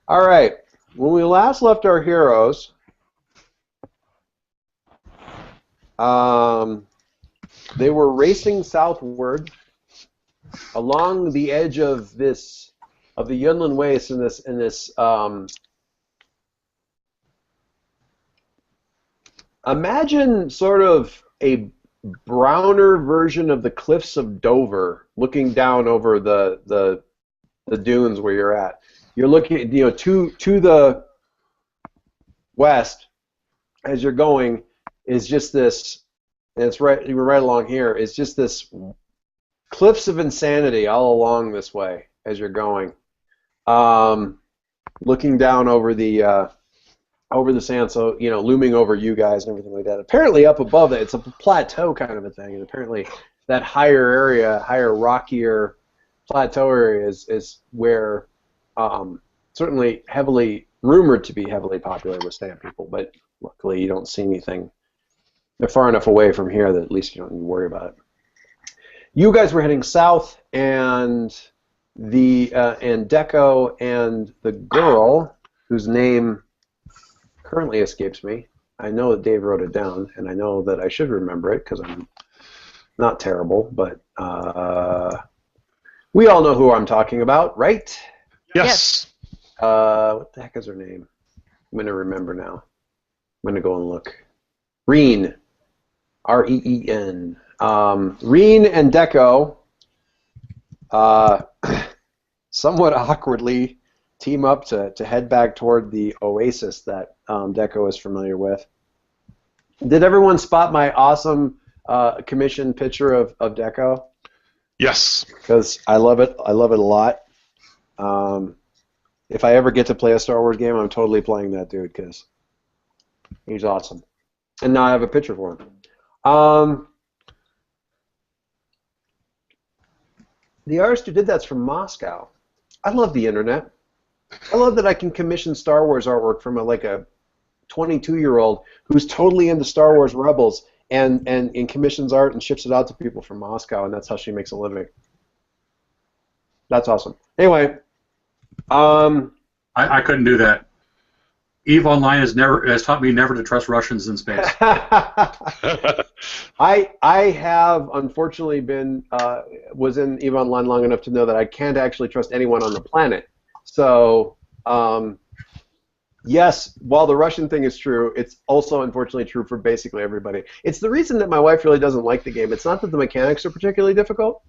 All right. When we last left our heroes, they were racing southward along the edge of the Yunlin Waste in this imagine sort of a browner version of the cliffs of Dover, looking down over the dunes where you're at. You're looking, to the west as you're going is just this, and it's right. We're right along here. It's just this cliffs of insanity all along this way as you're going, looking down over the sand, so looming over you guys and everything like that. Apparently, up above that, it's a plateau kind of a thing, and apparently that higher area, rockier plateau area is where certainly rumored to be heavily popular with sand people, but luckily you don't see anything. They're far enough away from here that at least you don't need to worry about it. You guys were heading south, and Deco and the girl, whose name currently escapes me. I know that Dave wrote it down, and I know that I should remember it because I'm not terrible, but we all know who I'm talking about, right? Yes. What the heck is her name? I'm going to remember now. I'm going to go and look. Reen. R-E-E-N. Reen and Deco somewhat awkwardly team up to head back toward the oasis that Deco is familiar with. Did everyone spot my awesome commissioned picture of Deco? Yes. Because I love it. I love it a lot. If I ever get to play a Star Wars game, I'm totally playing that dude because he's awesome. And now I have a picture for him. The artist who did that's from Moscow. I love the internet. I love that I can commission Star Wars artwork from a 22-year-old who's totally into Star Wars Rebels and commissions art and ships it out to people from Moscow, and that's how she makes a living. That's awesome. Anyway, I couldn't do that. EVE Online has taught me never to trust Russians in space. I have unfortunately was in EVE Online long enough to know that I can't actually trust anyone on the planet. So yes, while the Russian thing is true, it's also unfortunately true for basically everybody. It's the reason that my wife really doesn't like the game. It's not that the mechanics are particularly difficult,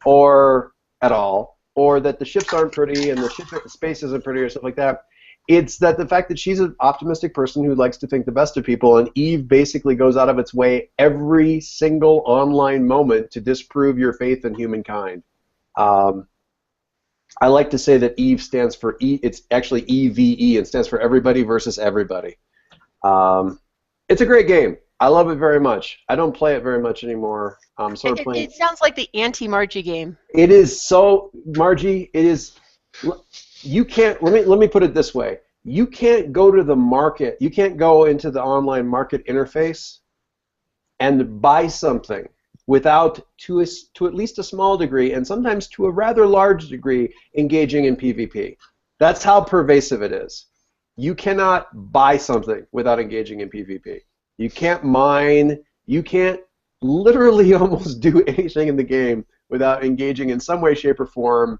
or at all, or that the ships aren't pretty and the space isn't pretty or stuff like that. It's that the fact that she's an optimistic person who likes to think the best of people, and EVE basically goes out of its way every single online moment to disprove your faith in humankind. I like to say that EVE stands for it's actually EVE. It stands for everybody versus everybody. It's a great game. I love it very much. I don't play it very much anymore. Sort of playing. It sounds like the anti-Margie game. It is so, Margie. It is. You can't. Let me put it this way. You can't go to the market. You can't go into the online market interface and buy something without, to at least a small degree, and sometimes to a rather large degree, engaging in PvP. That's how pervasive it is. You cannot buy something without engaging in PvP. You can't mine. You can't literally almost do anything in the game without engaging in some way, shape, or form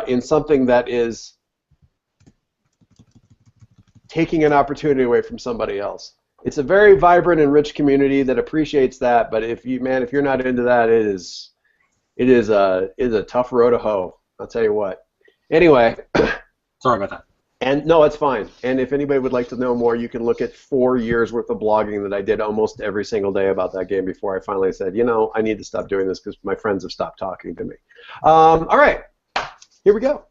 in something that is taking an opportunity away from somebody else. It's a very vibrant and rich community that appreciates that, but if you're not into that, it is a tough road to hoe. I'll tell you what. Anyway, sorry about that. And no, it's fine. And if anybody would like to know more, you can look at 4 years worth of blogging that I did almost every single day about that game before I finally said, I need to stop doing this because my friends have stopped talking to me. All right. Here we go.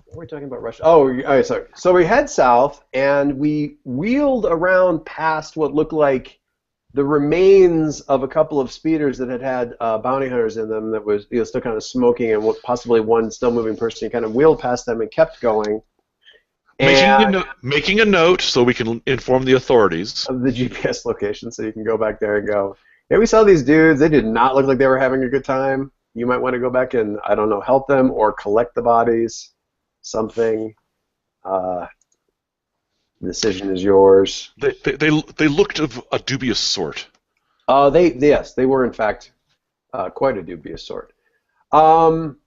What were we talking about Russia? Oh, sorry. So we head south, and we wheeled around past what looked like the remains of a couple of speeders that had bounty hunters in them that was still kind of smoking, and possibly one still moving person. You kind of wheeled past them and kept going. Making a note so we can inform the authorities of the GPS location, so you can go back there and go, hey, we saw these dudes. They did not look like they were having a good time. you might want to go back and, I don't know, help them or collect the bodies, something. The decision is yours. They looked of a dubious sort. Yes, they were in fact quite a dubious sort. On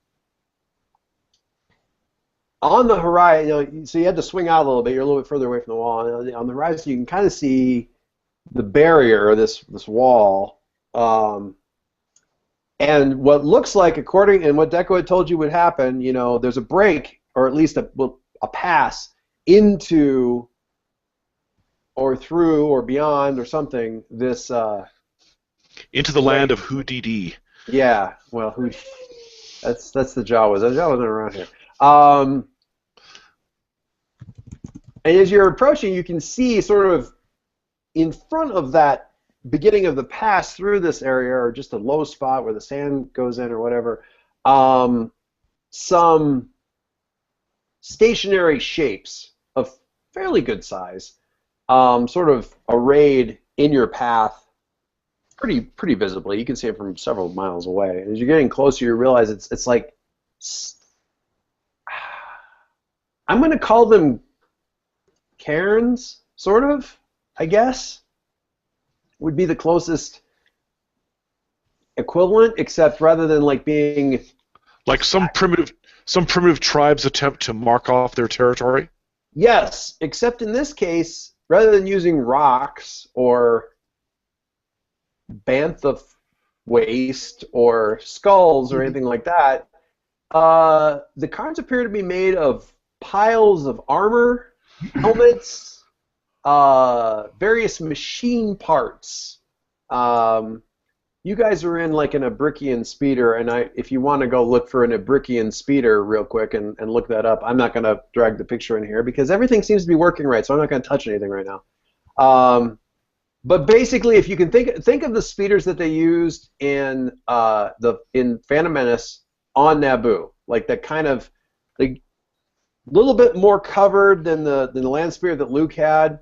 the horizon, so you had to swing out a little bit. You're a little bit further away from the wall. On the horizon, you can kind of see the barrier, this wall, and what looks like, according and what Deco had told you would happen. There's a break, or at least a pass into, or through, or beyond, or something. This into the land of Houdini. Yeah, well, that's the Jawas. The Jawas aren't around here. And as you're approaching, you can see sort of in front of that beginning of the pass through this area, or just a low spot where the sand goes in or whatever, some stationary shapes of fairly good size, sort of arrayed in your path pretty visibly. You can see it from several miles away. And as you're getting closer, you realize it's like, I'm going to call them cairns, sort of, I guess, would be the closest equivalent, except rather than like being like some primitive tribes attempt to mark off their territory. Yes, except in this case, rather than using rocks or bantha waste or skulls or anything like that, the cards appear to be made of piles of armor, helmets, various machine parts. You guys are in like an Abrikian speeder, and if you want to go look for an Abrikian speeder real quick and look that up, I'm not going to drag the picture in here because everything seems to be working right, so I'm not going to touch anything right now. But basically, if you can think of the speeders that they used in Phantom Menace on Naboo, like that kind of a little bit more covered than the land speeder that Luke had.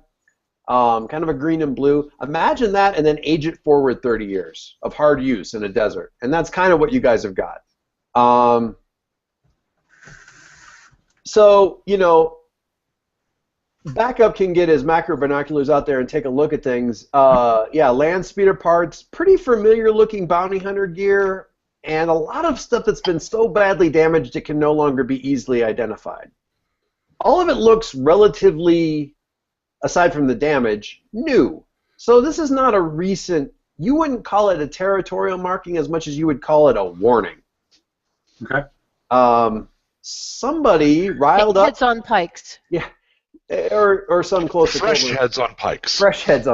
Kind of a green and blue. Imagine that, and then age it forward 30 years of hard use in a desert, and that's kind of what you guys have got. So Backup can get his macro binoculars out there and take a look at things. Yeah, land speeder parts, pretty familiar-looking bounty hunter gear, and a lot of stuff that's been so badly damaged it can no longer be easily identified. All of it looks relatively, aside from the damage, new. So this is not a recent, you wouldn't call it a territorial marking as much as you would call it a warning. Okay. Somebody riled up. Heads on pikes. Yeah, or some close Fresh equivalent. heads on pikes. Fresh heads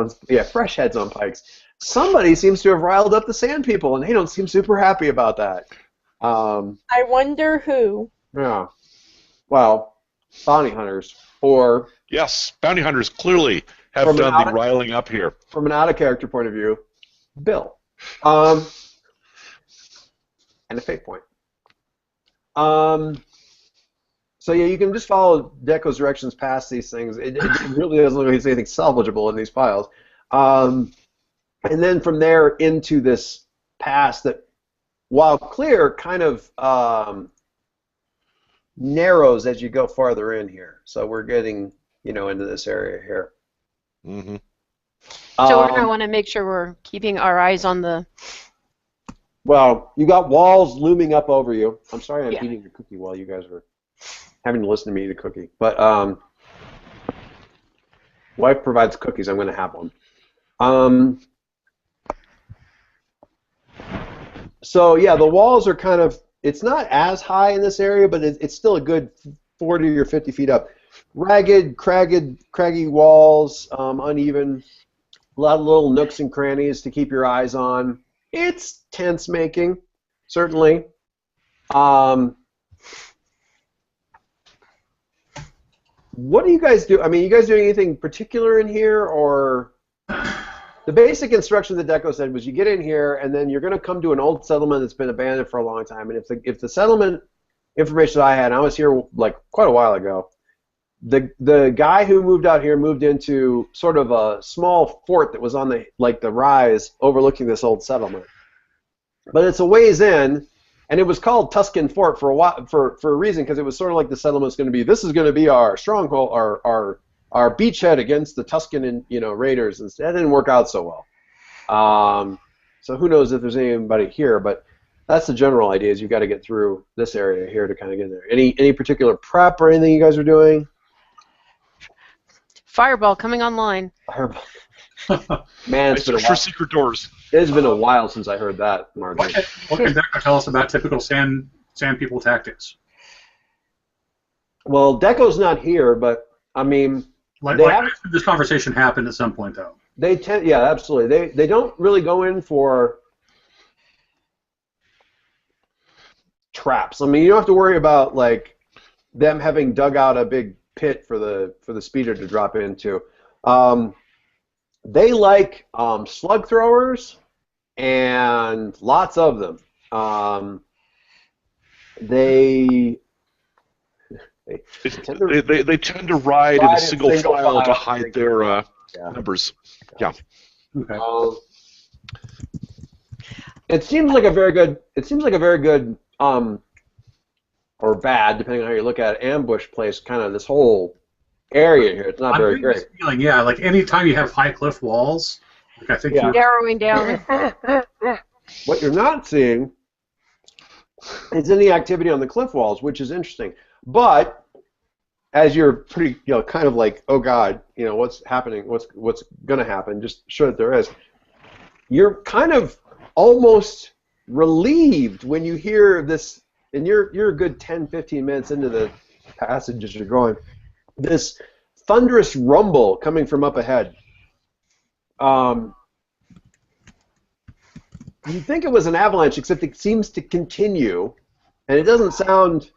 on pikes. Somebody seems to have riled up the Sand People, and they don't seem super happy about that. I wonder who. Yeah. Well, bounty hunters, or Yes, bounty hunters clearly have From done an the riling up here. from an out-of-character point of view, Bill. And a fate point. So yeah, you can just follow Deco's directions past these things. It really doesn't look like there's anything salvageable in these piles. And then from there into this pass that, while clear, kind of narrows as you go farther in here. So we're getting, into this area here. Mm-hmm. So we're going to want to make sure we're keeping our eyes on the... Well, you got walls looming up over you. I'm sorry I'm Yeah. eating your cookie while you guys were having to listen to me eat a cookie. But wife provides cookies. I'm going to have one. So yeah, the walls are kind of, it's not as high in this area, but it's still a good 40 or 50 feet up. Ragged, craggy walls, uneven, a lot of little nooks and crannies to keep your eyes on. It's tense making, certainly. What do you guys do? I mean, you guys doing anything particular in here, or the basic instruction that Deco said was you get in here and then you're going to come to an old settlement that's been abandoned for a long time. And if the settlement information that I had, and I was here like quite a while ago, the guy who moved out here moved into sort of a small fort that was on the rise overlooking this old settlement. But it's a ways in, And it was called Tuscan Fort for a while, for a reason, because it was sort of like the settlement's going to be. This is going to be our stronghold, our beachhead against the Tuscan, raiders. And that didn't work out so well. So who knows if there's anybody here, but that's the general idea. Is you got to get through this area here to kind of get there. Any particular prep or anything you guys are doing? Fireball coming online. Fireball. Man, it's been a while. For secret doors. It's been a while since I heard that, Marjorie. What can Deco tell us about typical sand people tactics? Well, Deco's not here, but I mean, This conversation happened at some point, though. They tend, yeah, absolutely. They don't really go in for traps. I mean, you don't have to worry about like them having dug out a big pit for the speeder to drop into. They like slug throwers, and lots of them. They tend to ride in a single file to hide their numbers. Yeah. Okay. It seems like a very good. Or bad, depending on how you look at it, ambush place. Kind of this whole area here. It's not very great. This feeling, yeah, like anytime you have high cliff walls, like I think narrowing down. What you're not seeing is any activity on the cliff walls, which is interesting. But as you're pretty, kind of like, oh God, what's happening? What's going to happen? Just show that there is. You're kind of almost relieved when you hear this, and you're a good 10, 15 minutes into the passage as you're going. This thunderous rumble coming from up ahead. You think it was an avalanche, except it seems to continue, and it doesn't sound.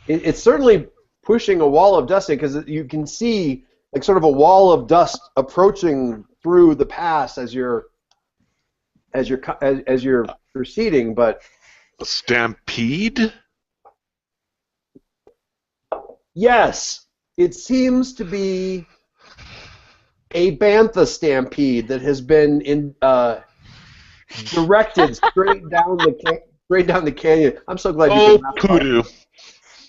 It's certainly pushing a wall of dust in, because you can see like sort of a wall of dust approaching through the pass as you're proceeding, but. A stampede? Yes, it seems to be a bantha stampede that has been directed straight down the canyon. I'm so glad you came. Poodoo.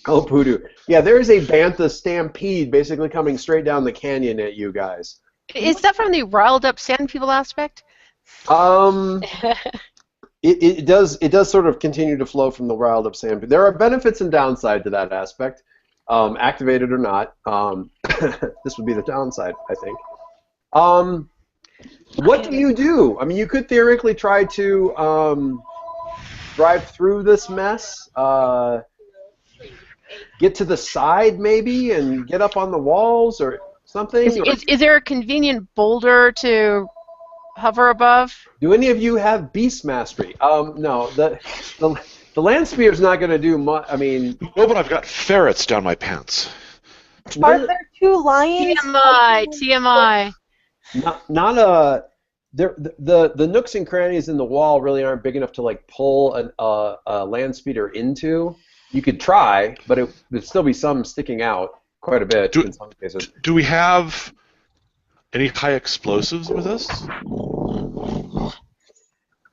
Oh, poodoo. Yeah, there is a bantha stampede basically coming straight down the canyon at you guys. Is that from the riled up sand people aspect? It does sort of continue to flow from the riled up sand. There are benefits and downside to that aspect, activated or not. This would be the downside, I think. What do you do? I mean, you could theoretically try to drive through this mess, get to the side maybe, and get up on the walls or something. Is there a convenient boulder to hover above? Do any of you have beast mastery? No. The land spear is not going to do much. I mean, no, but I've got ferrets down my pants. Are there two lions? TMI. The nooks and crannies in the wall really aren't big enough to like pull a land speeder into. You could try, but there'd still be some sticking out quite a bit in some cases. Do we have any high explosives with us?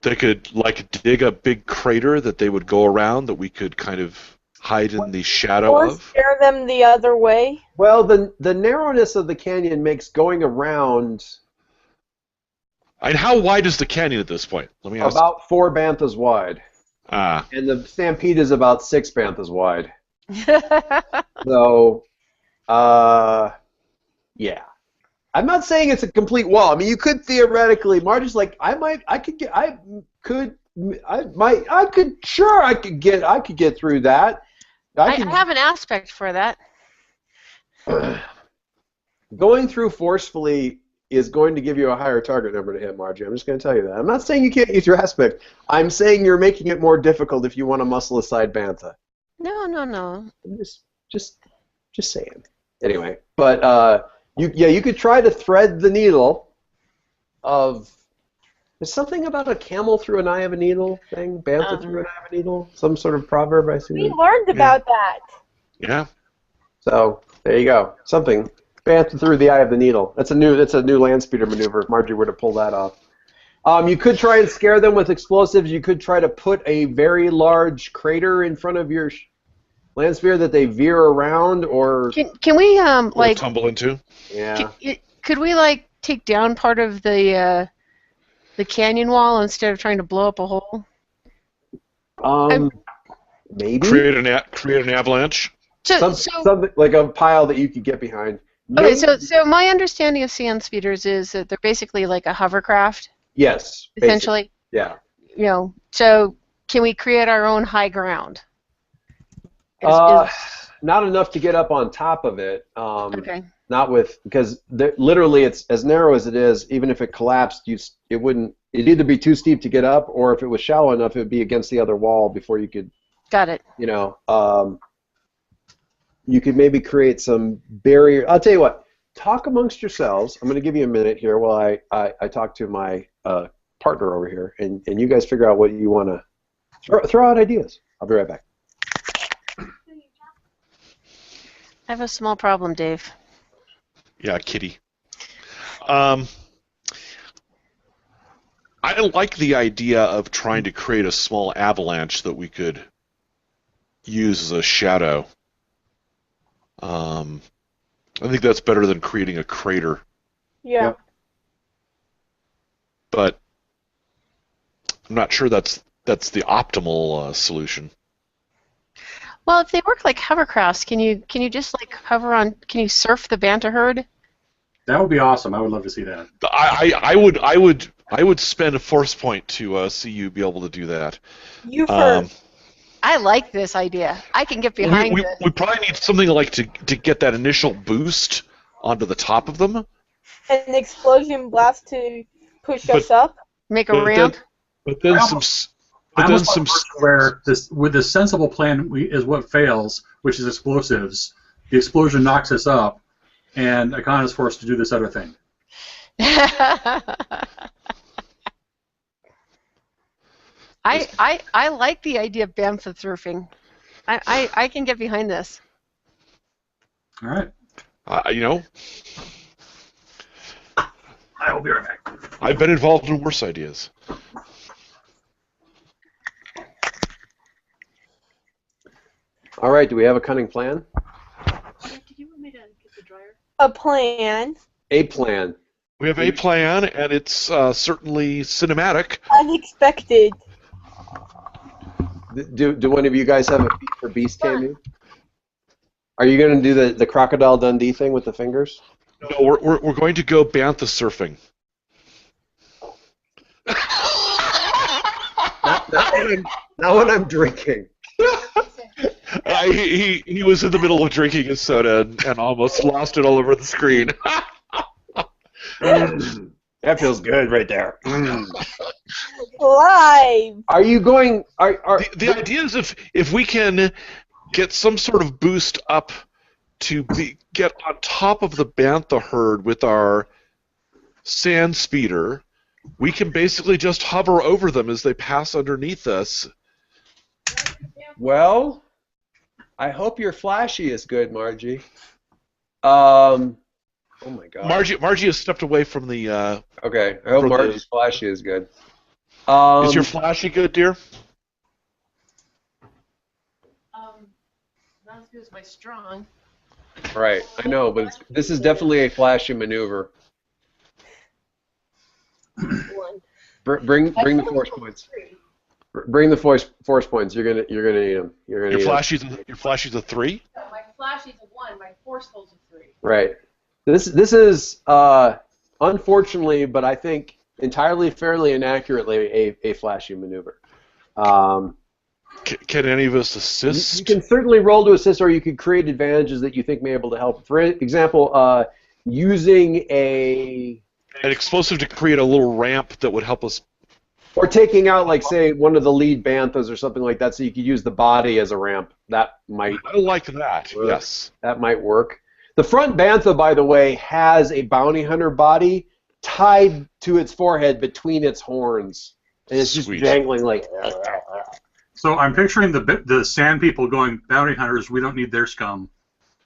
They could like dig a big crater that they would go around that we could kind of hide in the shadow or of? Scare them the other way? Well, the narrowness of the canyon makes going around. And how wide is the canyon at this point? Let me ask. About 4 banthas wide. Ah. And the stampede is about 6 banthas wide. So, yeah. I'm not saying it's a complete wall. I mean, you could theoretically. Marge's like, I could get through that. I have an aspect for that. Going through forcefully is going to give you a higher target number to hit, Margie. I'm just going to tell you that. I'm not saying you can't use your aspect. I'm saying you're making it more difficult if you want to muscle aside bantha. No. Just saying. Anyway, but you could try to thread the needle of. There's something about a camel through an eye of a needle thing. Bantha through an eye of a needle. Some sort of proverb I see. We learned about that. Yeah. So there you go. Something. Bantha through the eye of the needle. That's a new land speeder maneuver. If Margie were to pull that off. You could try and scare them with explosives. You could try to put a very large crater in front of your land sphere that they veer around, or Can we Or like tumble into. yeah. could we like take down part of the canyon wall instead of trying to blow up a hole? Maybe Create an avalanche. So something like a pile that you could get behind. okay, Maybe- so my understanding of sand speeders is that they're basically like a hovercraft, yes, basically. essentially. Yeah. You know, so can we create our own high ground? Not enough to get up on top of it. Okay. Not with, because literally it's as narrow as it is. Even if it collapsed, it'd either be too steep to get up, or if it was shallow enough, it would be against the other wall before you could. Got it. You know, you could maybe create some barrier. I'll tell you what. Talk amongst yourselves. I'm going to give you a minute here while I talk to my partner over here, and you guys figure out what you want to throw out ideas. I'll be right back. I have a small problem, Dave. Yeah, kitty. I like the idea of trying to create a small avalanche that we could use as a shadow. I think that's better than creating a crater. Yeah. Yep. But I'm not sure that's the optimal solution. Well, if they work like hovercrafts, can you just like hover on? Can you surf the banta herd? That would be awesome. I would love to see that. I would spend a force point to see you be able to do that. You first. I like this idea. I can get behind we, this. we probably need something like to get that initial boost onto the top of them. An explosion blast to push us But- up. Make a but ramp. But then I some. I But then almost some. want a version where this, with the sensible plan is what fails, which is explosives. The explosion knocks us up, and Akon is forced to do this other thing. I like the idea of bantha surfing. I can get behind this. All right. You know, I will be right back. I've been involved in worse ideas. All right. Do we have a cunning plan? Did you want me to get the dryer? A plan. A plan. We have a plan, and it's certainly cinematic. Unexpected. Do one of you guys have a feat for beast taming? Are you going to do the Crocodile Dundee thing with the fingers? No, we're going to go bantha surfing. Not when I'm drinking. He was in the middle of drinking his soda and almost lost it all over the screen. That feels good right there. Live. Are you going? The idea is if we can get some sort of boost up to get on top of the bantha herd with our sand speeder, we can basically just hover over them as they pass underneath us. Well, I hope your flashy is good, Margie. Oh my God. Margie has stepped away from the. Okay, I hope From the- Margie's flashy is good. Is your flashy good, dear? Not as good as my strong. Right, I know, but this is definitely a flashy maneuver. Bring the force points. Bring the force points. You're gonna need them. Your flashy's a 3. No, my flashy's a 1. My forceful's a 3. Right. This is unfortunately, but I think entirely fairly and accurately a flashy maneuver. Can any of us assist? You can certainly roll to assist, or you could create advantages that you think may be able to help. For example, using An explosive to create a little ramp that would help us. or taking out, like, say, one of the lead banthas or something like that, so you could use the body as a ramp. That might I like that. work. Yes. That might work. The front bantha, by the way, has a bounty hunter body tied to its forehead between its horns, and it's just Sweet. dangling like. So I'm picturing the sand people going, bounty hunters, we don't need their scum.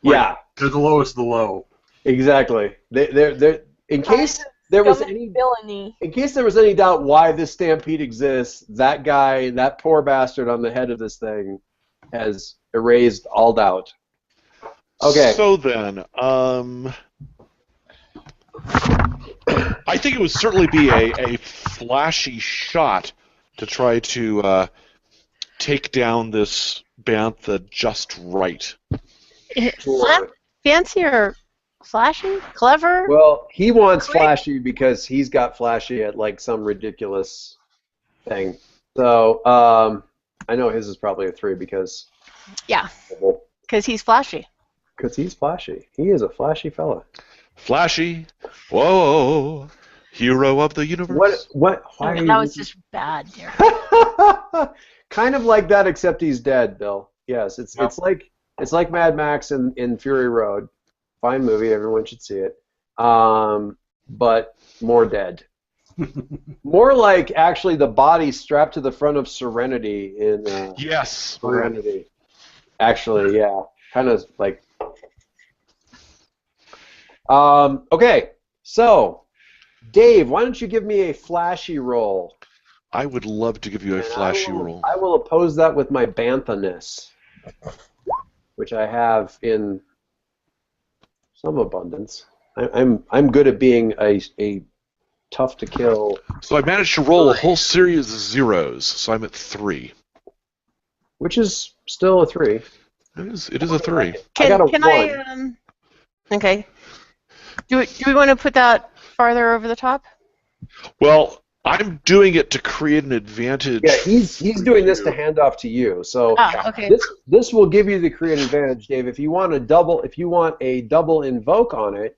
Yeah, They're the lowest of the low. exactly. They're in case there was Scum any and villainy. in case there was any doubt why this stampede exists, that guy, that poor bastard on the head of this thing, has erased all doubt. Okay. So then, I think it would certainly be a flashy shot to try to take down this bantha just right. Sure. Fancy or flashy? Clever? Well, he wants Quick? flashy because he's got flashy at like some ridiculous thing. So I know his is probably a 3 because Yeah, because he's flashy. he's flashy. He is a flashy fella. Flashy, whoa, hero of the universe. What? Why? That was just bad, dear. Kind of like that, except he's dead, Bill. Yes, it's like Mad Max in Fury Road. Fine movie, everyone should see it. But more dead. More like actually the body strapped to the front of Serenity in Yes. Serenity. Actually, yeah, kind of like. Okay, so Dave, why don't you give me a flashy roll? I would love to give you a And flashy roll. I will oppose that with my bantha-ness, which I have in some abundance. I'm good at being a tough to kill. So I managed to roll a whole series of zeros, so I'm at 3. Which is still a 3. It is a 3. I got a Can 1. Okay. Do we want to put that farther over the top? Well, I'm doing it to create an advantage. Yeah, he's doing this you. to hand off to you. So Okay. this will give you the creative advantage, Dave. If you want a double invoke on it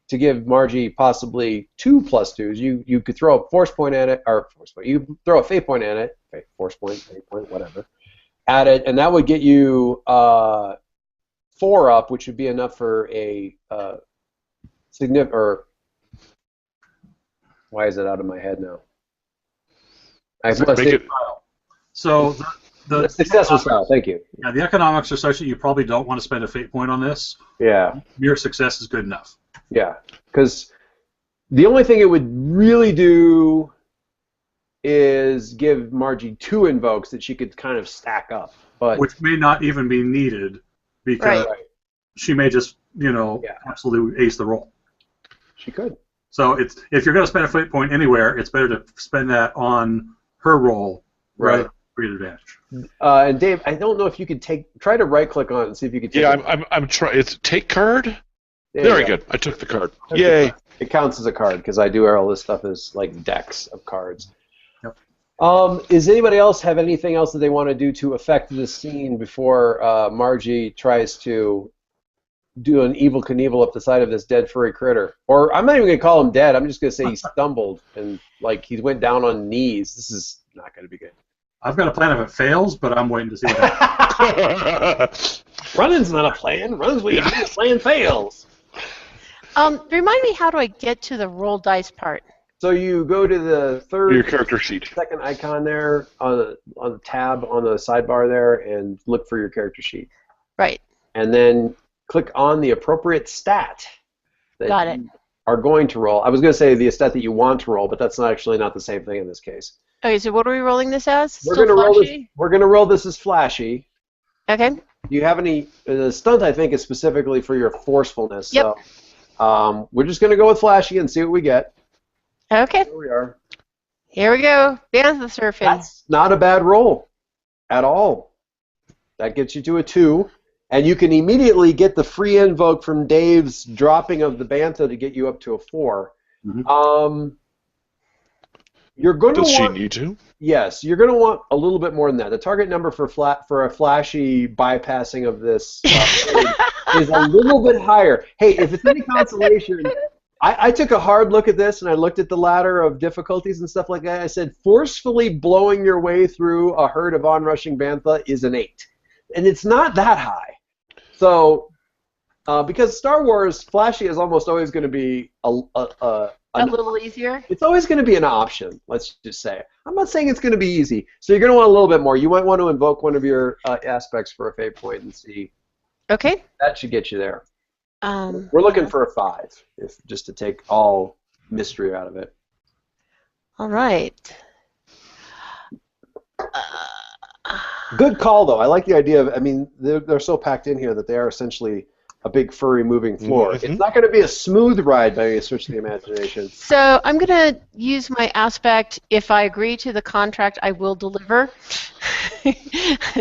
to give Margie possibly 2 +2s, you could throw a force point at it, or force point. You throw a fate point at it, force point, fate point, whatever, at it, and that would get you 4 up, which would be enough for a significant. Or why is it out of my head now? I must Make say, it, So the successful style. Thank you. Yeah, the economics are such that you probably don't want to spend a fate point on this. Yeah. Mere success is good enough. Yeah, because the only thing it would really do is give Margie 2 invokes that she could kind of stack up. But Which may not even be needed because Right. she may just, Yeah. absolutely ace the roll. She could. So if you're going to spend a fate point anywhere, it's better to spend that on her roll, Right. For your advantage. And Dave, I don't know if you could try to right-click on it and see if you could take it. I'm trying. It's take card. There Very you go. good. I took the card. Took the Yay. card. It counts as a card because I do all this stuff as like decks of cards. Yep. Does anybody else have anything else that they want to do to affect this scene before Margie tries to do an Evel Knievel up the side of this dead furry critter? Or I'm not even going to call him dead. I'm just going to say he stumbled and like he went down on knees. This is not going to be good. I've got a plan if it fails, but I'm waiting to see what happens. Running's not a plan. Running's when the plan fails. Remind me, how do I get to the roll dice part? So you go to the Your character sheet. second icon there on the tab on the sidebar there and look for your character sheet. Right. And then click on the appropriate stat that Got it. you are going to roll. I was going to say the stat that you want to roll, but that's not the same thing in this case. Okay, so what are we rolling this as? We're Still going to roll this. flashy? We're going to roll this as flashy. Okay. Do you have any? The stunt I think is specifically for your forcefulness. Yep. So we're just going to go with flashy and see what we get. Okay. Here we are. Here we go. Bantha surfing. That's not a bad roll at all. That gets you to a 2. And you can immediately get the free invoke from Dave's dropping of the Bantha to get you up to a 4. Mhm. You're going to Does she want, need to? yes, you're going to want a little bit more than that. The target number for a flashy bypassing of this is a little bit higher. Hey, if it's any consolation, I took a hard look at this and I looked at the ladder of difficulties and stuff like that. I said, forcefully blowing your way through a herd of onrushing Bantha is an 8. And it's not that high. So, because Star Wars, flashy is almost always going to be a little easier. it's always going to be an option, let's just say. I'm not saying it's going to be easy. So you're going to want a little bit more. You might want to invoke one of your aspects for a fate point and see. Okay. That should get you there. We're looking for a 5, just to take all mystery out of it. All right. Good call, though. I like the idea of, I mean, they're so packed in here that they are essentially a big furry moving floor. Mm-hmm. It's not going to be a smooth ride by any stretch of the imagination. So I'm going to use my aspect. If I agree to the contract, I will deliver.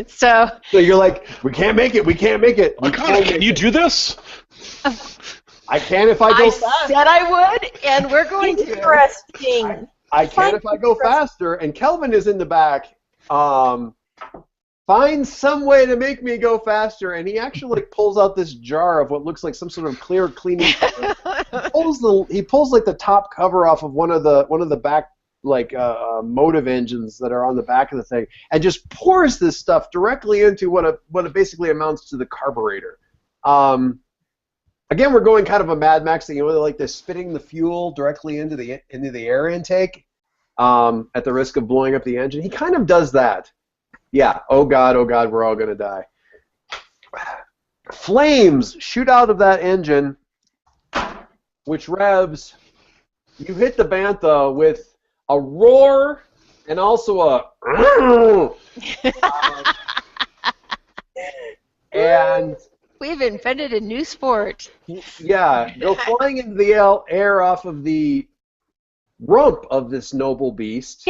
So you're like, we can't make it. We can't make it. Can you do this? I can if I go fast. I said I would, and we're going to. Interesting. I can if I go faster. And Kelvin is in the back. Find some way to make me go faster, and he actually pulls out this jar of what looks like some sort of clear cleaning. He pulls like the top cover off of one of the back motive engines that are on the back of the thing, and just pours this stuff directly into what it basically amounts to the carburetor. Again, we're going kind of a Mad Max thing, like they're spitting the fuel directly into the air intake at the risk of blowing up the engine. He kind of does that. Yeah, oh God, we're all going to die. Flames shoot out of that engine, which revs. You hit the Bantha with a roar and also a... and... We've invented a new sport. Yeah, go flying into the air off of the rump of this noble beast.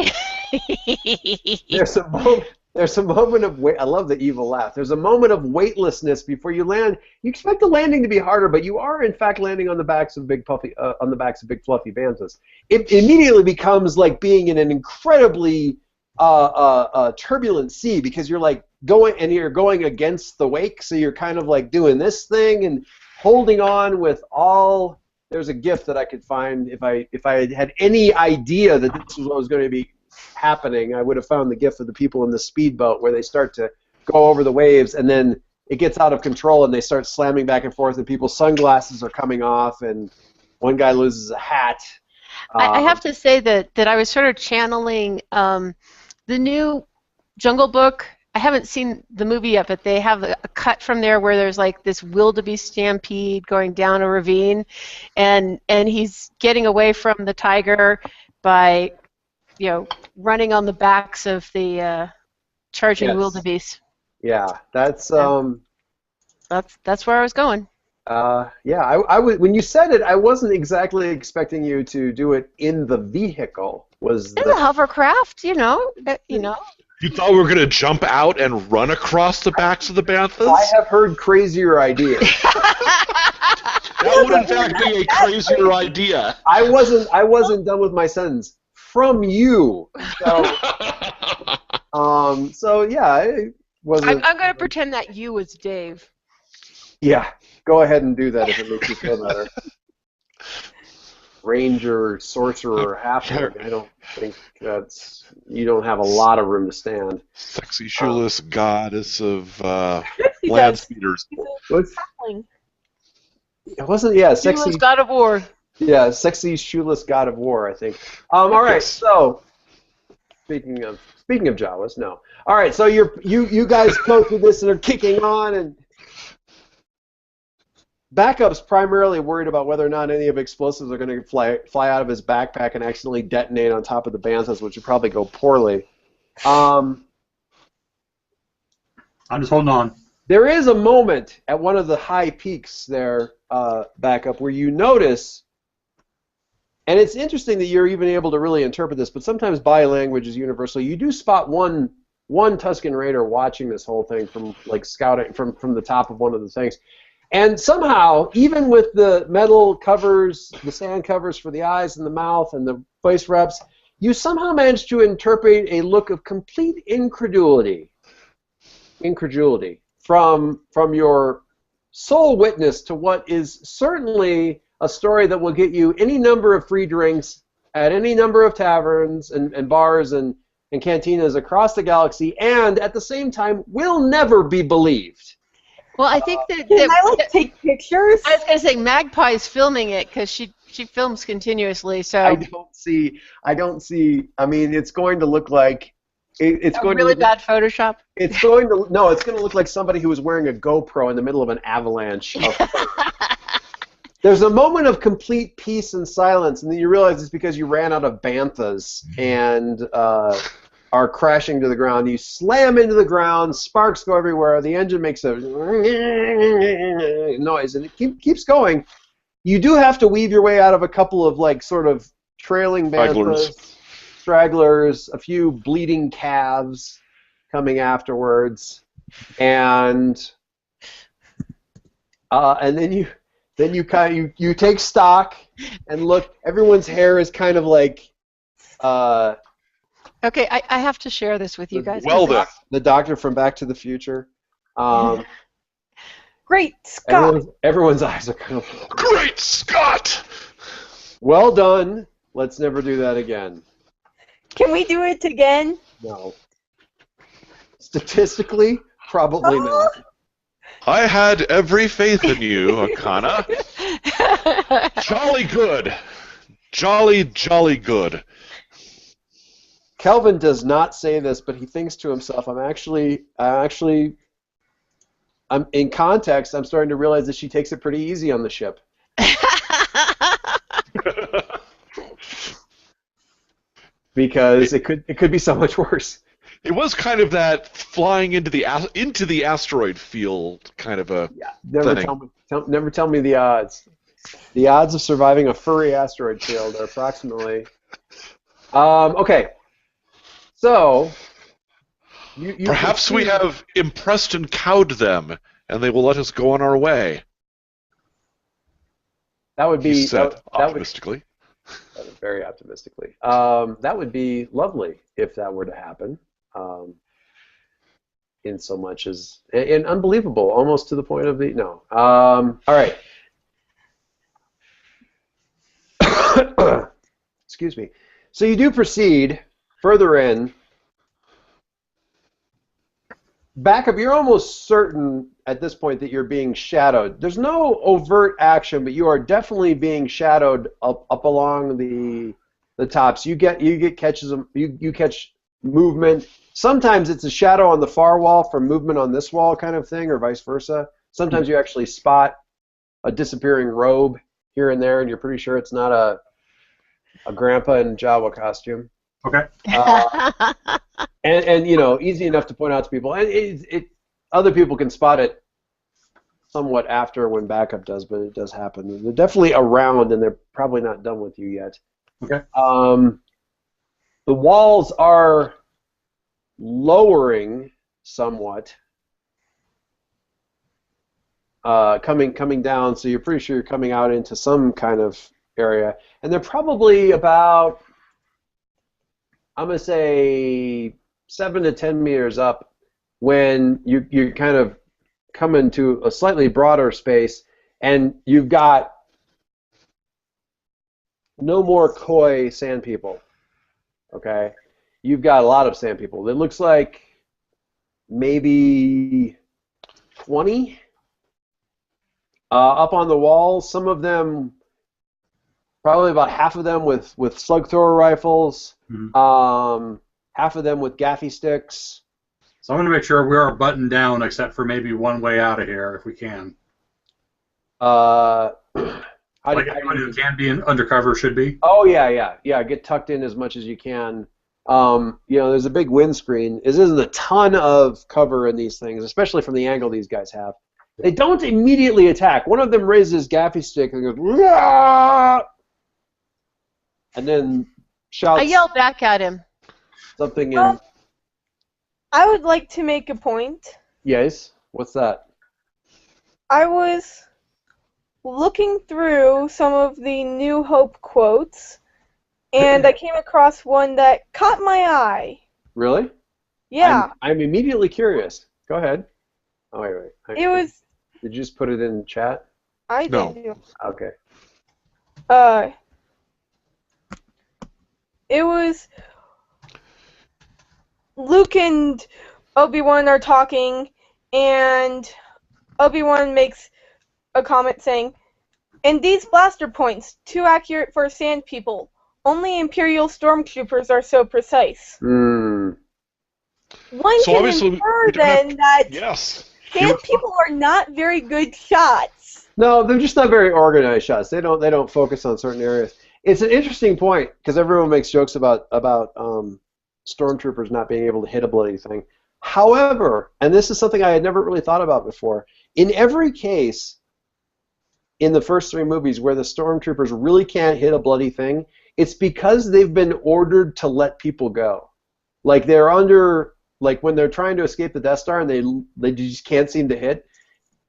There's a moment of I love the evil laugh. There's a moment of weightlessness before you land. You expect the landing to be harder, but you are in fact landing on the backs of big fluffy banthas. It immediately becomes like being in an incredibly turbulent sea because you're like going against the wake, so you're kind of like doing this thing and holding on with all. There's a gift that I could find if I had any idea that this was what was going to be happening. I would have found the gift of the people in the speedboat where they start to go over the waves and then it gets out of control and they start slamming back and forth and people's sunglasses are coming off and one guy loses a hat. I have to say that I was sort of channeling the new Jungle Book. I haven't seen the movie yet, but they have a cut from there where there's like this wildebeest stampede going down a ravine, and he's getting away from the tiger by, running on the backs of the charging wildebeest. Yeah, that's where I was going. Yeah, I when you said it, I wasn't exactly expecting you to do it in the vehicle. It's a hovercraft, you know. You thought we were going to jump out and run across the backs of the banthas? I have heard crazier ideas. That would in fact be a crazier idea. I wasn't done with my sentence. From you. So yeah, it wasn't. I'm going to pretend that you was Dave. Yeah, go ahead and do that if it makes you feel better. Ranger, sorcerer, halfling. I don't think you don't have a lot of room to stand. Sexy shoeless goddess of land speeders. It wasn't, sexy. Shoeless god of war. Yeah, sexy shoeless god of war, I think. All right, so speaking of Jawas, no. All right, so you guys go through this and are kicking on, and Backup's primarily worried about whether or not any of explosives are going to fly out of his backpack and accidentally detonate on top of the banthas, which would probably go poorly. I'm just holding on. There is a moment at one of the high peaks there, Backup, where you notice, and it's interesting that you're even able to really interpret this, but sometimes body language is universal. You do spot one Tusken Raider watching this whole thing from like scouting from the top of one of the things. And somehow, even with the metal covers, the sand covers for the eyes and the mouth and the voice reps, you somehow managed to interpret a look of complete incredulity from your sole witness to what is certainly a story that will get you any number of free drinks at any number of taverns and bars and cantinas across the galaxy, and at the same time will never be believed. Well, I think that... Can I, take pictures? I was going to say, Magpie's filming it, because she films continuously, so... I don't see... I mean, it's going to look like... It's going really to bad Photoshop? It's going to... No, it's going to look like somebody who was wearing a GoPro in the middle of an avalanche. There's a moment of complete peace and silence, and then you realize it's because you ran out of banthas and are crashing to the ground. You slam into the ground, sparks go everywhere, the engine makes a noise, and it keeps going. You do have to weave your way out of a couple of, like, sort of trailing banthas, stragglers, a few bleeding calves coming afterwards, and then you take stock and look. Everyone's hair is kind of like. Okay, I have to share this with you guys. Well done. The doctor from Back to the Future. Great Scott! Everyone's eyes are kind of. Great Scott! Well done. Let's never do that again. Can we do it again? No. Statistically, probably not. I had every faith in you, Akana. Jolly good. Jolly, jolly good. Kelvin does not say this, but he thinks to himself, I'm in context, I'm starting to realize that she takes it pretty easy on the ship. Because it could be so much worse. It was kind of that flying into the asteroid field kind of a thing. Never tell me the odds. The odds of surviving a furry asteroid field are approximately. Okay. So. Perhaps we have impressed and cowed them, and they will let us go on our way. That would be. He said That optimistically. was very optimistically. That would be lovely if that were to happen. In so much as and unbelievable, almost to the point of the no. All right. Excuse me. So you do proceed further in. Back up. You're almost certain at this point that you're being shadowed. There's no overt action, but you are definitely being shadowed up along the tops. You get catches. You catch movement. Sometimes it's a shadow on the far wall from movement on this wall kind of thing, or vice versa. Sometimes you actually spot a disappearing robe here and there, and you're pretty sure it's not a grandpa in Jawa costume. Okay. And easy enough to point out to people. And other people can spot it somewhat after when backup does, but it does happen. They're definitely around, and they're probably not done with you yet. Okay. The walls are lowering somewhat, coming down, so you're pretty sure you're coming out into some kind of area, and they're probably about, I'm going to say, 7 to 10 meters up when you kind of come into a slightly broader space, and you've got no more coy sand people. Okay? You've got a lot of sand people. It looks like maybe 20 up on the wall. Some of them, probably about half of them with slug thrower rifles, half of them with gaffy sticks. So I'm going to make sure we are buttoned down except for maybe one way out of here if we can. Anyone who can be undercover should be? Oh, yeah. Get tucked in as much as you can. There's a big windscreen. There isn't a ton of cover in these things, especially from the angle these guys have. They don't immediately attack. One of them raises his gaffy stick and goes, "Rah!" and then shouts. I yell back at him. Something in. I would like to make a point. Yes? What's that? I was looking through some of the New Hope quotes, and I came across one that caught my eye. Really? Yeah. I'm immediately curious. Go ahead. Oh, wait. It was... Did you just put it in chat? I No. did. Okay. It was... Luke and Obi-Wan are talking, and Obi-Wan makes a comment saying, "And these blaster points, too accurate for sand people. Only Imperial stormtroopers are so precise." Hmm. One can infer then that Yes. sand people are not very good shots. No, they're just not very organized shots. They don't focus on certain areas. It's an interesting point because everyone makes jokes about stormtroopers not being able to hit a bloody thing. However, and this is something I had never really thought about before, in every case in the first 3 movies where the stormtroopers really can't hit a bloody thing, it's because they've been ordered to let people go. Like they're under, like when they're trying to escape the Death Star and they just can't seem to hit,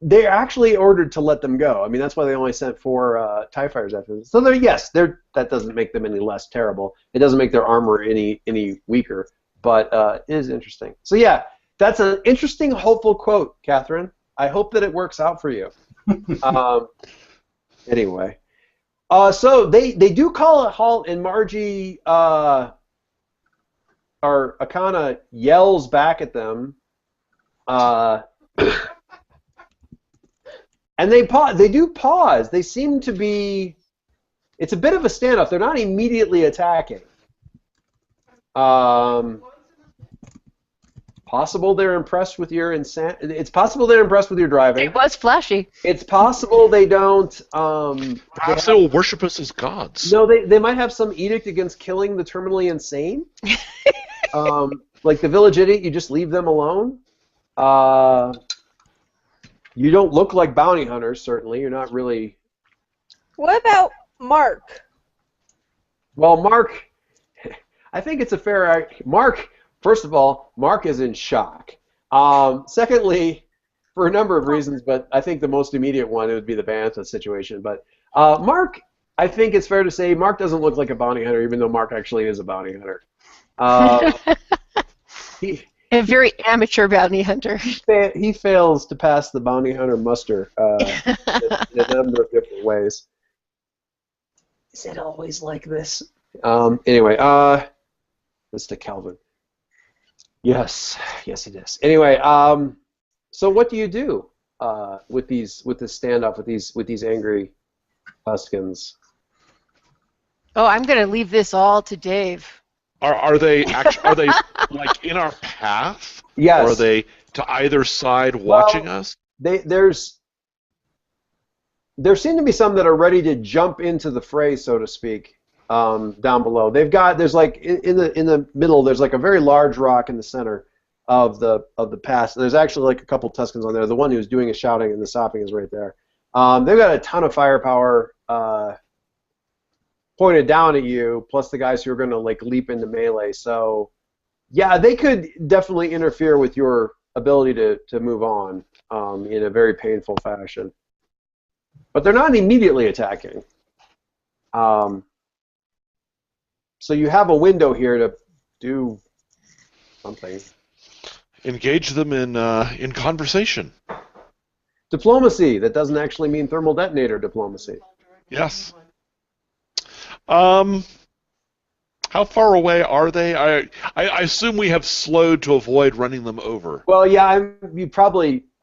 they're actually ordered to let them go. I mean, that's why they only sent 4 TIE fighters after them. So that doesn't make them any less terrible. It doesn't make their armor any weaker, but it is interesting. So yeah, that's an interesting, hopeful quote, Catherine. I hope that it works out for you. Anyway, so they do call a halt, and Margie or Akana yells back at them. And they do pause. They seem to be. It's a bit of a standoff. They're not immediately attacking. Possible they're impressed with your It's possible they're impressed with your driving. It was flashy. It's possible they don't. Perhaps they will worship us as gods. No, they might have some edict against killing the terminally insane. Like the village idiot, you just leave them alone. You don't look like bounty hunters, certainly. You're not really. What about Mark? Well, Mark, I think it's a fair. Mark, first of all, Mark is in shock. Secondly, for a number of reasons, but I think the most immediate one, it would be the Bantha situation. But Mark, I think it's fair to say, Mark doesn't look like a bounty hunter, even though Mark actually is a bounty hunter. A very amateur bounty hunter. He fails to pass the bounty hunter muster in a number of different ways. Is it always like this? Anyway, Mr. Calvin. Yes, it is. Anyway, so what do you do with this standoff with these angry Tuskens? Oh, I'm going to leave this all to Dave. Are they like in our path? Yes. Or are they to either side watching us? There seem to be some that are ready to jump into the fray, so to speak, down below. There's like in the middle. There's like a very large rock in the center of the pass. And there's actually like a couple Tuskens on there. The one who's doing a shouting and the stopping is right there. They've got a ton of firepower. Pointed down at you, plus the guys who are going to like leap into melee. So, yeah, they could definitely interfere with your ability to move on in a very painful fashion. But they're not immediately attacking. So you have a window here to do something. Engage them in conversation. Diplomacy. That doesn't actually mean thermal detonator diplomacy. Yes. How far away are they? I assume we have slowed to avoid running them over. Well, yeah,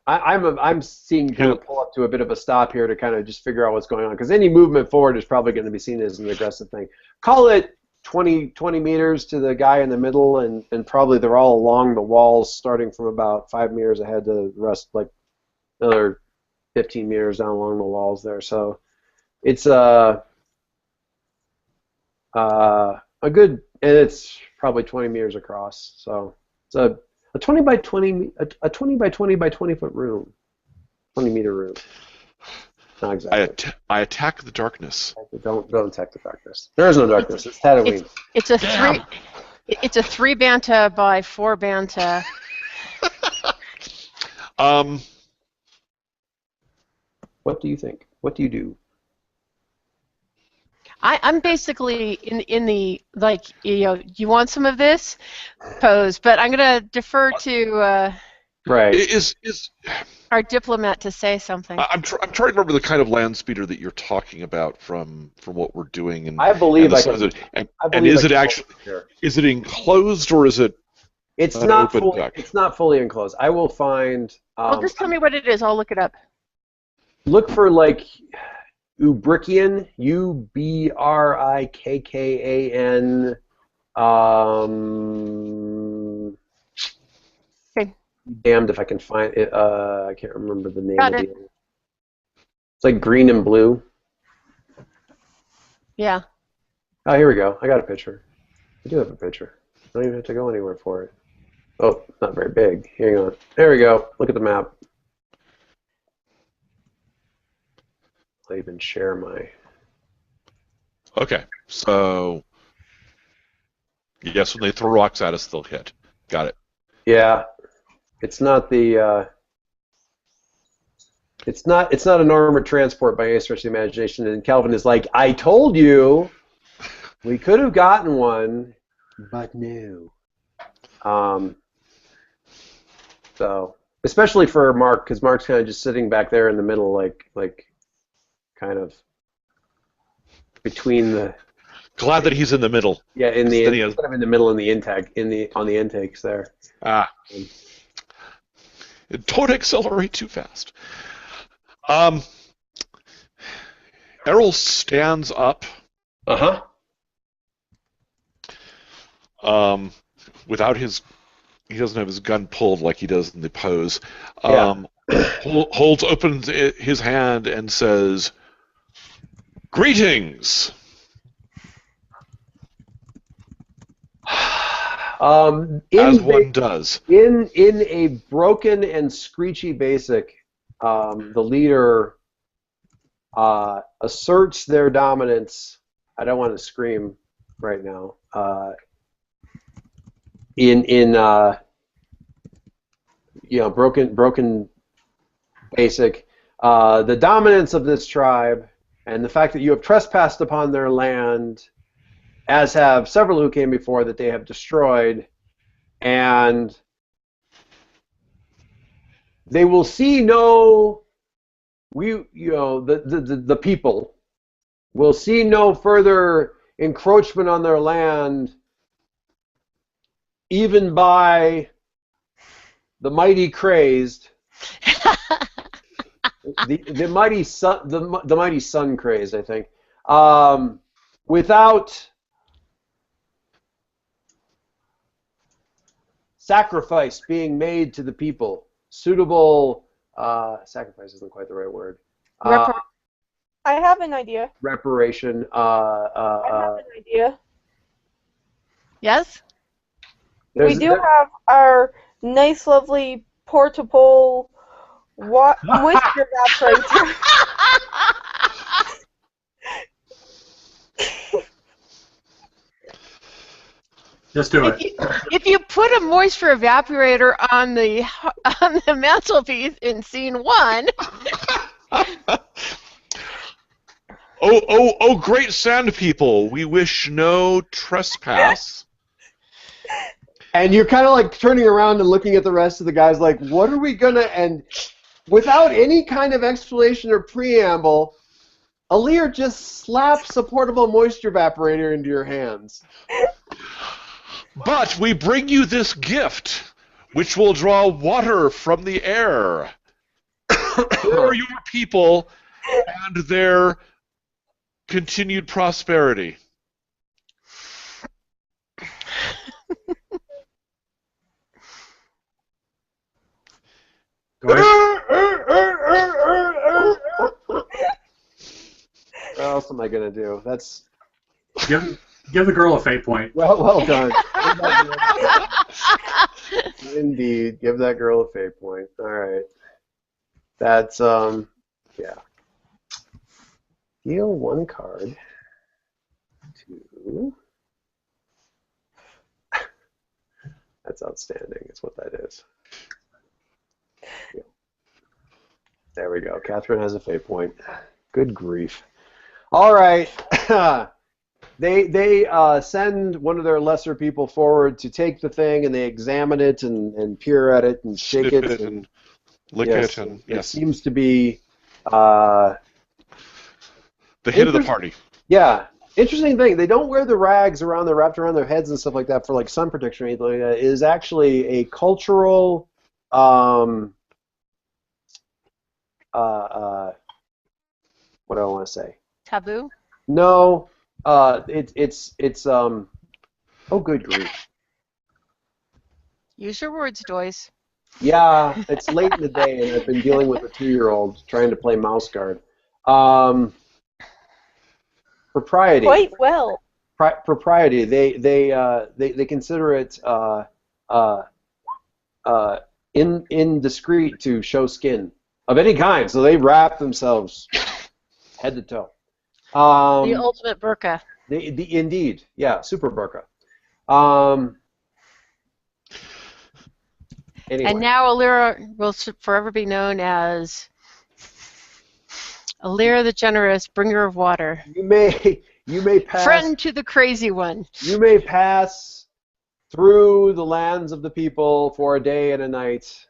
I'm seeing kind of pull up to a bit of a stop here to kind of just figure out what's going on, because any movement forward is probably going to be seen as an aggressive thing. Call it 20 meters to the guy in the middle, and probably they're all along the walls, starting from about 5 meters ahead to the rest, like another 15 meters down along the walls there. So it's a good, and it's probably 20 meters across. So it's a 20 by 20 by 20 foot room, 20 meter room. Not exactly. I attack the darkness. Don't attack the darkness. There is no darkness. It's Tatooine. It's a 3 banta by 4 banta. What do you think? What do you do? I'm basically in the, like, you want some of this pose, but I'm going to defer to Is our diplomat to say something. I'm trying to remember the kind of land speeder that you're talking about from what we're doing, and I believe and is it actually is it enclosed or is it? It's not fully. It's not fully enclosed. I will find. Well, just tell me what it is. I'll look it up. Look for like Ubrickian, Ubrikkan. Okay. Damned if I can find it. I can't remember the name Got of it. the. It's like green and blue. Yeah. Oh, here we go. I got a picture. I do have a picture. I don't even have to go anywhere for it. Oh, not very big. Hang on. There we go. Look at the map. I'll even share my... Okay, so yes, when they throw rocks at us, they'll hit. Got it. Yeah. It's not the... It's not an armored transport by any stretch of the imagination, and Calvin is like, I told you we could have gotten one, but no. So, especially for Mark, because Mark's kind of just sitting back there in the middle, like kind of between the... Glad that he's in the middle. Yeah, Then he has- kind of in the middle in the intake, on the intakes there. Don't accelerate too fast. Errol stands up. Without his, he doesn't have his gun pulled like he does in the pose. Holds open his hand and says, "Greetings." As one does. In a broken and screechy basic, the leader asserts their dominance. I don't want to scream right now. Broken basic, the dominance of this tribe and the fact that you have trespassed upon their land, as have several who came before, that they have destroyed, and they will see no, the people will see no further encroachment on their land, even by the mighty crazed, the mighty sun crazed, I think, without sacrifice being made to the people. Suitable, sacrifice isn't quite the right word. I have an idea. Reparation. I have an idea. Yes? We do have our nice, lovely portable moisture evaporator. Just do it. If you put a moisture evaporator on the mantelpiece in scene 1. Oh, great sand people, we wish no trespass. And you're kind of like turning around and looking at the rest of the guys like, what are we gonna, and without any kind of explanation or preamble, Alir just slaps a portable moisture evaporator into your hands. But we bring you this gift, which will draw water from the air for your people and their continued prosperity. What else am I gonna do? That's Give the girl a fate point. well done. Indeed, give that girl a fate point. All right. That's yeah. Deal one card to. That's outstanding. Is what that is. Yeah. There we go. Catherine has a fate point. Good grief. All right. They send one of their lesser people forward to take the thing, and they examine it and peer at it and shake Sniff it and lick yes, it, and it yes, seems to be the hit of the party. Yeah, interesting thing. They don't wear the rags wrapped around their heads and stuff like that for like sun protection or anything like that. It is actually a cultural what do I want to say? Taboo? No, it's oh good grief. Use your words, Joyce. Yeah, it's late in the day and I've been dealing with a 2-year-old trying to play mouse guard. Propriety. Quite well. Propriety. They consider it indiscreet to show skin of any kind, so they wrap themselves head to toe. The ultimate burqa. Indeed, yeah, super burqa. Anyway. And now Alira will forever be known as Alira the Generous, bringer of water. You may pass. Friend to the crazy one. You may pass through the lands of the people for a day and a night,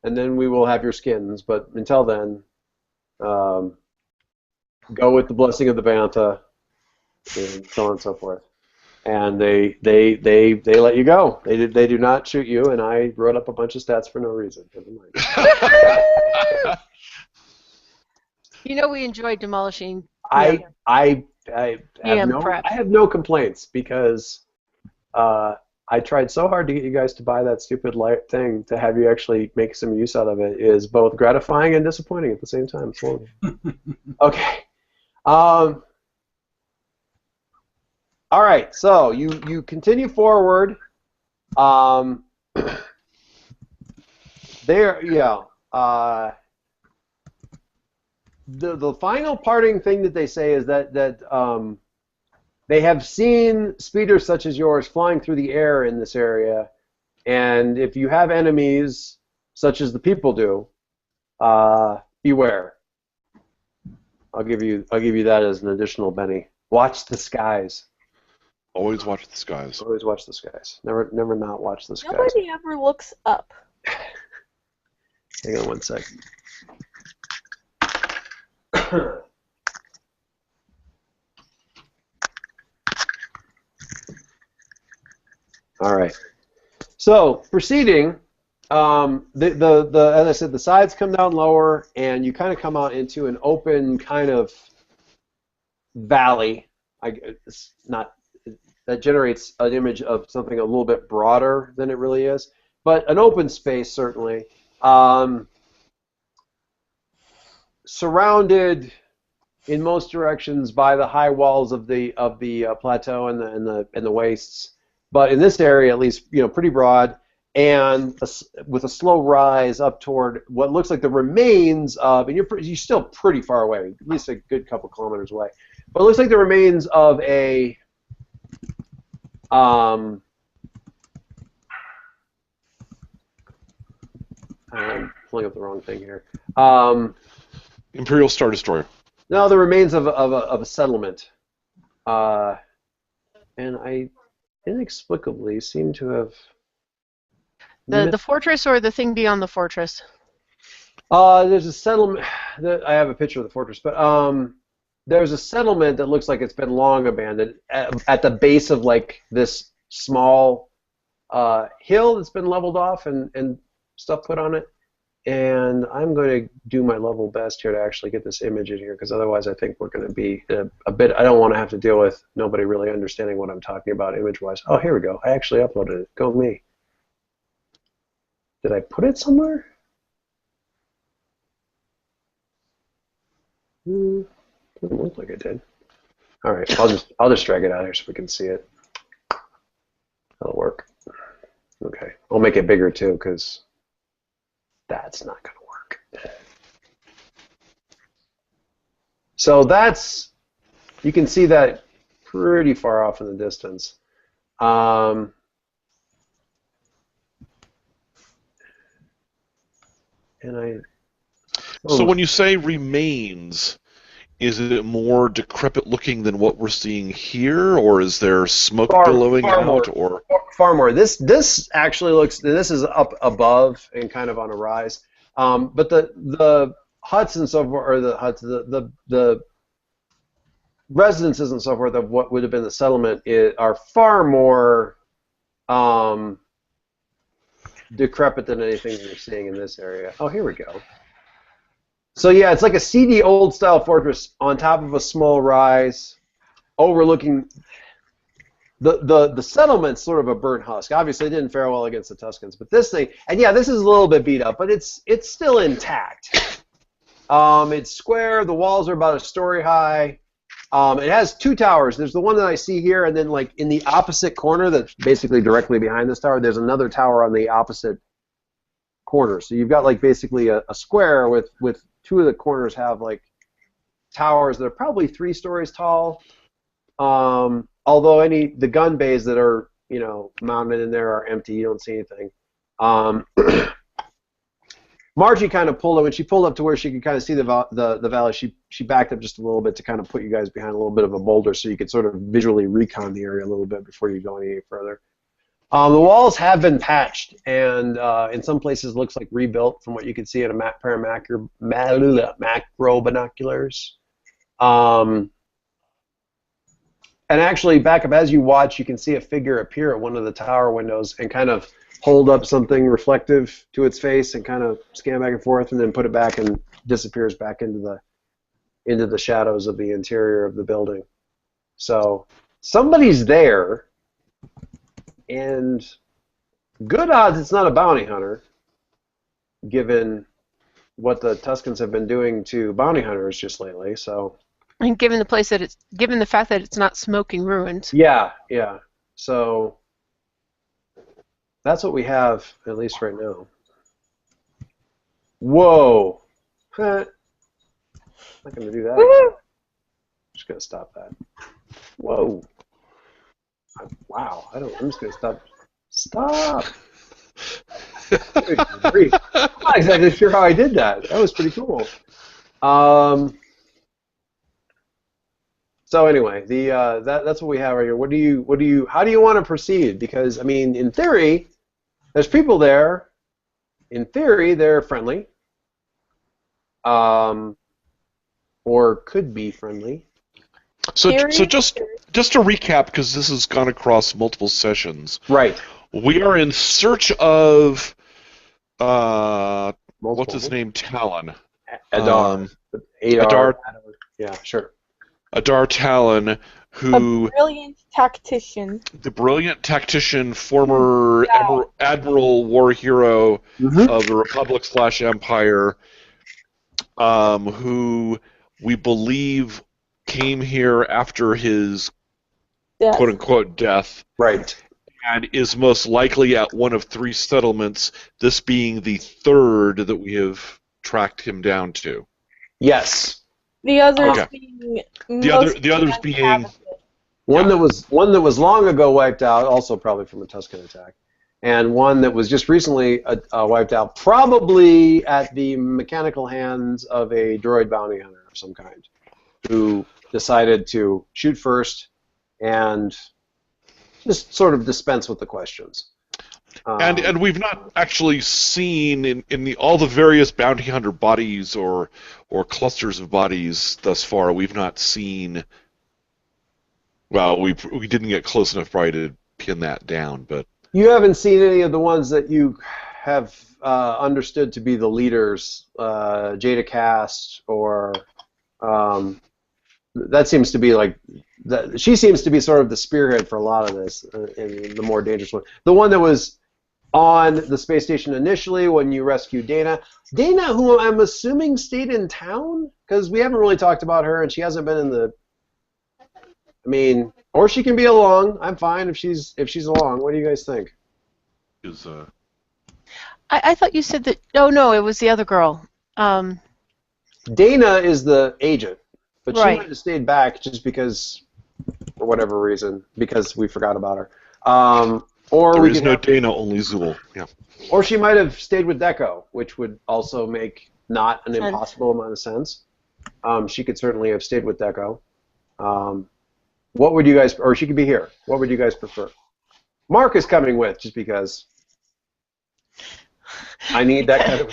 and then we will have your skins. But until then, go with the blessing of the Bantha, and so on and so forth. And they let you go. They do not shoot you. And I wrote up a bunch of stats for no reason. Never mind. You know we enjoyed demolishing. I have no complaints because I tried so hard to get you guys to buy that stupid light thing. To have you actually make some use out of it is both gratifying and disappointing at the same time. Okay. All right. So you continue forward. The final parting thing that they say is that they have seen speeders such as yours flying through the air in this area, and if you have enemies such as the people do, beware. I'll give you that as an additional Benny. Watch the skies. Always watch the skies. Always watch the skies. Never not watch the skies. Nobody ever looks up. Hang on one second. All right. So proceeding, as I said, the sides come down lower, and you kind of come out into an open kind of valley. It's not that generates an image of something a little bit broader than it really is, but an open space certainly. Surrounded in most directions by the high walls of the plateau and the wastes, but in this area at least, pretty broad, and with a slow rise up toward what looks like the remains of, and you're still pretty far away, at least a good couple kilometers away, but it looks like the remains of a I'm pulling up the wrong thing here. Imperial Star Destroyer. No, the remains of a settlement, and I inexplicably seem to have the fortress or the thing beyond the fortress. There's a settlement. I have a picture of the fortress, but there's a settlement that looks like it's been long abandoned at the base of like this small hill that's been leveled off and stuff put on it. And I'm going to do my level best here to actually get this image in here, because otherwise I think we're going to be a bit. I don't want to have to deal with nobody really understanding what I'm talking about image-wise. Oh, here we go. I actually uploaded it. Go me. Did I put it somewhere? Doesn't look like I did. All right, I'll just drag it out here so we can see it. That'll work. Okay, I'll make it bigger too, because that's not going to work. So you can see that pretty far off in the distance. So when you say remains, is it more decrepit looking than what we're seeing here, or is there smoke billowing out? More, far more. This actually looks. This is up above and kind of on a rise. But the huts and so forth, or the residences and so forth of what would have been the settlement are far more decrepit than anything you're seeing in this area. Oh, here we go. So yeah, it's like a seedy old-style fortress on top of a small rise, overlooking the settlement's sort of a burnt husk. Obviously, it didn't fare well against the Tuscans, but this thing, and yeah, this is a little bit beat up, but it's still intact. It's square. The walls are about a story high. It has 2 towers. There's the one that I see here, and then like in the opposite corner, that's basically directly behind this tower, there's another tower on the opposite corner. So you've got like basically a square with 2 of the corners have like towers that are probably 3 stories tall. Although the gun bays that are mounted in there are empty. You don't see anything. Margie kind of pulled up. When she pulled up to where she could kind of see the valley, she backed up just a little bit to kind of put you guys behind a little bit of a boulder so you could sort of visually recon the area a little bit before you go any further. The walls have been patched, and in some places looks like rebuilt from what you can see at a pair of macro binoculars. And actually, back up as you watch, you can see a figure appear at one of the tower windows and kind of hold up something reflective to its face and kind of scan back and forth, and then put it back and disappears back into the shadows of the interior of the building. So somebody's there, and good odds it's not a bounty hunter, given what the Tuscans have been doing to bounty hunters just lately. So. And given the fact that it's not smoking ruins. Yeah. So that's what we have, at least right now. Whoa. Not going to do that. Woohoo! Just going to stop that. Whoa. Wow. I'm just going to stop. Stop. Good grief. I'm not exactly sure how I did that. That was pretty cool. So anyway, that's what we have right here. How do you want to proceed? Because I mean, in theory, there's people there. In theory, they're friendly, or could be friendly. So just to recap, because this has gone across multiple sessions. Right. We are in search of what's his name? Tallon. Adar. Adar. Yeah, sure. Adar Tallon, who... A brilliant tactician. The brilliant tactician, former admiral war hero of the Republic/Empire, who we believe came here after his quote-unquote death. Right. And is most likely at one of 3 settlements, this being the 3rd that we have tracked him down to. Yes. The others being the others being one that was long ago wiped out, also probably from a Tuscan attack, and one that was just recently wiped out, probably at the mechanical hands of a droid bounty hunter of some kind, who decided to shoot first and just sort of dispense with the questions. And we've not actually seen in all the various bounty hunter bodies or clusters of bodies thus far. We've not seen. Well, we didn't get close enough probably to pin that down, but you haven't seen any of the ones that you have understood to be the leaders, Jada Cast, or that seems to be like that. She seems to be sort of the spearhead for a lot of this, and the more dangerous one. The one that was on the space station initially when you rescued Dana. Dana, who I'm assuming stayed in town, because we haven't really talked about her, and she hasn't been in the... I mean, or she can be along. I'm fine if she's along. What do you guys think? I thought you said that... Oh, no, it was the other girl. Dana is the agent, but she might have stayed back just because, for whatever reason, because we forgot about her. Or there is no Dana, only Zool. Yeah. Or she might have stayed with Deco, which would also make not an impossible amount of sense. She could certainly have stayed with Deco. What would you guys, or she could be here. What would you guys prefer? Mark is coming with, just because I need that kind of...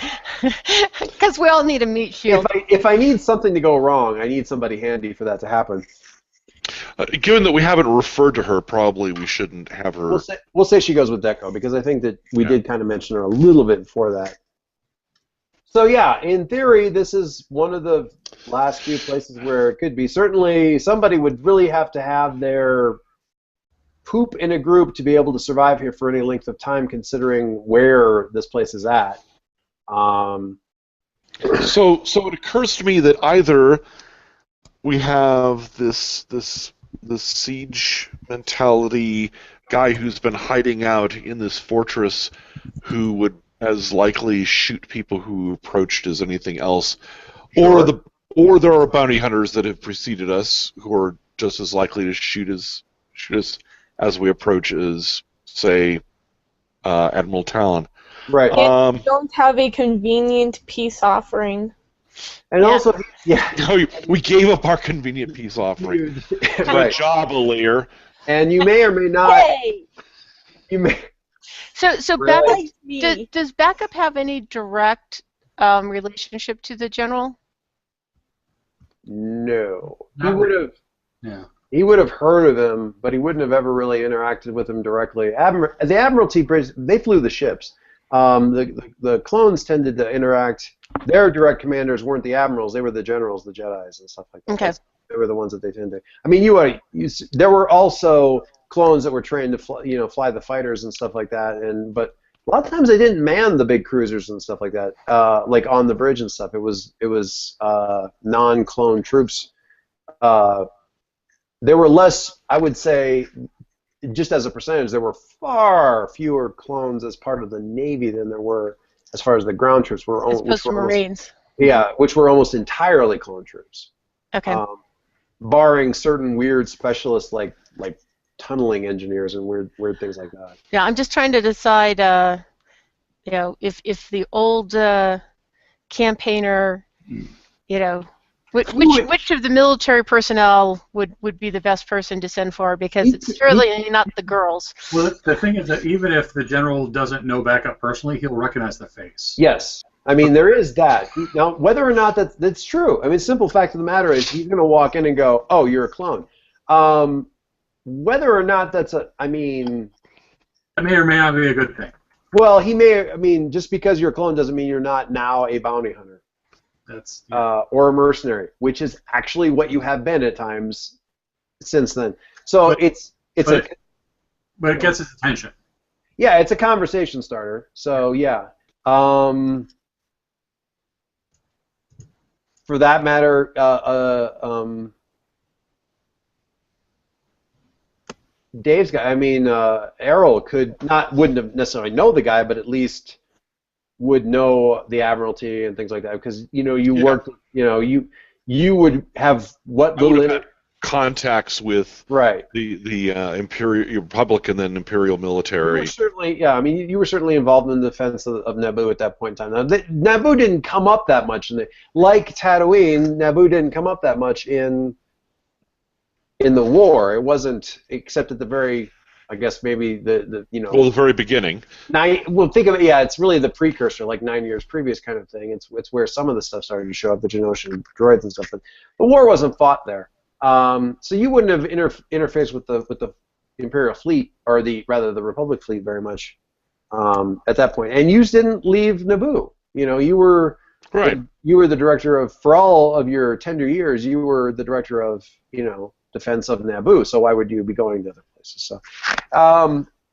Because we all need a meat shield. If I need something to go wrong, I need somebody handy for that to happen. Given that we haven't referred to her, probably we shouldn't have her... We'll say she goes with Deco, because I think that we did kind of mention her a little bit before that. So yeah, in theory, this is one of the last few places where it could be. Certainly, somebody would really have to have their poop in a group to be able to survive here for any length of time, considering where this place is at. So it occurs to me that either we have this siege mentality guy who's been hiding out in this fortress, who would as likely shoot people who approached as anything else, or there are bounty hunters that have preceded us who are just as likely to shoot us as we approach as, say, Admiral Tallon. Right. And we don't have a convenient peace offering. And also, yeah. No, we gave up our convenient peace offering. Right. Good job, Alear. And you may or may not. Hey! So Really? Backup, does Backup have any direct relationship to the general? No. He Not would have. Yeah. He would have heard of him, but he wouldn't have ever really interacted with him directly. The Admiralty, they flew the ships. The clones tended to interact. Their direct commanders weren't the admirals; they were the generals, the Jedis, and stuff like that. Okay. They were the ones that they tended. I mean, there were also clones that were trained to fly the fighters and stuff like that. But a lot of times they didn't man the big cruisers and stuff like that, like on the bridge and stuff. It was non-clone troops. There were less, I would say, just as a percentage, there were far fewer clones as part of the Navy than there were as far as the ground troops were. As opposed to Marines. Which were almost entirely clone troops. Okay. Barring certain weird specialists like tunneling engineers and weird things like that. Yeah, I'm just trying to decide, if the old campaigner, which of the military personnel would be the best person to send for, because it's certainly not the girls. Well, the thing is that even if the general doesn't know Backup personally, he'll recognize the face. Yes. I mean, there is that. Now, whether or not that's true, I mean, simple fact of the matter is he's going to walk in and go, oh, you're a clone. Whether or not that's That may or may not be a good thing. well, just because you're a clone doesn't mean you're not now a bounty hunter. That's Or a mercenary, which is actually what you have been at times since then. So but it gets his attention. Yeah, it's a conversation starter. So yeah. For that matter, Dave's guy. I mean, Errol wouldn't have necessarily know the guy, but at least would know the Admiralty and things like that, because you worked. You would have what little contacts with right the Imperial Republic and then Imperial military. You were certainly, yeah. I mean, you were certainly involved in the defense of Naboo at that point in time. Now, Naboo didn't come up that much, like Tatooine. Naboo didn't come up that much in the war. It wasn't, except at the very, I guess maybe the the very beginning. Think of it. Yeah, it's really the precursor, like 9 years previous kind of thing. It's where some of the stuff started to show up, the Geonosian droids and stuff. But the war wasn't fought there. So you wouldn't have interfaced with the Imperial fleet, or the Republic fleet, very much at that point. And you didn't leave Naboo. You were right. You were the director for all of your tender years. You were the director of defense of Naboo. So why would you be going to other places? So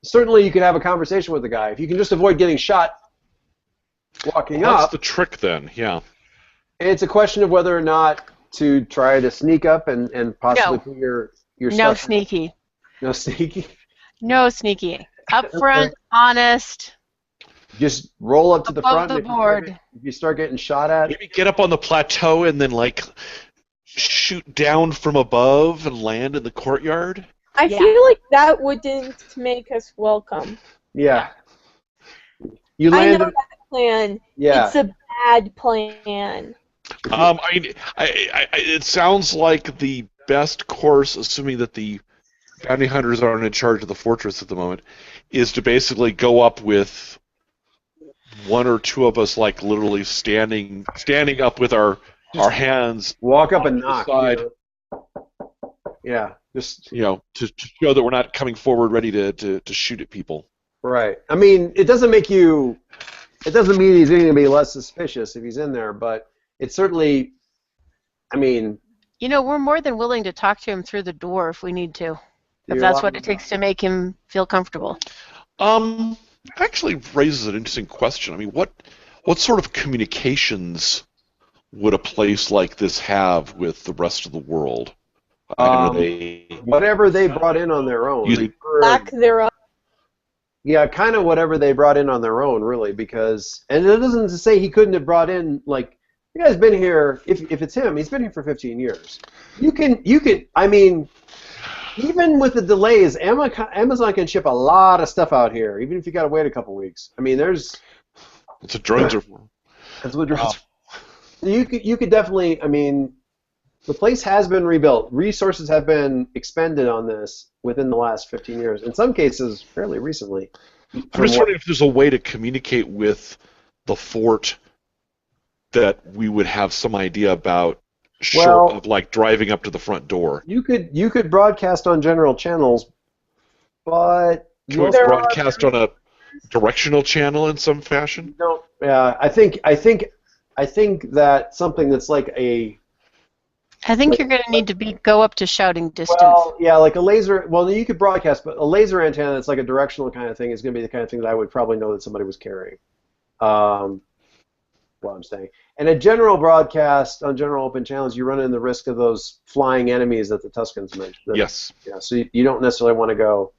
certainly you could have a conversation with the guy if you can just avoid getting shot walking up. That's the trick, then. Yeah. It's a question of whether or not to try to sneak up and possibly put your no stuff. sneaky. No sneaky? No sneaky. Up front, honest. Just roll up to the Above front. the board. If you start getting shot at. Maybe get up on the plateau and then shoot down from above and land in the courtyard. I feel like that wouldn't make us welcome. Yeah. You land. I know that plan. Yeah. It's a bad plan. It sounds like the best course, assuming that the bounty hunters aren't in charge of the fortress at the moment, is to basically go up with one or two of us, literally standing up with our hands. Walk up and knock. Side. Yeah. Just to show that we're not coming forward ready to shoot at people. Right. I mean, it doesn't mean he's going to be less suspicious if he's in there, but it's certainly, I mean... we're more than willing to talk to him through the door if we need to. If that's what it takes to make him feel comfortable. Actually raises an interesting question. I mean, what sort of communications would a place like this have with the rest of the world? Are they Whatever they brought in on their own. usually Lack thereof. Yeah, kind of whatever they brought in on their own, really, because, and it doesn't say he couldn't have brought in, like, the guy's been here, if it's him, he's been here for 15 years. You can, I mean, even with the delays, Amazon can ship a lot of stuff out here, even if you got to wait a couple weeks. I mean, that's what drones are for. That's what drones are. You could definitely, I mean, the place has been rebuilt. Resources have been expended on this within the last 15 years. In some cases, fairly recently. I'm just wondering if there's a way to communicate with the fort that we would have some idea about, short of like driving up to the front door. You could broadcast on general channels, but can we broadcast on a directional channel in some fashion? No. I think that something that's like a. I think you're going to need to go up to shouting distance. Well, yeah, like a laser. Well, you could broadcast, but a laser antenna that's like a directional kind of thing is going to be the kind of thing that I would probably know that somebody was carrying. What I'm saying. And a general broadcast on general open channels, you run in the risk of those flying enemies that the Tuscans mentioned. Yes. Yeah. So you don't necessarily want to go.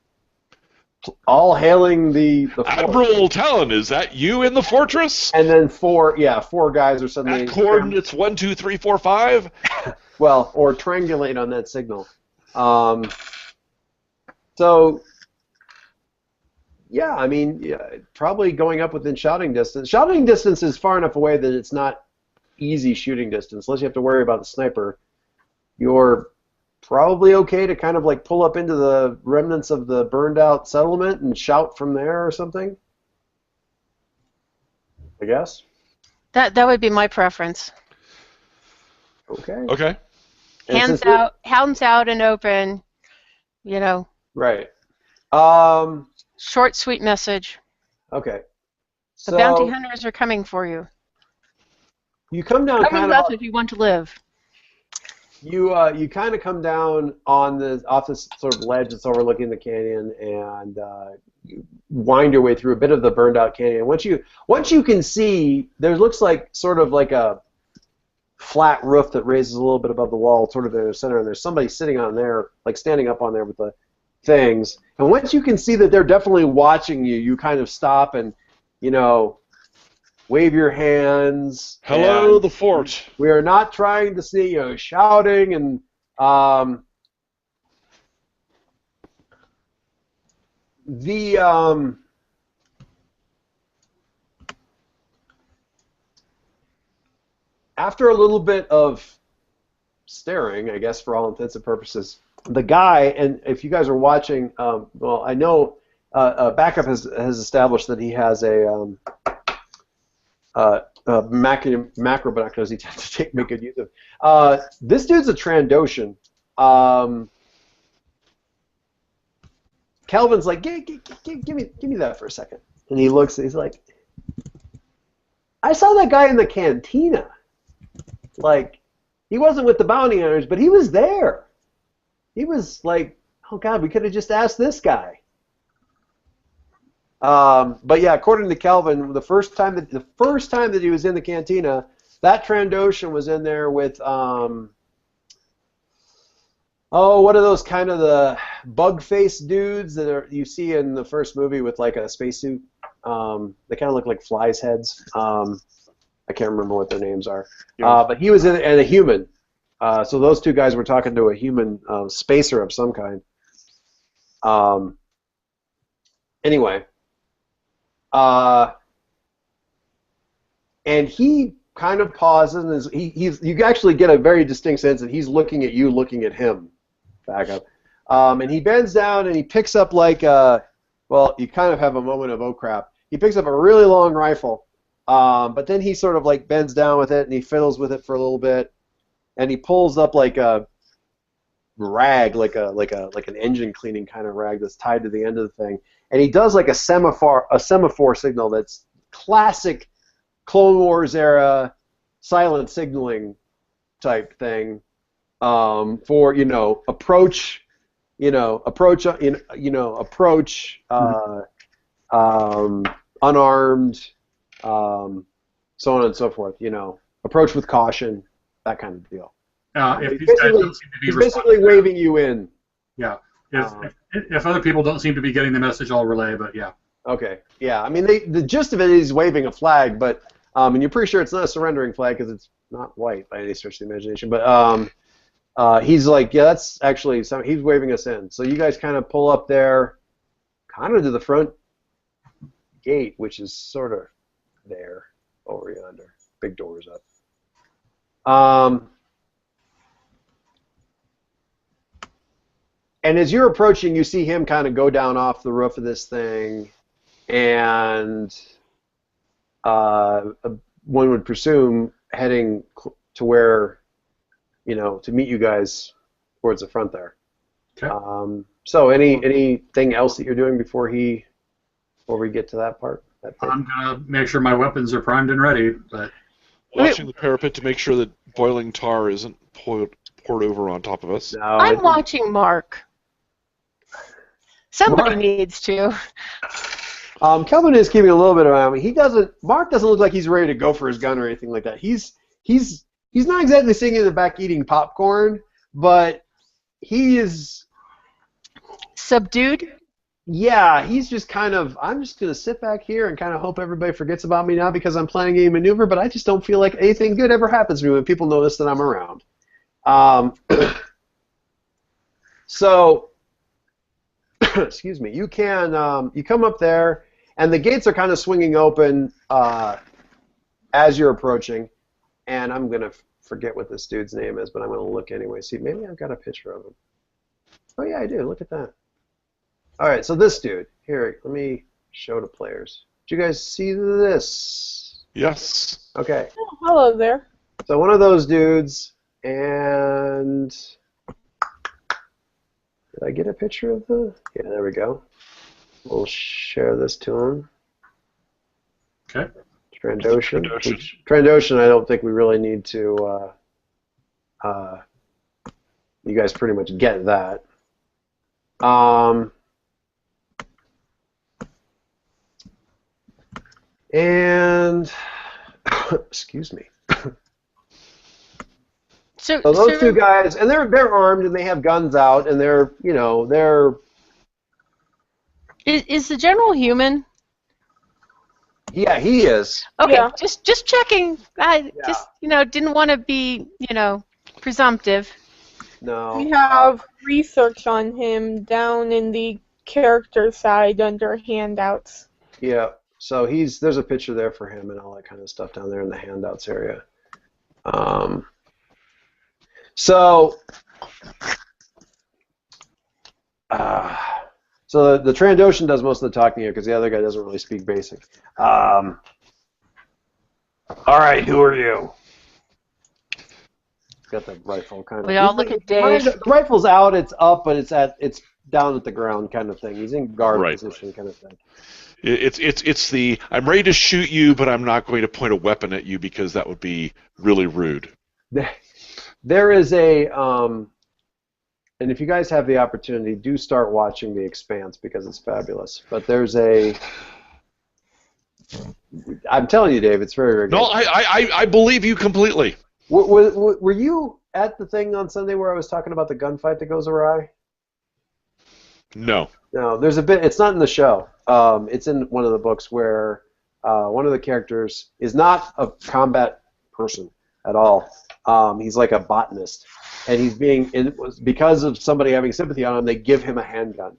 All hailing the Admiral Tallon, is that you in the fortress? And then four guys are suddenly. At coordinates 1, 2, 3, 4, 5. Well, or triangulate on that signal. So, yeah, I mean, probably going up within shouting distance. Shouting distance is far enough away that it's not easy shooting distance. Unless you have to worry about the sniper, you're probably okay to kind of like pull up into the remnants of the burned out settlement and shout from there or something. I guess. That would be my preference. Okay. Okay. Hands out and open, you know. Right. Short, sweet message. Okay. The bounty hunters are coming for you. You come down Come with us if you want to live. You kind of come down off this sort of ledge that's overlooking the canyon, and you wind your way through a bit of the burned out canyon. Once you can see, there looks like sort of like a flat roof that raises a little bit above the wall, sort of in the center, and there's somebody sitting on there, like standing up on there with the things. And once you can see that they're definitely watching you, you kind of stop and, wave your hands. Hello, the fort. We are not trying to see shouting and after a little bit of staring, I guess for all intents and purposes, the guy, and if you guys are watching, well, I know Backup has established that he has a macro binoculars he tends to make good use of. This dude's a Trandoshan. Calvin's like, give me that for a second. And he looks, he's like, I saw that guy in the cantina. Like, he wasn't with the bounty hunters, but he was there. He was like, oh God, we could have just asked this guy. But yeah, according to Calvin, the first time that he was in the cantina, that Trandoshan was in there with what are those kind of the bug-faced dudes that you see in the first movie with like a spacesuit? They kind of look like flies' heads. I can't remember what their names are. Yeah. But he was in, and a human. So those two guys were talking to a human spacer of some kind. Anyway. And he kind of pauses, and you actually get a very distinct sense that he's looking at you, looking at him. Back up. And he bends down and he picks up like well, you kind of have a moment of oh crap. He picks up a really long rifle, but then he sort of like bends down with it and he fiddles with it for a little bit, and he pulls up like a rag, like an engine cleaning kind of rag that's tied to the end of the thing, and he does like a semaphore signal that's classic Clone Wars era silent signaling type thing for approach, unarmed, so on and so forth, approach with caution, that kind of deal. If these guys don't seem to be He's basically responding, waving you in. yeah. If other people don't seem to be getting the message, I'll relay. But yeah. Okay. Yeah. I mean, the gist of it is waving a flag, but and you're pretty sure it's not a surrendering flag because it's not white by any stretch of the imagination. But he's like, yeah, that's actually he's waving us in. So you guys kind of pull up there, kind of to the front gate, which is sort of there over yonder. Big doors up. And as you're approaching, you see him kind of go down off the roof of this thing, and one would presume heading to where, to meet you guys towards the front there. Okay. So anything else that you're doing before we get to that part? I'm gonna make sure my weapons are primed and ready. But watching the parapet to make sure that boiling tar isn't poured over on top of us. No, I'm watching Mark. Somebody Mark? needs to. Kelvin is keeping a little bit of an eye on me. Mark doesn't look like he's ready to go for his gun or anything like that. He's not exactly sitting in the back eating popcorn, but he is Subdued? Yeah, he's just kind of, I'm just going to sit back here and kind of hope everybody forgets about me now because I'm planning a maneuver, but I just don't feel like anything good ever happens to me when people notice that I'm around. So, excuse me, you come up there, and the gates are kind of swinging open as you're approaching, and I'm going to forget what this dude's name is, but I'm going to look anyway. See, maybe I've got a picture of him. Oh, yeah, I do. Look at that. All right, so this dude. Here, let me show to players. Did you guys see this? Yes. Okay. Oh, hello there. So one of those dudes, and did I get a picture of the? Yeah, there we go. We'll share this to him. okay. Trandoshan. Trandoshan, I don't think we really need to. You guys pretty much get that. And excuse me. So those two guys, and they're armed and they have guns out, and they're. Is the general human? Yeah, he is. Okay, Yeah. just checking. I just didn't want to be presumptive. No. We have research on him down in the character side under handouts. Yeah. So there's a picture there for him and all that kind of stuff down there in the handouts area. So the Trandoshan does most of the talking here because the other guy doesn't really speak basic. All right, who are you? Got the rifle kind of. We all look at Dave. The rifle's out, it's up, but it's down at the ground kind of thing. He's in guard position kind of thing. It's the I'm ready to shoot you, but I'm not going to point a weapon at you because that would be really rude. There is a and if you guys have the opportunity, do start watching The Expanse because it's fabulous. But there's I'm telling you, Dave, it's very, very good. No, I believe you completely. Were you at the thing on Sunday where I was talking about the gunfight that goes awry? No. No, there's a bit. It's not in the show. It's in one of the books where one of the characters is not a combat person at all. He's like a botanist, and because of somebody having sympathy on him, they give him a handgun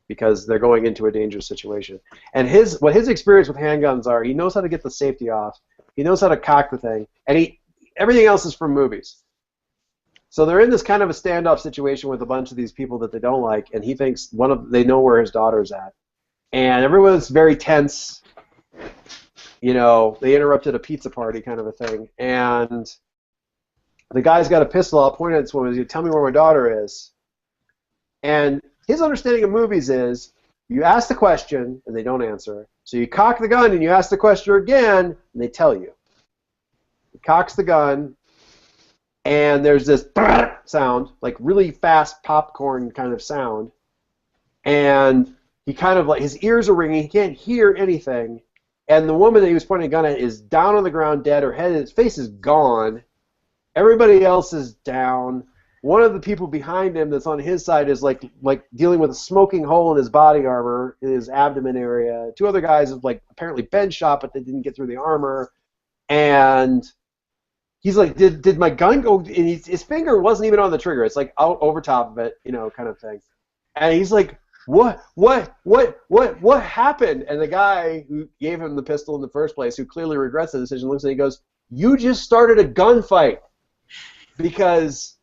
because they're going into a dangerous situation. And what his experience with handguns are, he knows how to get the safety off. He knows how to cock the thing, and everything else is from movies. So they're in this kind of a standoff situation with a bunch of these people that they don't like, and he thinks they know where his daughter's at. And everyone's very tense. They interrupted a pizza party kind of a thing. And the guy's got a pistol out pointed at this woman. He's, tell me where my daughter is. And his understanding of movies is you ask the question, and they don't answer. So you cock the gun, and you ask the question again, and they tell you. He cocks the gun, and there's this sound, like really fast popcorn kind of sound, and he kind of his ears are ringing, he can't hear anything, And the woman that he was pointing a gun at is down on the ground dead. His face is gone. Everybody else is down. One of the people behind him that's on his side is like dealing with a smoking hole in his body armor, in his abdomen area. Two other guys have like apparently been shot, but they didn't get through the armor. And he's like, did my gun go? And his finger wasn't even on the trigger. It's like out over top of it, kind of thing. And he's like, what happened? And the guy who gave him the pistol in the first place, who clearly regrets the decision, looks at him and he goes, you just started a gunfight. Because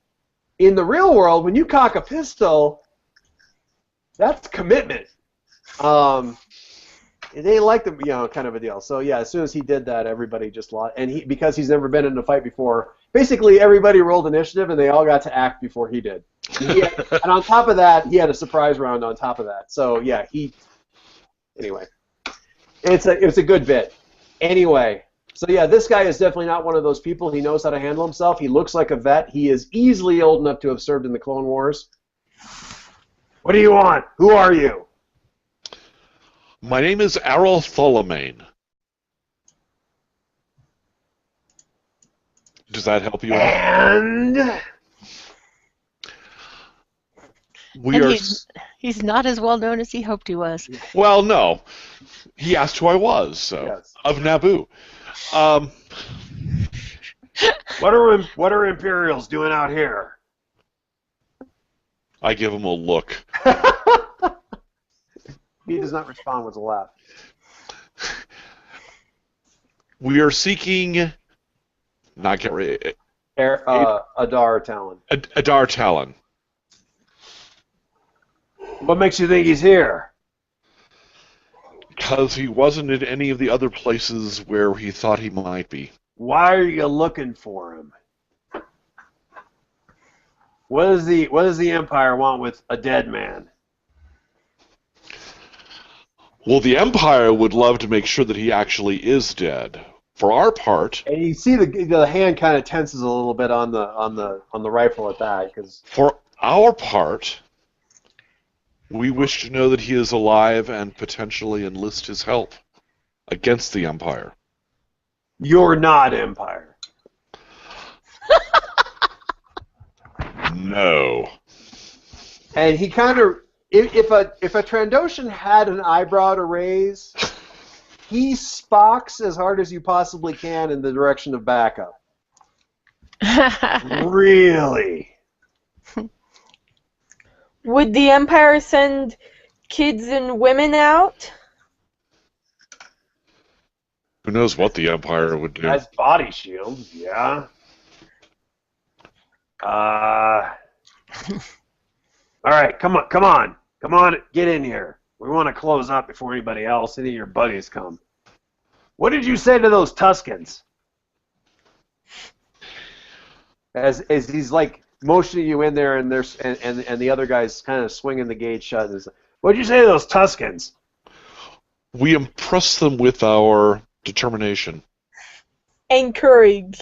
in the real world, when you cock a pistol, that's commitment. They like them, kind of a deal. So yeah, as soon as he did that, everybody just lost. And because he's never been in a fight before, basically everybody rolled initiative, and they all got to act before he did. And on top of that, he had a surprise round on top of that. So yeah, anyway, it's a good bit. Anyway. So yeah, this guy is definitely not one of those people. He knows how to handle himself. He looks like a vet. He is easily old enough to have served in the Clone Wars. What do you want? Who are you? My name is Adar Tallon. Does that help you? And he's not as well known as he hoped he was. Well, no. He asked who I was, so yes. Of Naboo. What are Imperials doing out here? I give him a look. He does not respond with a laugh. We are seeking. Not get ready. Adar Tallon. Adar Tallon. What makes you think he's here? Because he wasn't in any of the other places where he thought he might be. Why are you looking for him? What does the Empire want with a dead man? Well, the Empire would love to make sure that he actually is dead. For our part, and you see the hand kind of tenses a little bit on the rifle at that, because for our part, we wish to know that he is alive and potentially enlist his help against the Empire. You're not Empire. No. And he kind of, if a Trandoshan had an eyebrow to raise, he spocks as hard as you possibly can in the direction of backup. Really? Would the Empire send kids and women out? Who knows what the Empire would do? As body shields, yeah. All right, come on, get in here. We want to close up before any of your buddies come. What did you say to those Tuskens? As he's like motioning you in there, and the other guy's kind of swinging the gate shut. And what did you say to those Tuskens? We impress them with our determination. And courage.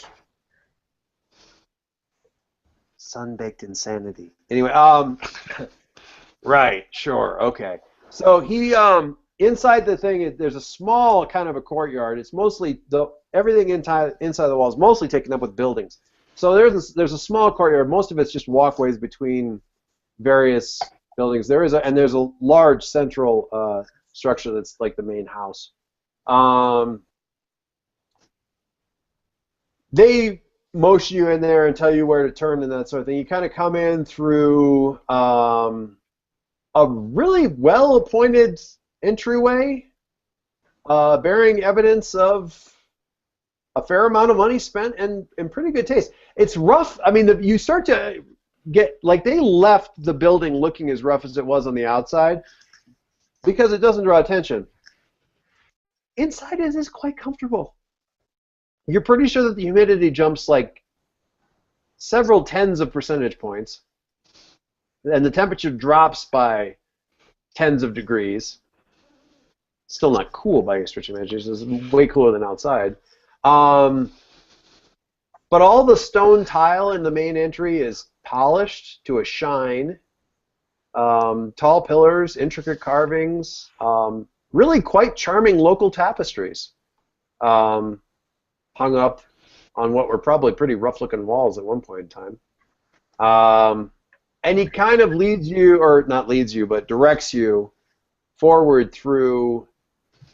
Sun-baked insanity. Anyway, right, sure, okay. So he, inside the thing, there's a small kind of a courtyard. It's mostly everything inside the walls, mostly taken up with buildings. So there's a small courtyard. Most of it's just walkways between various buildings. There's a large central structure that's like the main house. They motion you in there and tell you where to turn and that sort of thing. You kind of come in through a really well-appointed entryway, bearing evidence of a fair amount of money spent and in pretty good taste. It's rough. I mean, you start to get, like, they left the building looking as rough as it was on the outside because it doesn't draw attention. Inside it is quite comfortable. You're pretty sure that the humidity jumps like several tens of percentage points, and the temperature drops by tens of degrees. Still not cool by any stretch of imagination. It's way cooler than outside. But all the stone tile in the main entry is polished to a shine. Tall pillars, intricate carvings. really quite charming local tapestries hung up on what were probably pretty rough-looking walls at one point in time. And he kind of leads you, or not leads you, but directs you forward through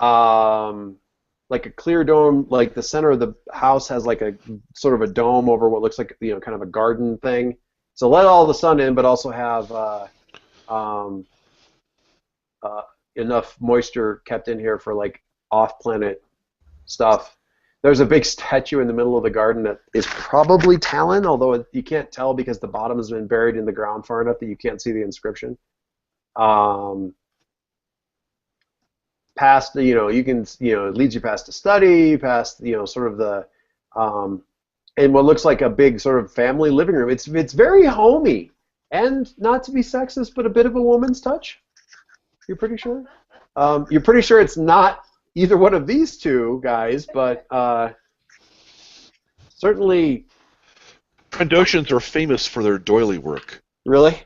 like a clear dome, like the center of the house has like a sort of a dome over what looks like, you know, kind of a garden thing. So let all the sun in, but also have enough moisture kept in here for like off-planet stuff. There's a big statue in the middle of the garden that is probably Tallon, although you can't tell because the bottom has been buried in the ground far enough that you can't see the inscription. Past, you know, you can, you know, it leads you past a study, past, you know, sort of the, and what looks like a big sort of family living room. It's very homey, and not to be sexist, but a bit of a woman's touch. You're pretty sure? You're pretty sure it's not either one of these two guys, but certainly. Trandoshans are famous for their doily work. Really?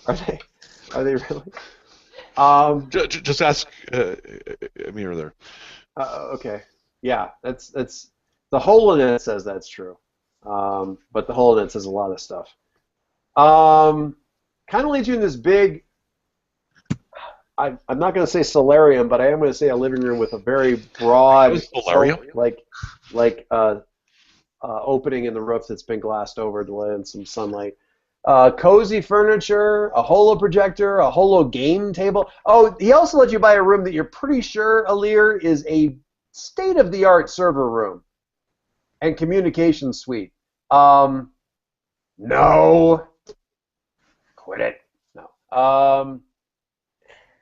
Are they? Are they really? Just ask Amir there. Okay. Yeah, that's the hole in it says that's true, but the hole in it says a lot of stuff. Kind of leads you in this big. I'm not going to say solarium, but I am going to say a living room with a very broad, solarium, like opening in the roof that's been glassed over to let in some sunlight. Cozy furniture, a holo projector, a holo game table. Oh, he also let you buy a room that you're pretty sure, Alir, is a state-of-the-art server room and communication suite. No. Quit it. No.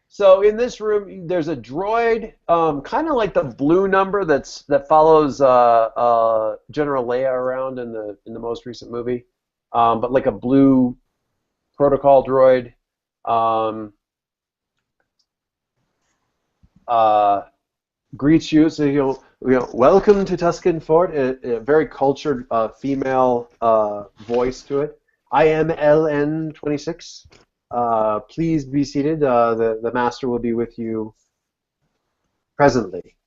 So in this room, there's a droid, kind of like the blue number that follows General Leia around in the most recent movie. But like a blue protocol droid. Greets you, so you know, welcome to Tuscan Fort. A very cultured female voice to it. I am LN26. Please be seated. The master will be with you presently.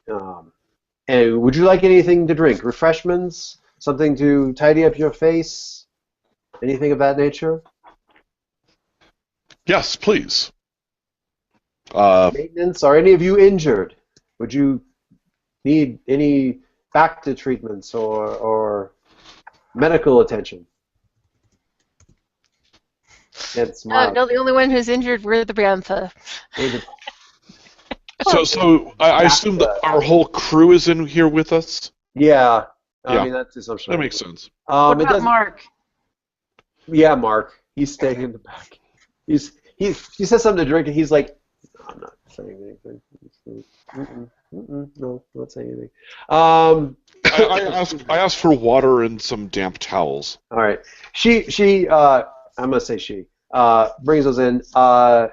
And would you like anything to drink? Refreshments? Something to tidy up your face? Anything of that nature? Yes, please. Maintenance? Are any of you injured? Would you need any back treatments or medical attention? No, the only one who's injured were the Bantha. So I assume that our whole crew is in here with us? Yeah. Yeah. I mean, that's the assumption. That makes sense. What about Mark? Yeah, Mark. He's staying in the back. He says something to drink, and he's like, I'm not saying anything. No, I'm not saying anything. I asked for water and some damp towels. All right. She I'm gonna say she brings those in. I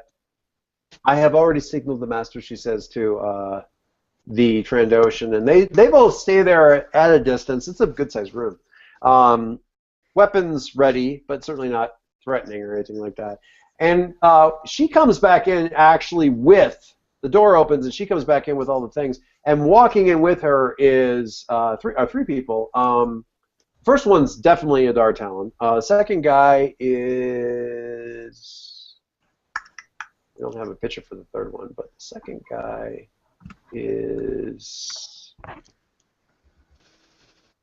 have already signaled the master, she says, to the Trandoshan, and they both stay there at a distance. It's a good-sized room. Weapons ready, but certainly not threatening or anything like that. And she comes back in actually with, the door opens and she comes back in with all the things. And walking in with her is three people. First one's definitely Adar Tallon. Second guy is, we don't have a picture for the third one, but the second guy is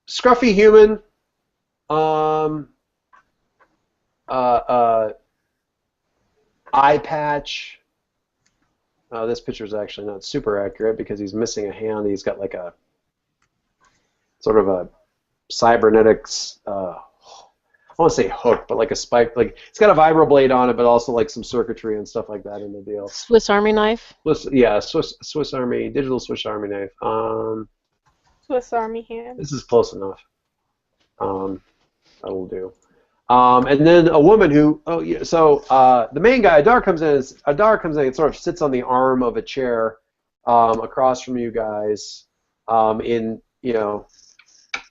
scruffy human. Eye patch. This picture is actually not super accurate because he's missing a hand. He's got like a sort of a cybernetics. I want to say hook, but like a spike. Like it's got a vibroblade on it, but also like some circuitry and stuff like that in the deal. Swiss Army knife. Swiss Army, digital Swiss Army knife. Swiss Army hand. This is close enough. That will do. And then a woman who, the main guy, Adar comes in and sort of sits on the arm of a chair across from you guys in, you know,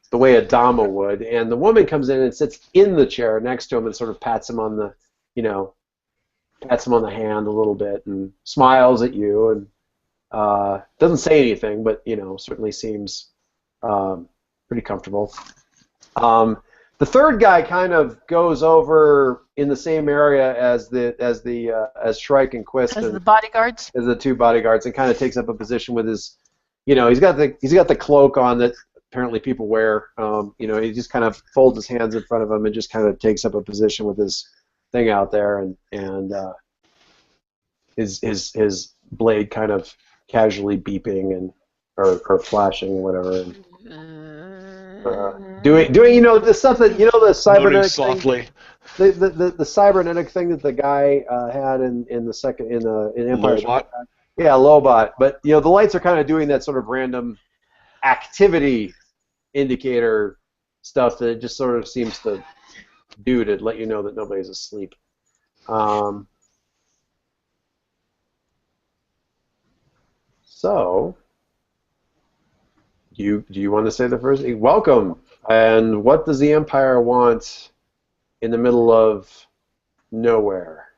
the way a Dama would. And the woman comes in and sits in the chair next to him and sort of pats him on the, you know, pats him on the hand a little bit and smiles at you and Doesn't say anything, but certainly seems pretty comfortable. The third guy kind of goes over in the same area as Shrike and Quist, As the bodyguards. as the two bodyguards, and kind of takes up a position with his, he's got the cloak on that apparently people wear. He just kind of folds his hands in front of him and just kind of takes up a position with his thing out there, and his blade kind of casually beeping and or flashing or whatever. Doing the stuff that the cybernetic softly. thing, the cybernetic thing that the guy had in Empire. Lobot. Yeah, Lobot. But the lights are kind of doing that sort of random activity indicator stuff that it just sort of seems to do to let you know that nobody's asleep. So, do you want to say the first thing? Welcome. And what does the Empire want in the middle of nowhere?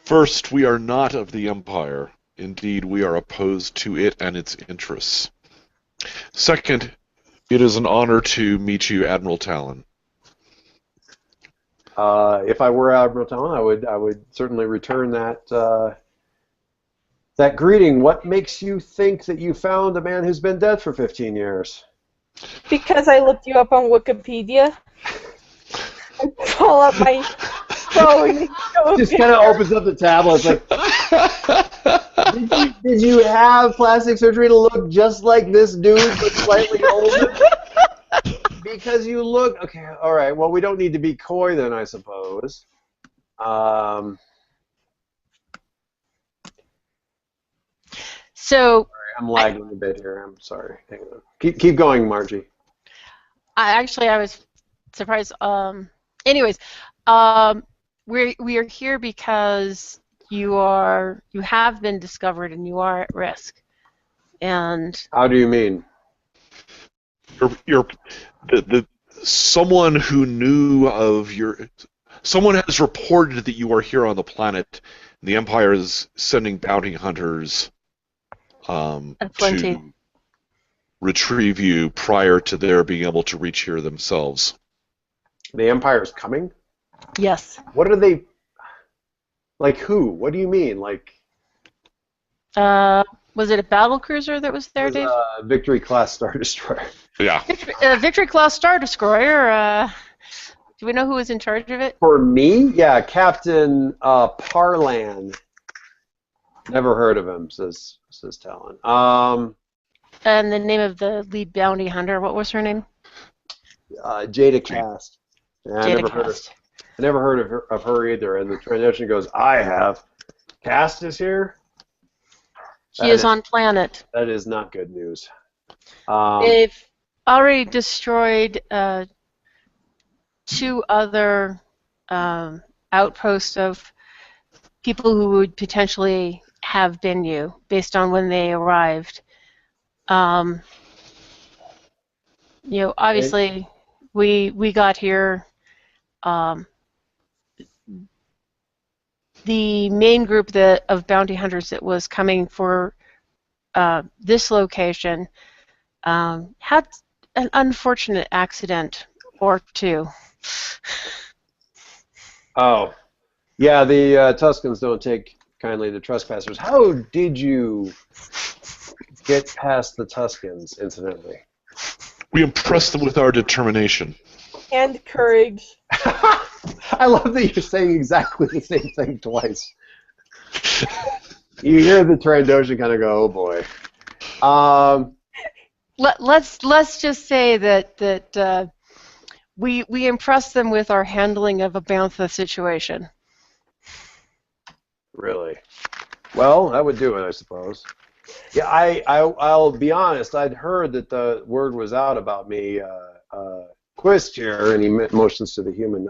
First, we are not of the Empire. Indeed, we are opposed to it and its interests. Second, it is an honor to meet you, Admiral Tallon. If I were Admiral Tallon, I would certainly return that greeting. What makes you think that you found a man who's been dead for 15 years? Because I looked you up on Wikipedia. I pull up my phone and go Just kind of opens up the tablet. It's like, did you have plastic surgery to look just like this dude, but slightly older? Because you look... Okay, all right. Well, we don't need to be coy then, I suppose. So... I'm lagging a bit here. I'm sorry. Hang on. Keep going, Margie. I was surprised. Anyways, we are here because you have been discovered and you are at risk. And how do you mean? Someone who knew of your... Someone has reported that you are here on the planet. The Empire is sending bounty hunters to retrieve you prior to their being able to reach here themselves. The Empire's coming? Yes. What are they... Like who? What do you mean? Like... was it a battle cruiser that was there, Dave? Victory-class Star Destroyer. Yeah. Victory-class Star Destroyer. Do we know who was in charge of it? For me? Yeah, Captain Parlan. Never heard of him, says Talon. And the name of the lead bounty hunter, what was her name? Jada Cast. Yeah, I never heard of her either. And the transition goes, I have. Cast is here? She is on planet. That is not good news. They've already destroyed 2 other outposts of people who would potentially have been you, based on when they arrived. Obviously, we got here. The main group of bounty hunters that was coming for this location had an unfortunate accident or 2. Oh, yeah. The Tuscans don't take kindly to trespassers. How did you get past the Tuscans, incidentally? We impressed them with our determination. And courage. I love that you're saying exactly the same thing twice. You hear the Trandoshan kind of go, oh boy. Let's just say that we impressed them with our handling of a Bantha situation. Really? Well, that would do it, I suppose. Yeah, I'll be honest. I'd heard that the word was out about me. Quist here, and he motions to the human,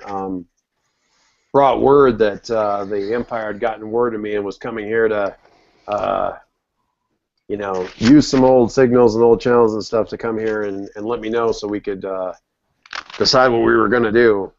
brought word that the Empire had gotten word of me and was coming here to, use some old signals and old channels and stuff to come here and let me know so we could decide what we were going to do.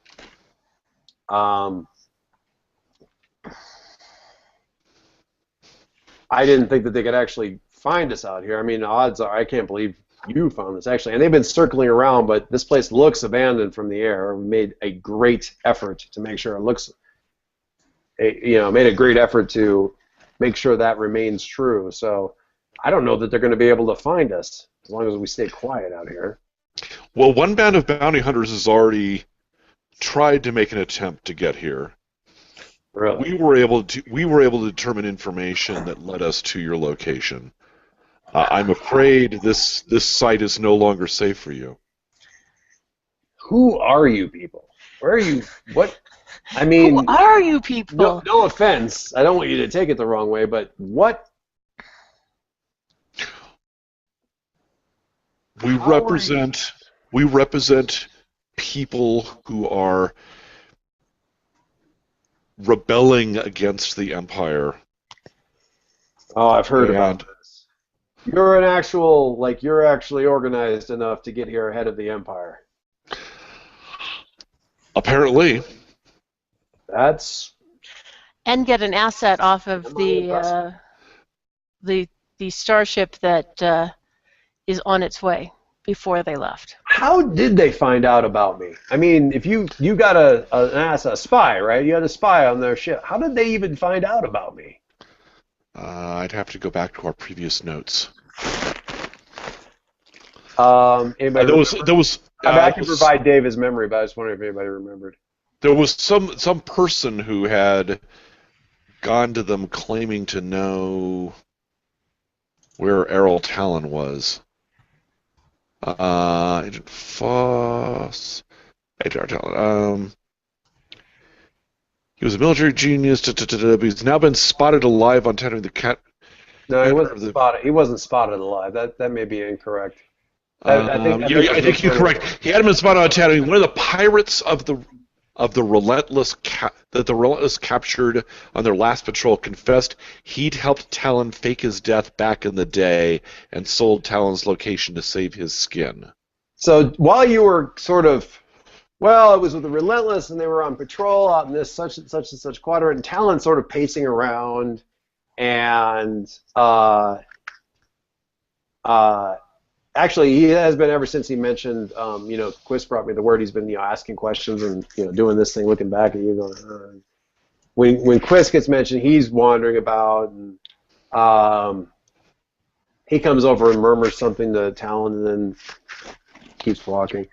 I didn't think that they could actually find us out here. I mean, odds are I can't believe you found this actually. And they've been circling around, but this place looks abandoned from the air. We made a great effort to make sure it looks, made a great effort to make sure that remains true. So I don't know that they're going to be able to find us as long as we stay quiet out here. Well, one band of bounty hunters has already tried to make an attempt to get here. Really? We were able to determine information that led us to your location. I'm afraid this site is no longer safe for you. Who are you people? Where are you? What? I mean, Who are you people? No offense. I don't want you to take it the wrong way, but what? We represent people who are rebelling against the Empire. Oh, I've heard about this. You're you're actually organized enough to get here ahead of the Empire. Apparently. And get an asset off of the starship that is on its way before they left. How did they find out about me? I mean, if you got a spy, right? You had a spy on their ship. How did they even find out about me? I'd have to go back to our previous notes. I can provide Dave his memory, but I was wondering if anybody remembered. There was some person who had gone to them claiming to know where Adar Tallon was. Agent Foss, Adar Tallon. He was a military genius. He's now been spotted alive on Tatooine. The cat. No, he wasn't spotted. He wasn't spotted alive. That may be incorrect. I think you're correct. He hadn't been spotted on Tatooine. One of the pirates of the Relentless that the Relentless captured on their last patrol confessed he'd helped Talon fake his death back in the day and sold Talon's location to save his skin. So while you were sort of, it was with the Relentless and they were on patrol out in this such and such quadrant, and Talon sort of pacing around, and actually, he has been ever since he mentioned, Quist brought me the word. He's been, asking questions and, doing this thing, looking back at you, going. When Quist gets mentioned, he's wandering about, and he comes over and murmurs something to Talon, and then keeps walking.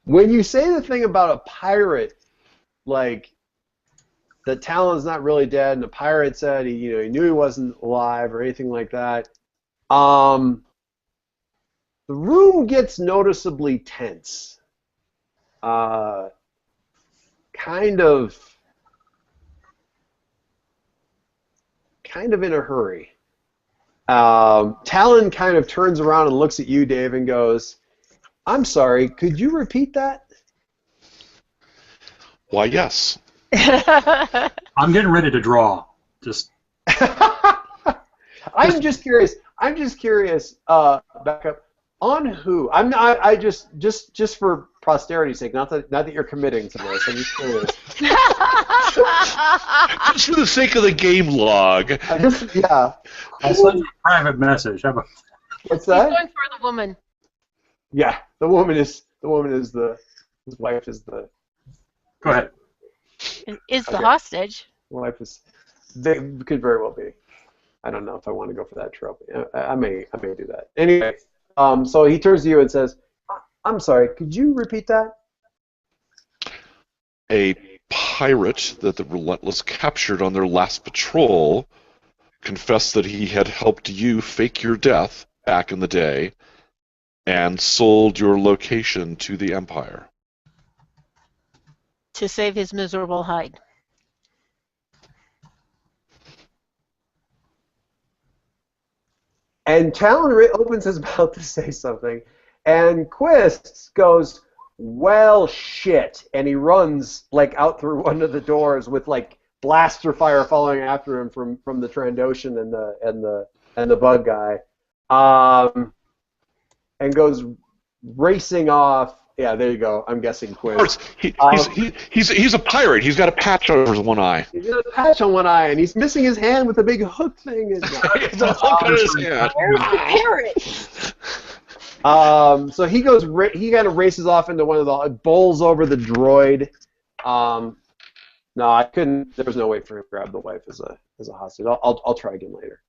When you say the thing about a pirate, like, that Talon's not really dead, and the pirate said he knew he wasn't alive or anything like that. The room gets noticeably tense. Kind of in a hurry. Talon kind of turns around and looks at you, Dave, and goes, "I'm sorry, could you repeat that?" Why, yes. I'm getting ready to draw. I'm just curious. Back up. On who? I just for posterity's sake. Not that you're committing to this. I'm just curious. Just for the sake of the game log. I'll send you a private message. How about? What's that? He's going for the woman. Yeah, the woman is his wife is the. Go ahead. Is the hostage. Wife is. They could very well be. I don't know if I want to go for that trope. I may do that. Anyway, so he turns to you and says, "I'm sorry, could you repeat that?" A pirate that the Relentless captured on their last patrol confessed that he had helped you fake your death back in the day and sold your location to the Empire. To save his miserable hide. And Talon opens his mouth to say something, and Quist goes, "Well, shit," and he runs out through one of the doors with blaster fire following after him from the Trandoshan and the bug guy, and goes racing off Yeah, there you go. I'm guessing Of Quiz. course, he's a pirate. He's got a patch over his one eye. He's got a patch on one eye, and he's missing his hand with a big hook thing. It's a hook on his hand. Where's the parrot? So he goes. He kind of races off into one of the bowls over the droid. No, I couldn't. There was no way for him to grab the wife as a hostage. I'll try again later.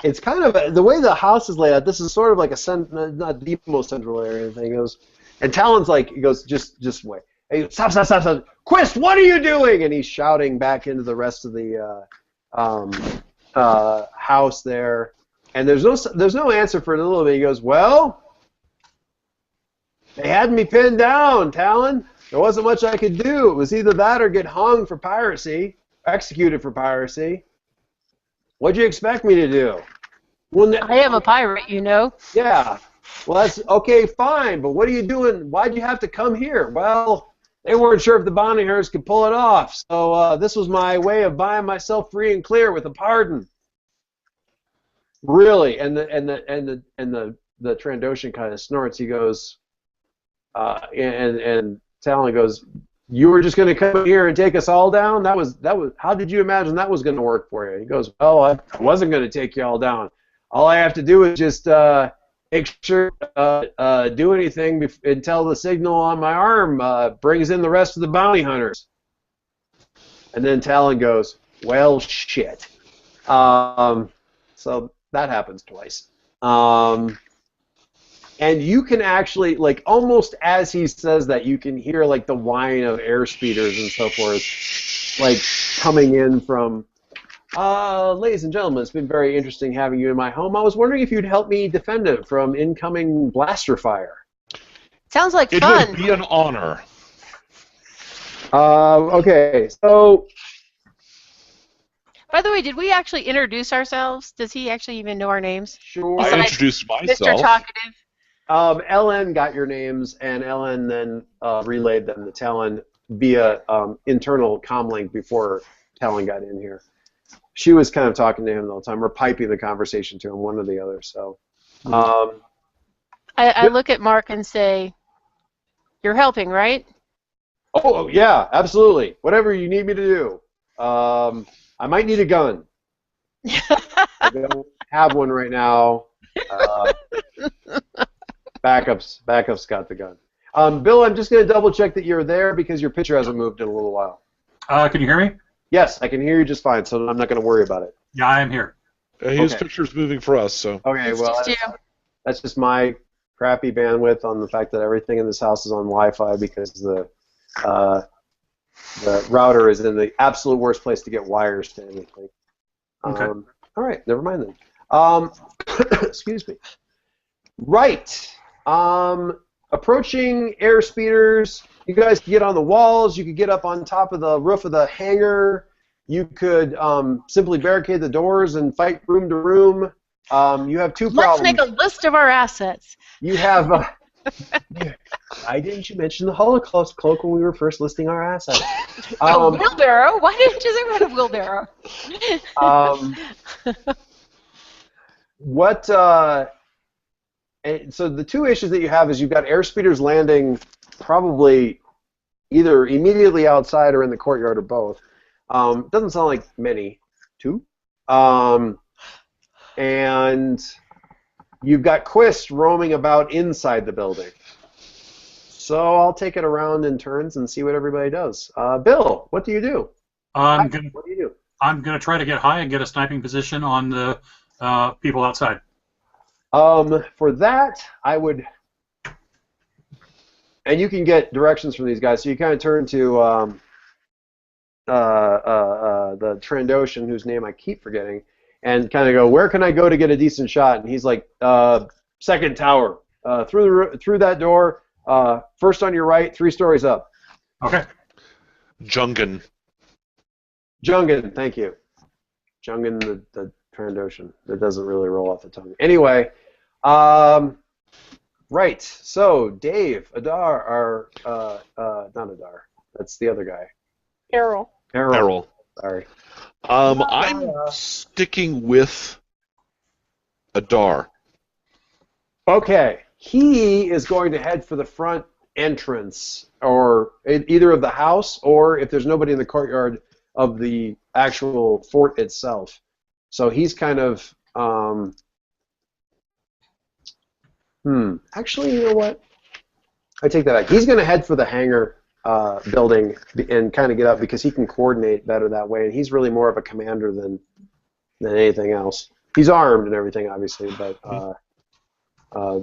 It's kind of the way the house is laid out. This is sort of like not the most central area or anything. He goes, and Talon's like, he goes, just wait. Hey, stop! Quist, what are you doing? And he's shouting back into the rest of the house there. And there's no answer for it a little bit. He goes, well, they had me pinned down, Talon. There wasn't much I could do. It was either that or get hung for piracy, executed for piracy. What'd you expect me to do? Well, I am a pirate, you know. Yeah. Well, that's okay, fine. But what are you doing? Why'd you have to come here? Well, they weren't sure if the bounty hunters could pull it off. So this was my way of buying myself free and clear with a pardon. Really? And the Trandoshan kind of snorts. He goes, and Talon goes, you were just going to come here and take us all down? That was. How did you imagine that was going to work for you? He goes, well, I wasn't going to take you all down. All I have to do is just make sure do anything until the signal on my arm brings in the rest of the bounty hunters. And then Talon goes, well, shit. So that happens twice. And you can actually, like, almost as he says that, you can hear, like, the whine of airspeeders and so forth, like, coming in from, ladies and gentlemen, it's been very interesting having you in my home. I was wondering if you'd help me defend it from incoming blaster fire. Sounds like It fun. would be an honor. Okay, so... By the way, did we actually introduce ourselves? Does he actually even know our names? Sure. I Besides introduced Mr. myself. Talkative. Ellen got your names, and Ellen then relayed them to Talon via internal comlink before Talon got in here. She was kind of talking to him the whole time, or piping the conversation to him, one or the other. So, I look at Mark and say, you're helping, right? oh, yeah, absolutely. Whatever you need me to do. I might need a gun. I don't have one right now. Backup's got the gun. Bill, I'm just going to double check that you're there because your picture hasn't moved in a little while. Can you hear me? Yes, I can hear you just fine, so I'm not going to worry about it. Yeah, I am here. His Okay. picture's moving for us, so. Okay, It's well, just you. that's just my crappy bandwidth on the fact that everything in this house is on Wi-Fi because the router is in the absolute worst place to get wires to anything. Okay. All right, never mind then. Excuse me. Right. Approaching airspeeders. You guys can get on the walls. You could get up on top of the roof of the hangar. You could simply barricade the doors and fight room to room. You have two Let's problems. make a list of our assets. You have. Why didn't you mention the Holocaust cloak when we were first listing our assets? A wheelbarrow? Why didn't you say we had a wheelbarrow? And so the two issues that you have is you've got airspeeders landing probably either immediately outside or in the courtyard or both. Doesn't sound like many. Two. And you've got Quist roaming about inside the building. So I'll take it around in turns and see what everybody does. Bill, what do you do? What do you do? I'm gonna try to get high and get a sniping position on the people outside. For that, I would, and you can get directions from these guys. So you kind of turn to the Trandoshan, whose name I keep forgetting, and kind of go, where can I go to get a decent shot? And he's like, second tower, through that door, first on your right, 3 stories up. Okay. Jungan. Jungan, thank you. Jungan, the Trandoshan. That doesn't really roll off the tongue. Anyway, right. So Dave, Adar, not Adar. That's the other guy. Errol. Errol. Sorry. I'm sticking with Adar. Okay, he is going to head for the front entrance, or either of the house, or if there's nobody in the courtyard of the actual fort itself. So he's kind of, actually, you know what? I take that back. He's going to head for the hangar building and kind of get up because he can coordinate better that way, and he's really more of a commander than anything else. He's armed and everything, obviously, but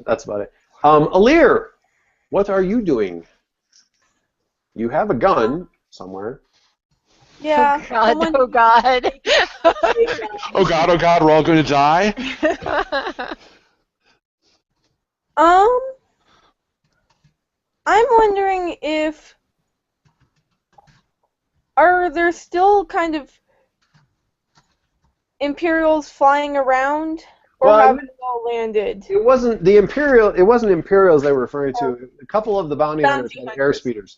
that's about it. Alir, what are you doing? You have a gun somewhere. Yeah. Oh God. Oh God, we're all going to die? I'm wondering if are there still kind of Imperials flying around, or Well, have they all landed? It wasn't the Imperial. It wasn't Imperials they were referring to. A couple of the bounty hunters had airspeeders.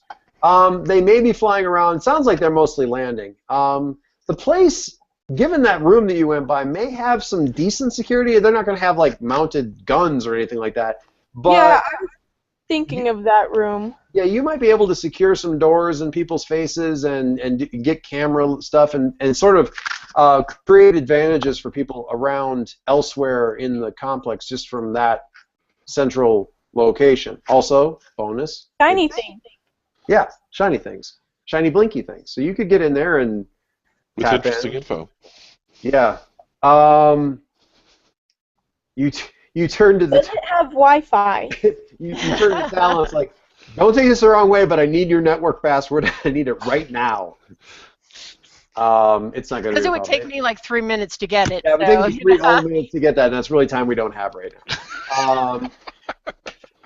They may be flying around. Sounds like they're mostly landing. The place, given that room that you went by, may have some decent security. They're not going to have like mounted guns or anything like that. But Yeah, I was thinking of that room. yeah, you might be able to secure some doors in people's faces and get camera stuff and sort of create advantages for people around elsewhere in the complex just from that central location. Also, bonus. Shiny thing. Yeah, shiny things. Shiny blinky things. So you could get in there and With tap interesting in. info. Yeah. You turn to the... Does it have Wi-Fi? you turn to Talon. It's like, don't take this the wrong way, but I need your network password. I need it right now. It's not going to. Because it would take me like 3 minutes to get it. Yeah, it would take you 3 whole minutes to get that, and that's really time we don't have right now.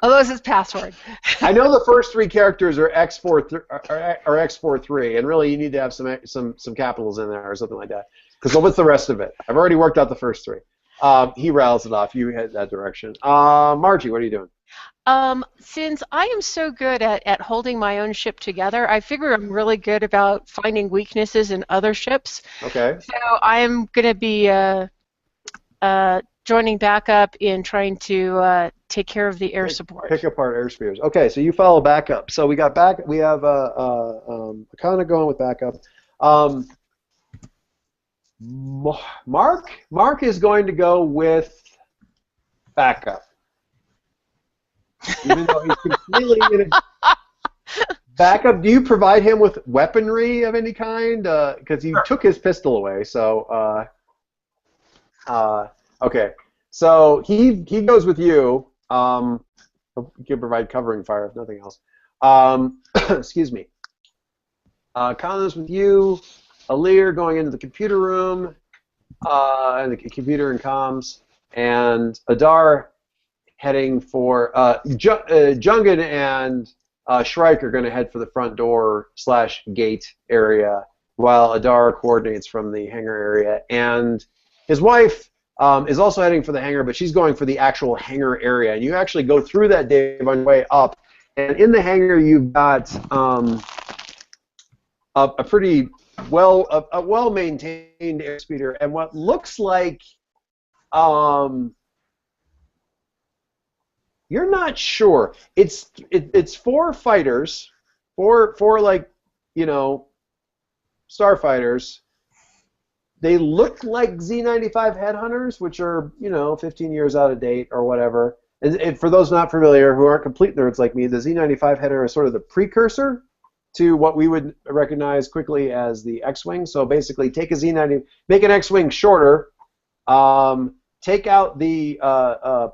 Although this is password. I know the first 3 characters are X43, and really you need to have some capitals in there or something like that. Because what's the rest of it? I've already worked out the first 3. He rattles it off. You head that direction. Margie, what are you doing? Since I am so good at holding my own ship together, I figure I'm really good about finding weaknesses in other ships. Okay. So I'm going to be joining back up in trying to take care of the air support. Pick apart airspeeders. Okay, so you follow backup. So we got back. We have Akana going with backup. Mark is going to go with backup. Even though he's completely in a backup, do you provide him with weaponry of any kind? Because you took his pistol away. So, okay. So he goes with you. You can provide covering fire if nothing else. Excuse me. Conan's with you. Alir going into the computer room, and the computer and comms, and Adar heading for Jungin and Shrike are going to head for the front door / gate area, while Adar coordinates from the hangar area. And his wife is also heading for the hangar, but she's going for the actual hangar area. And you actually go through that, Dave, on your way up. And in the hangar, you've got a pretty well-maintained airspeeder, and what looks like you're not sure. It's 4 fighters, four like, you know, starfighters. They look like Z-95 headhunters, which are, you know, 15 years out of date or whatever. And for those not familiar who aren't complete nerds like me, the Z-95 headhunter is sort of the precursor to what we would recognize quickly as the X-Wing. So basically take a Z-90, make an X-Wing shorter, take out the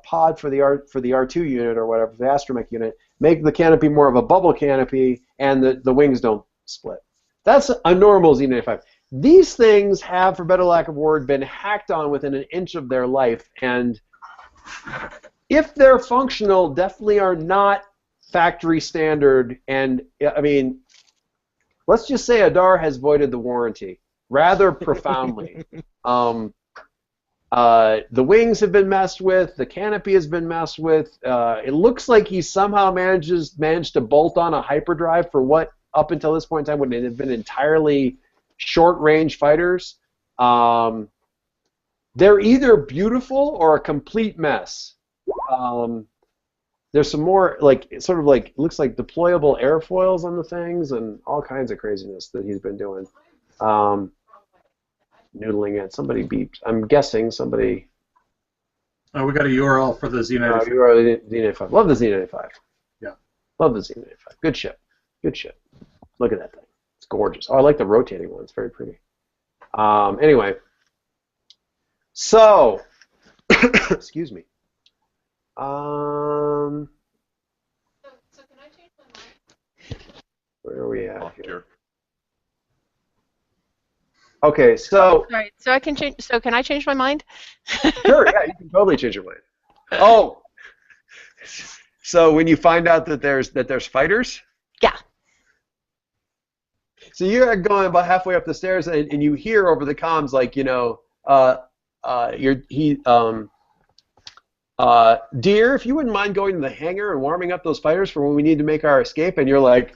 pod for the R2 unit or whatever, the astromech unit, make the canopy more of a bubble canopy, and the wings don't split. That's a normal Z-95. These things have, for better lack of word, been hacked on within an inch of their life, and if they're functional, definitely are not factory standard. And I mean, let's just say Adar has voided the warranty rather profoundly. The wings have been messed with. The canopy has been messed with. It looks like he somehow managed to bolt on a hyperdrive for what up until this point in time would have been entirely short-range fighters. They're either beautiful or a complete mess. There's some more like sort of like looks like deployable airfoils on the things and all kinds of craziness that he's been doing. Noodling it. Somebody beeped. I'm guessing somebody. Oh, we got a URL for the Z95. You are the Z95. Love the Z95. Yeah. Love the Z95. Good ship. Good ship. Look at that thing. It's gorgeous. Oh, I like the rotating one. It's very pretty. Anyway. So, excuse me. So can I change my mind? Where are we at here? Here. Okay, so Sorry. So I can change. So can I change my mind? sure, yeah, you can totally change your mind. Oh, so when you find out that there's fighters, Yeah. so you're going about halfway up the stairs and you hear over the comms like dear, if you wouldn't mind going to the hangar and warming up those fighters for when we need to make our escape, and you're like,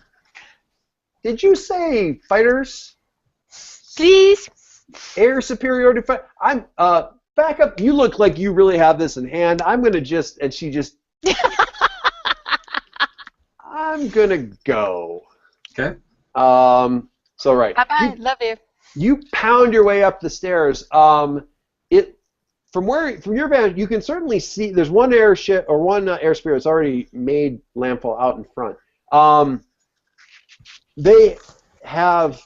did you say fighters? Please. Air superiority fight. I'm back up. You look like you really have this in hand. I'm gonna just and she just I'm gonna go. Okay. So right. Bye bye. Love you. You pound your way up the stairs. From your vantage, you can certainly see there's one airship or one air spirit that's already made landfall out in front. They have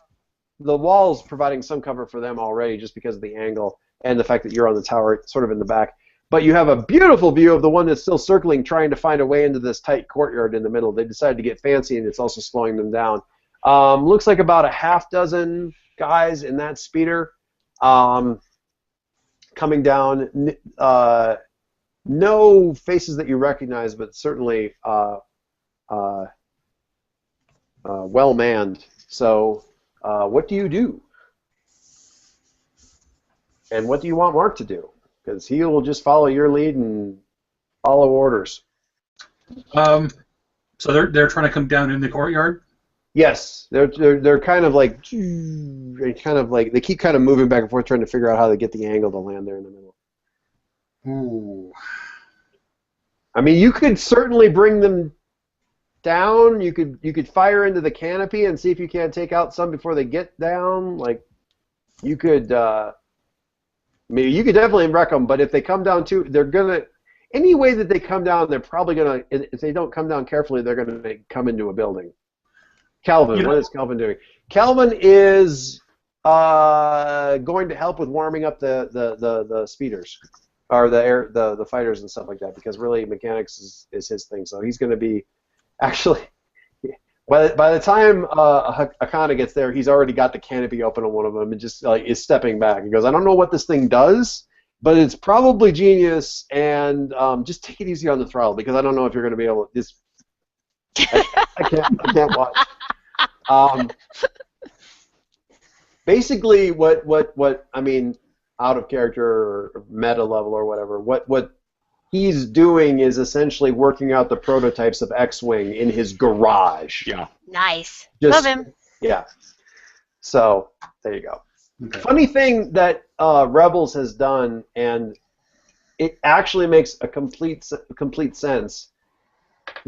the walls providing some cover for them already just because of the angle and the fact that you're on the tower sort of in the back. But you have a beautiful view of the one that's still circling, trying to find a way into this tight courtyard in the middle. They decided to get fancy, and it's also slowing them down. Looks like about a half dozen guys in that speeder coming down. No faces that you recognize, but certainly well manned. So what do you do? And what do you want Mark to do? Because he will just follow your lead and follow orders. So they're trying to come down in the courtyard? Yes, they're kind of like they keep kind of moving back and forth trying to figure out how to get the angle to land there in the middle. Ooh. I mean, you could certainly bring them down. You could fire into the canopy and see if you can't take out some before they get down. Like you could, you could definitely wreck them. But if they come down too, they're gonna. Any way that they come down, they're probably gonna. If they don't come down carefully, they're gonna come into a building. Calvin, what is Calvin doing? Calvin is going to help with warming up the speeders, or the fighters and stuff like that, because really mechanics is his thing. So he's going to be actually by the time Akana gets there, he's already got the canopy open on one of them and just like is stepping back. He goes, I don't know what this thing does, but it's probably genius, and just take it easy on the throttle because I don't know if you're going to be able to. This I can't watch. Basically, what I mean, out of character or meta level or whatever, what he's doing is essentially working out the prototypes of X-Wing in his garage. Yeah. Nice. Just, Love him. Yeah. So there you go. Okay. Funny thing that Rebels has done, and it actually makes a complete sense.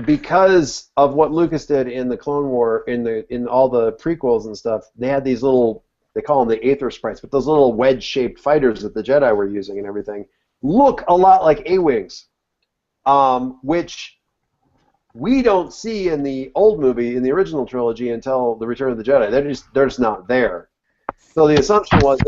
Because of what Lucas did in the Clone War, in all the prequels and stuff, they had these little, they call them the Aether Sprites, but those little wedge-shaped fighters that the Jedi were using and everything look a lot like A-Wings, which we don't see in the old movie, in the original trilogy, until the Return of the Jedi. They're just not there. So the assumption was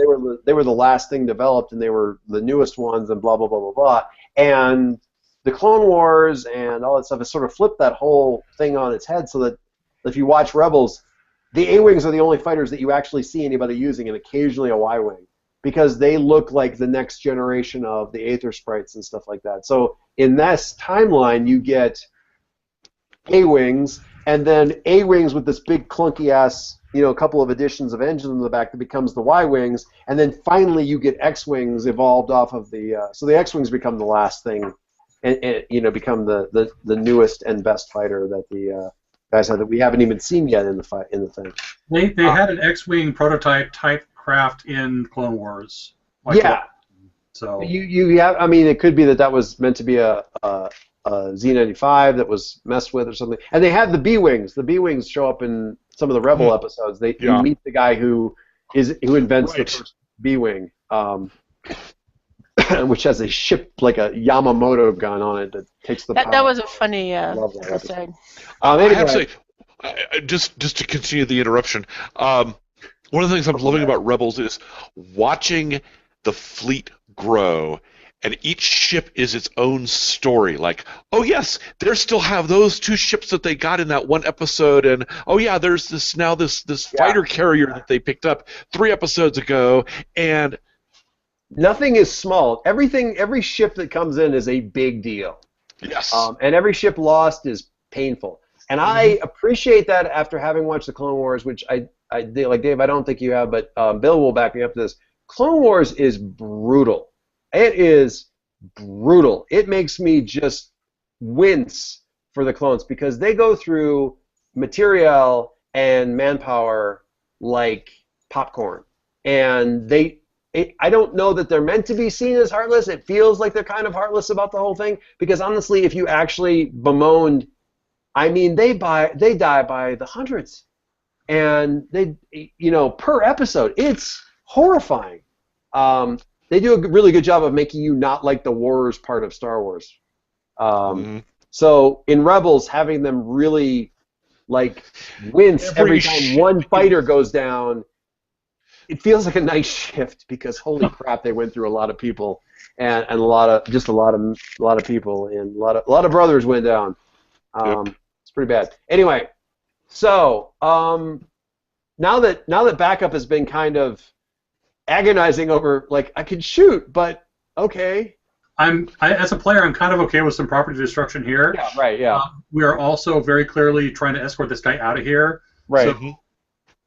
they were the last thing developed, and they were the newest ones, and blah blah blah blah blah, and the Clone Wars and all that stuff has sort of flipped that whole thing on its head, so that if you watch Rebels, the A-Wings are the only fighters that you actually see anybody using, and occasionally a Y-Wing, because they look like the next generation of the Aether Sprites and stuff like that. So in this timeline, you get A-Wings, and then A-Wings with this big clunky-ass, couple of additions of engines in the back that becomes the Y-Wings, and then finally you get X-Wings evolved off of the... so the X-Wings become the last thing, and become the newest and best fighter that the guys have that we haven't even seen yet in the thing. They had an X-Wing prototype type craft in Clone Wars. Yeah. So You have, I mean, it could be that was meant to be a Z95 that was messed with or something. And they have the B-wings. The B-wings show up in some of the Rebel episodes. You meet the guy who invents the first B-wing, which has a ship like a Yamamoto gun on it that takes the power. That was a funny Love that episode. I have to say, just to continue the interruption, one of the things I'm loving about Rebels is watching the fleet grow, and each ship is its own story. Like, oh yes, they still have those 2 ships that they got in that one episode, and oh yeah, there's this fighter carrier that they picked up 3 episodes ago, and nothing is small. Every ship that comes in is a big deal. yes, and every ship lost is painful. And I appreciate that after having watched the Clone Wars, which I did, like Dave, I don't think you have, but Bill will back me up to this. Clone Wars is brutal. It is brutal. It makes me just wince for the clones because they go through material and manpower like popcorn. And I don't know that they're meant to be seen as heartless. It feels like they're kind of heartless about the whole thing because honestly, if you actually bemoaned, I mean, they die by the hundreds. And per episode, it's horrifying. They do a really good job of making you not like the wars part of Star Wars. So in Rebels, having them really like wince every time one fighter goes down, it feels like a nice shift because holy crap, they went through a lot of people and a lot of people and a lot of brothers went down. It's pretty bad. Anyway, so now that backup has been kind of agonizing over, like, I could shoot, but okay. As a player, I'm kind of okay with some property destruction here. Yeah, right, yeah. We are also very clearly trying to escort this guy out of here. Right. So,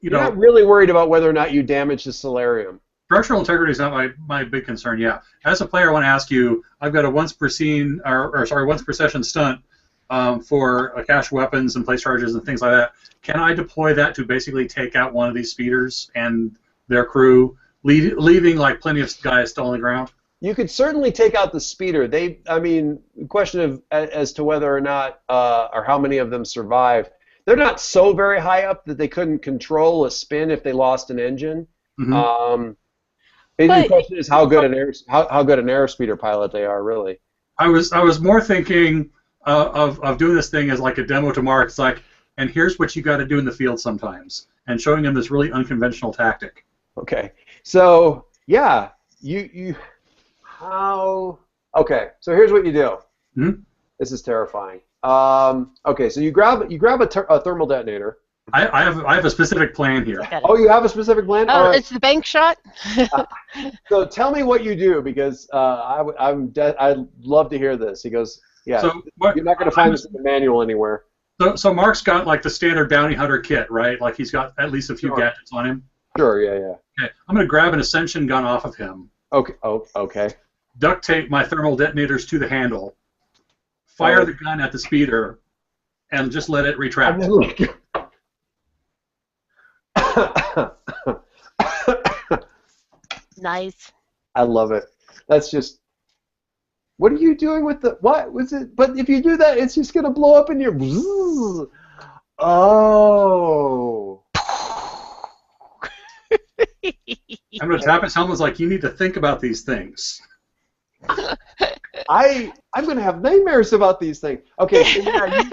You're not really worried about whether or not you damage the solarium. Structural integrity is not my big concern, yeah. As a player, I want to ask you, I've got a once per session stunt for cache weapons and place charges and things like that. Can I deploy that to basically take out one of these speeders and their crew, leaving like plenty of guys still on the ground? You could certainly take out the speeder. The question of as to whether or not or how many of them survive. They're not so very high up that they couldn't control a spin if they lost an engine. The question is how good an airspeeder pilot they are, really. I was more thinking of doing this thing as like a demo to Mark. It's like, and here's what you got to do in the field sometimes, and showing them this really unconventional tactic. Okay. So yeah, Okay, so here's what you do. This is terrifying. Okay, so you grab a thermal detonator. I have a specific plan here. Oh, you have a specific plan? Oh, right. It's the bank shot? So tell me what you do because I'd love to hear this. He goes, yeah, so you're not going to find this in the manual anywhere. So Mark's got like the standard bounty hunter kit, right? Like he's got at least a few gadgets on him. Sure, yeah. Okay, I'm going to grab an ascension gun off of him. Okay. Oh, okay. Duct tape my thermal detonators to the handle. Fire the gun at the speeder, and just let it retract. Nice. I love it. That's just. What are you doing with the what was it? But if you do that, it's just gonna blow up in your. Oh. I'm gonna tap his helmet like you need to think about these things. I'm gonna have nightmares about these things. Okay, so I'm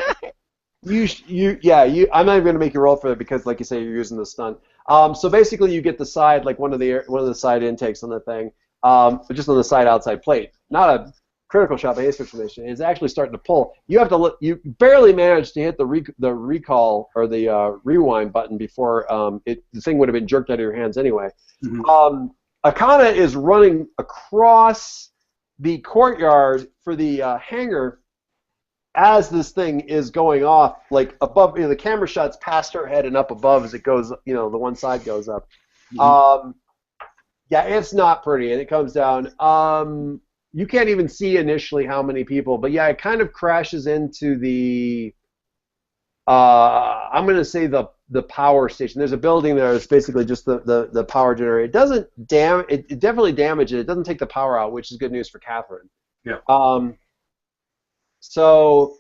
not even gonna make you roll for it because, like you say, you're using the stunt. So basically, you get the side, like one of the side intakes on the thing, but just on the side outside plate. Not a critical shot by ace formation. It's actually starting to pull. You barely managed to hit the recall or the rewind button before the thing would have been jerked out of your hands anyway. Akana is running across the courtyard for the hangar as this thing is going off, like above. The camera shot's past her head and up above as it goes. The one side goes up. Yeah, it's not pretty, and it comes down. You can't even see initially how many people, but yeah, it kind of crashes into the I'm going to say the power station. There's a building there that's basically just the power generator. It doesn't it definitely damage it. It doesn't take the power out, which is good news for Catherine. Yeah. So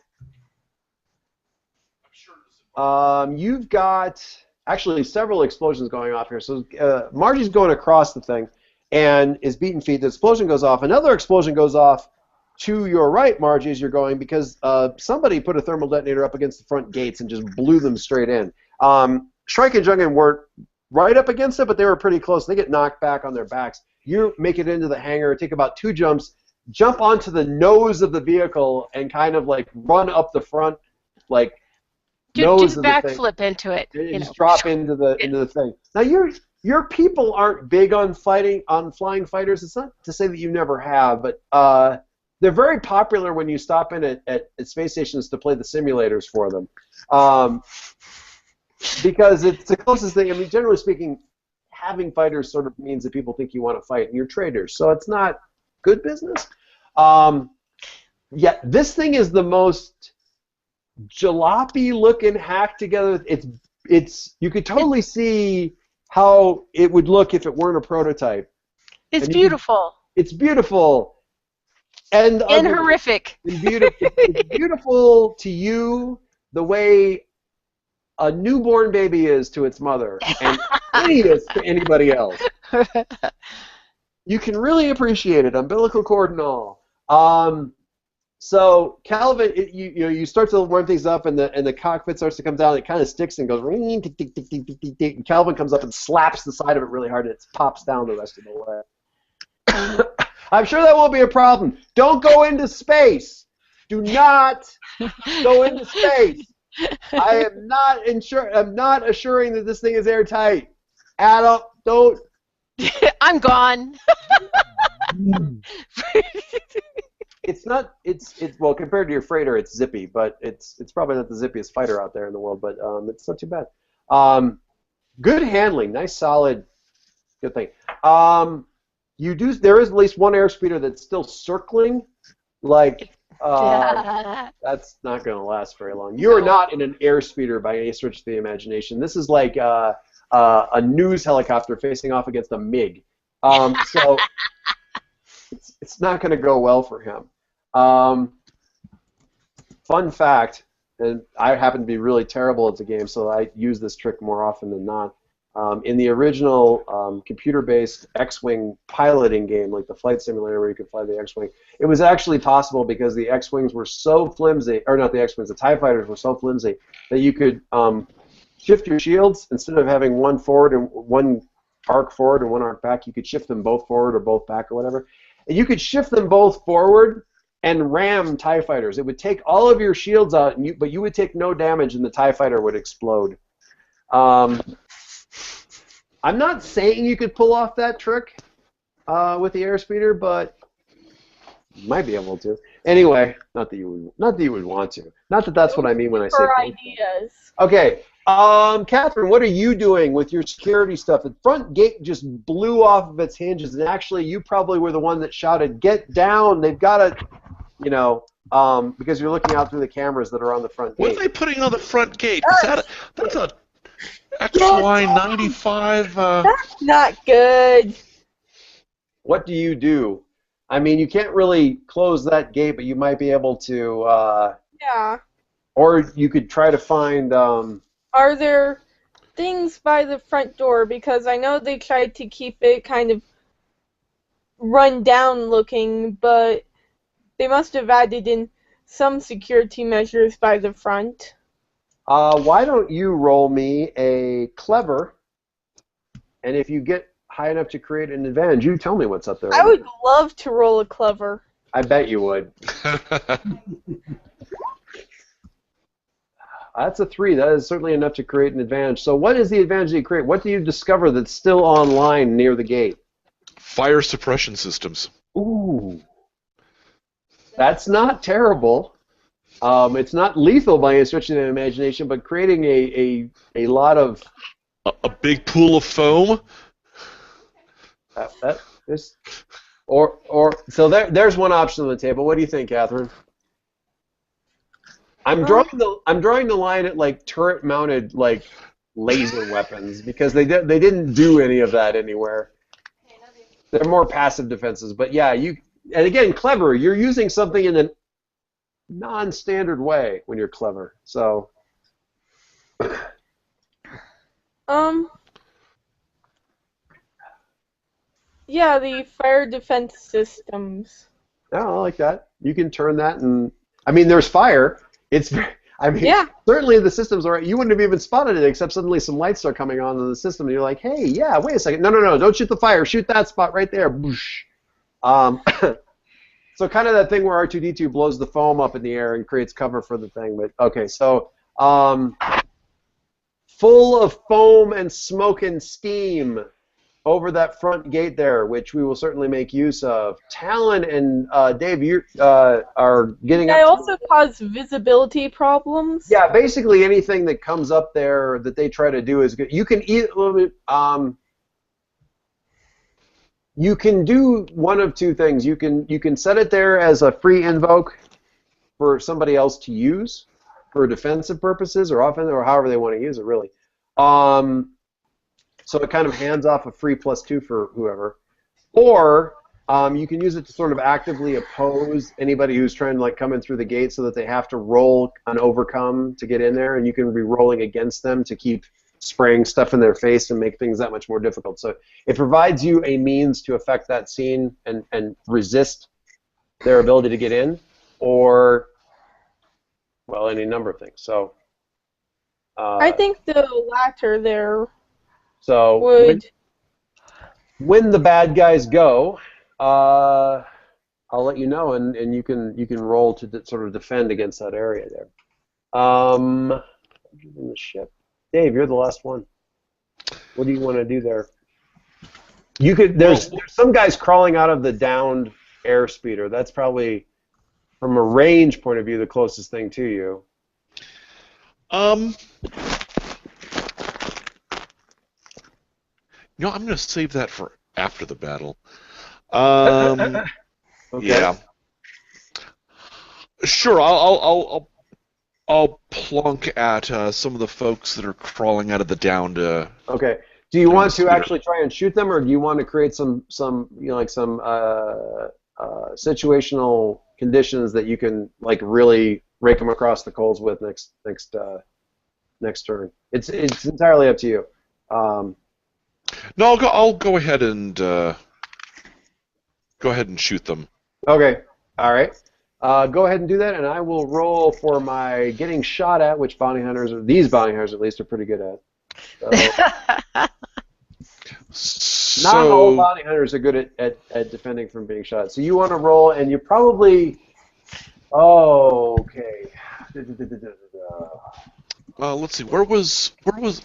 you've got actually several explosions going off here. So Margie's going across the thing and is beating feet. The explosion goes off. Another explosion goes off to your right, Margie, as you're going, because somebody put a thermal detonator up against the front gates and just blew them straight in. Shrike and Jungen weren't right up against it, but they were pretty close. They get knocked back on their backs. You make it into the hangar, take about 2 jumps, jump onto the nose of the vehicle, and kind of like run up the front, like nose do of the thing. backflip into it. And just drop into the thing. Now your people aren't big on flying fighters. It's not to say that you never have, but they're very popular when you stop in at space stations to play the simulators for them, because it's the closest thing. I mean, generally speaking, having fighters sort of means that people think you want to fight, and you're traders, so it's not good business. Yeah, this thing is the most jalopy-looking hacked together. It's you could totally see how it would look if it weren't a prototype. It's beautiful. It's beautiful. And horrific. It's beautiful to you the way a newborn baby is to its mother, and hideous to anybody else. You can really appreciate it, umbilical cord and all. So Calvin, you start to warm things up, and the cockpit starts to come down. It kind of sticks and goes ring, tick, tick, tick, tick, tick, tick, tick. And Calvin comes up and slaps the side of it really hard, and it pops down the rest of the way. I'm sure that won't be a problem. Don't go into space. Do not go into space. I am not I'm not assuring that this thing is airtight. Adam, don't. I'm gone. It's not. It's well, compared to your freighter, it's zippy, but it's probably not the zippiest fighter out there in the world. But it's not too bad. Good handling, nice, solid, good thing. There is at least one airspeeder that's still circling, like that's not going to last very long. You are not in an airspeeder by any stretch of the imagination. This is like a news helicopter facing off against a MiG. So it's not going to go well for him. Fun fact, and I happen to be really terrible at the game, so I use this trick more often than not. In the original computer-based X-Wing piloting game, like the flight simulator where you could fly the X-Wing, it was actually possible because the X-Wings were so flimsy, or not the X-Wings, the TIE fighters were so flimsy that you could shift your shields. Instead of having one forward and one arc forward and one arc back, you could shift them both forward or both back or whatever. And you could shift them both forward and ram TIE fighters. It would take all of your shields out, but you would take no damage and the TIE fighter would explode. I'm not saying you could pull off that trick with the airspeeder, but you might be able to. Anyway, not that you would want to. Not that that's what I mean when I say. For ideas. Okay, Catherine, what are you doing with your security stuff? The front gate just blew off of its hinges, and actually, you probably were the one that shouted, "Get down! They've got to," because you're looking out through the cameras that are on the front gate. What are they putting on the front gate? That's a XY95. That's not good. What do you do? I mean, you can't really close that gate, but you might be able to. Yeah. Or you could try to find. Are there things by the front door? Because I know they tried to keep it kind of run down looking, but they must have added in some security measures by the front. Why don't you roll me a clever, and if you get high enough to create an advantage, you tell me what's up there. I would love to roll a clever. I bet you would. That's a 3. That is certainly enough to create an advantage. So what is the advantage that you create? What do you discover that's still online near the gate? Fire suppression systems. Ooh. That's not terrible. It's not lethal by any stretch of the imagination, but creating a lot of... A big pool of foam? So there's one option on the table. What do you think, Catherine? I'm drawing the line at like turret-mounted like laser weapons because they didn't do any of that anywhere. They're more passive defenses, but yeah, and again, clever. You're using something in a non-standard way when you're clever. So, yeah, the fire defense systems. I like that. You can turn that, and I mean, there's fire. Yeah. Certainly the system's all right. You wouldn't have even spotted it except suddenly some lights start coming on in the system, and you're like, hey, yeah, wait a second. No, don't shoot the fire. Shoot that spot right there. Boosh. So kind of that thing where R2-D2 blows the foam up in the air and creates cover for the thing. But okay, so full of foam and smoke and steam over that front gate there, which we will certainly make use of. Talon and Dave, you are getting up. They also cause visibility problems. Yeah, basically anything that comes up there that they try to do is good. You can you can do one of two things. You can set it there as a free invoke for somebody else to use for defensive purposes or offensive or however they want to use it, really. So it kind of hands off a free +2 for whoever. Or you can use it to sort of actively oppose anybody who's trying to like come in through the gate so that they have to roll an overcome to get in there, and you can be rolling against them to keep spraying stuff in their face and make things that much more difficult. So it provides you a means to affect that scene and resist their ability to get in, or, well, any number of things. So I think the latter there so would. When the bad guys go, I'll let you know, and you can roll to sort of defend against that area there. In the ship. Dave, you're the last one. What do you want to do there? You could. There's some guys crawling out of the downed airspeeder. That's probably, from a range point of view, the closest thing to you. You know, I'm going to save that for after the battle. Okay. Yeah. Sure, I'll plunk at some of the folks that are crawling out of the downed. Okay. Do you want to actually try and shoot them, or do you want to create some situational conditions that you can like really rake them across the coals with next turn? It's entirely up to you. No, I'll go ahead and shoot them. Okay. All right. Go ahead and do that, and I will roll for my getting shot at, which these bounty hunters at least are pretty good at. So, not all bounty hunters are good at defending from being shot. So you want to roll, and you probably. Oh, okay. Let's see. Where was?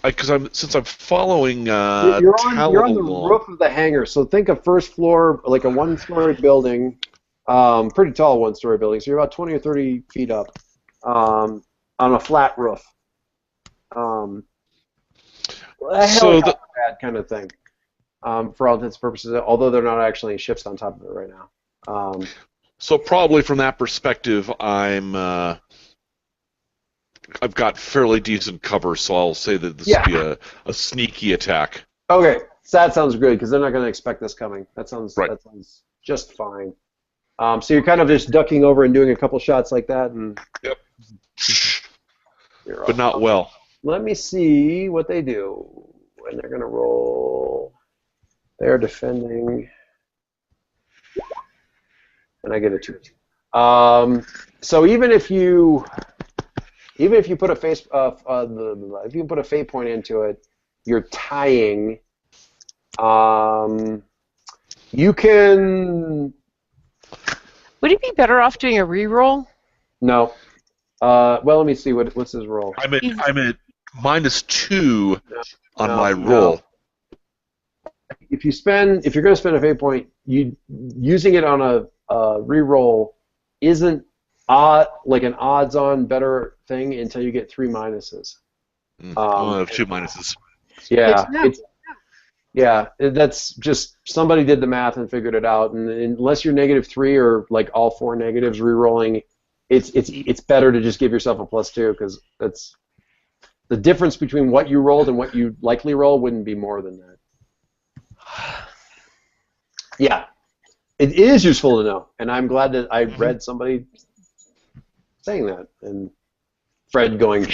Because since I'm following. You're on the roof of the hangar. So think of first floor, like a one-story building. Pretty tall one-story building, so you're about 20 or 30 feet up on a flat roof. A helicopter pad kind of thing, for all intents and purposes, although they're not actually ships on top of it right now. So probably from that perspective, I've got fairly decent cover, so I'll say that this would be a sneaky attack. Okay, so that sounds good, because they're not going to expect this coming. That sounds just fine. So you're kind of just ducking over and doing a couple shots like that, and yep. But not well. Let me see what they do. And they're going to roll. They're defending, and I get a 2. So even if you put a if you put a fate point into it, you're tying. You can. Would he be better off doing a reroll? No. Well, let me see. What's his roll? I'm at -2 on my roll. If you're going to spend a fate point, using it on a reroll isn't like an odds-on better thing until you get 3 minuses. I have 2 minuses. Yeah. Yeah, that's just somebody did the math and figured it out, and unless you're -3 or like all 4 negatives, rerolling it's better to just give yourself a +2 because that's the difference between what you rolled and what you likely roll wouldn't be more than that. Yeah, it is useful to know, and I'm glad that I read somebody saying that, and Fred going.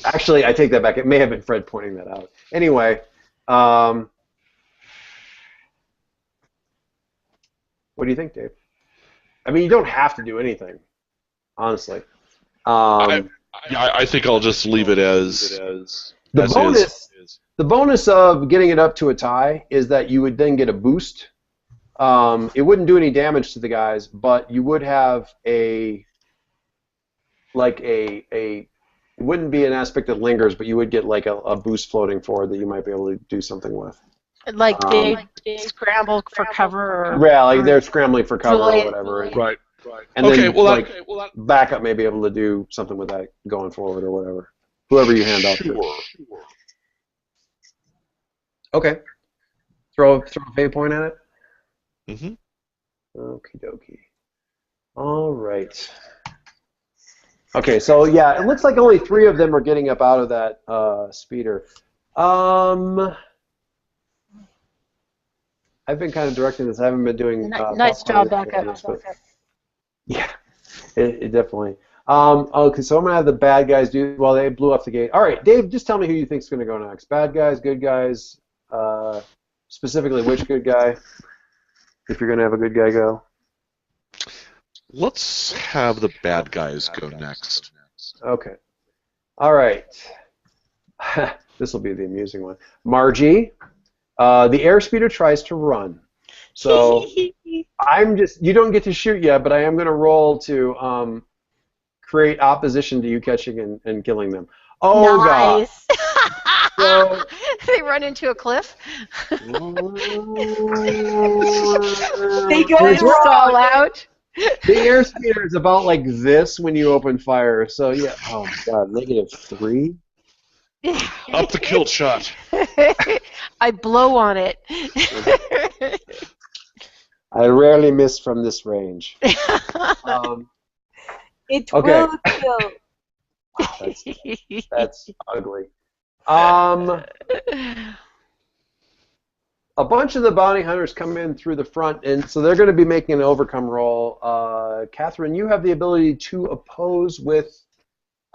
Actually, I take that back. It may have been Fred pointing that out. Anyway, what do you think, Dave? I mean, you don't have to do anything, honestly. I think I'll just leave it as the as bonus. is. The bonus of getting it up to a tie is that you would then get a boost. It wouldn't do any damage to the guys, but you would have it wouldn't be an aspect that lingers, but you would get like a boost floating forward that you might be able to do something with. Like they scramble for cover. Yeah, like they're scrambling for cover or whatever. Right. And then backup may be able to do something with that going forward or whatever. Whoever you hand off to. Okay. Throw a fate point at it? Mm-hmm. Okie dokie. All right. Okay, so yeah, it looks like only 3 of them are getting up out of that speeder. I've been kind of directing this. I haven't been doing. Nice job, backup. Yeah, it definitely. Okay, so I'm gonna have the bad guys do. Well, they blew up the gate. All right, Dave, just tell me who you think's gonna go next. Bad guys, good guys. Specifically, which good guy? If you're gonna have a good guy go. Let's have the bad guys go next. Okay. All right. This will be the amusing one. Margie, the airspeeder tries to run. So you don't get to shoot yet, but I am going to roll to create opposition to you catching and killing them. Oh, nice. God. So, they run into a cliff. They go stall out. The airspeeder is about like this when you open fire. So, yeah. Oh, my God. -3? Up the kill shot. I blow on it. I rarely miss from this range. It Okay. will kill. That's ugly. A bunch of the bounty hunters come in through the front, and so they're going to be making an overcome roll. Catherine, you have the ability to oppose with.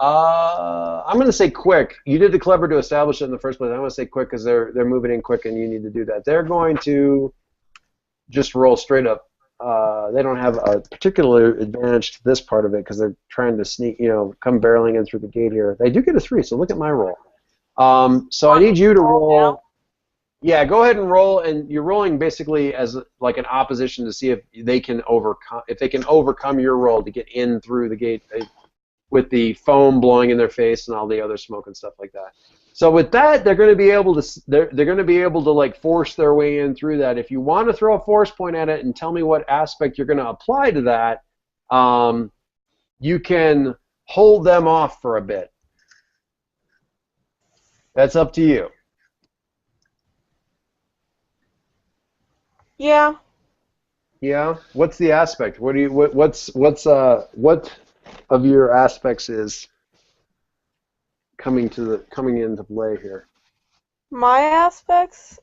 I'm going to say quick. You did the clever to establish it in the first place. I'm going to say quick because they're moving in quick, and you need to do that. They're going to just roll straight up. They don't have a particular advantage to this part of it because they're trying to sneak, come barreling in through the gate here. They do get a 3, so look at my roll. So I need you to roll. Yeah, go ahead and roll, and you're rolling basically as like an opposition to see if they can overcome your roll to get in through the gate with the foam blowing in their face and all the other smoke and stuff like that. So with that, they're going to be able to like force their way in through that. If you want to throw a force point at it and tell me what aspect you're going to apply to that, you can hold them off for a bit. That's up to you. Yeah. Yeah. What's the aspect? What of your aspects is coming into play here? My aspects,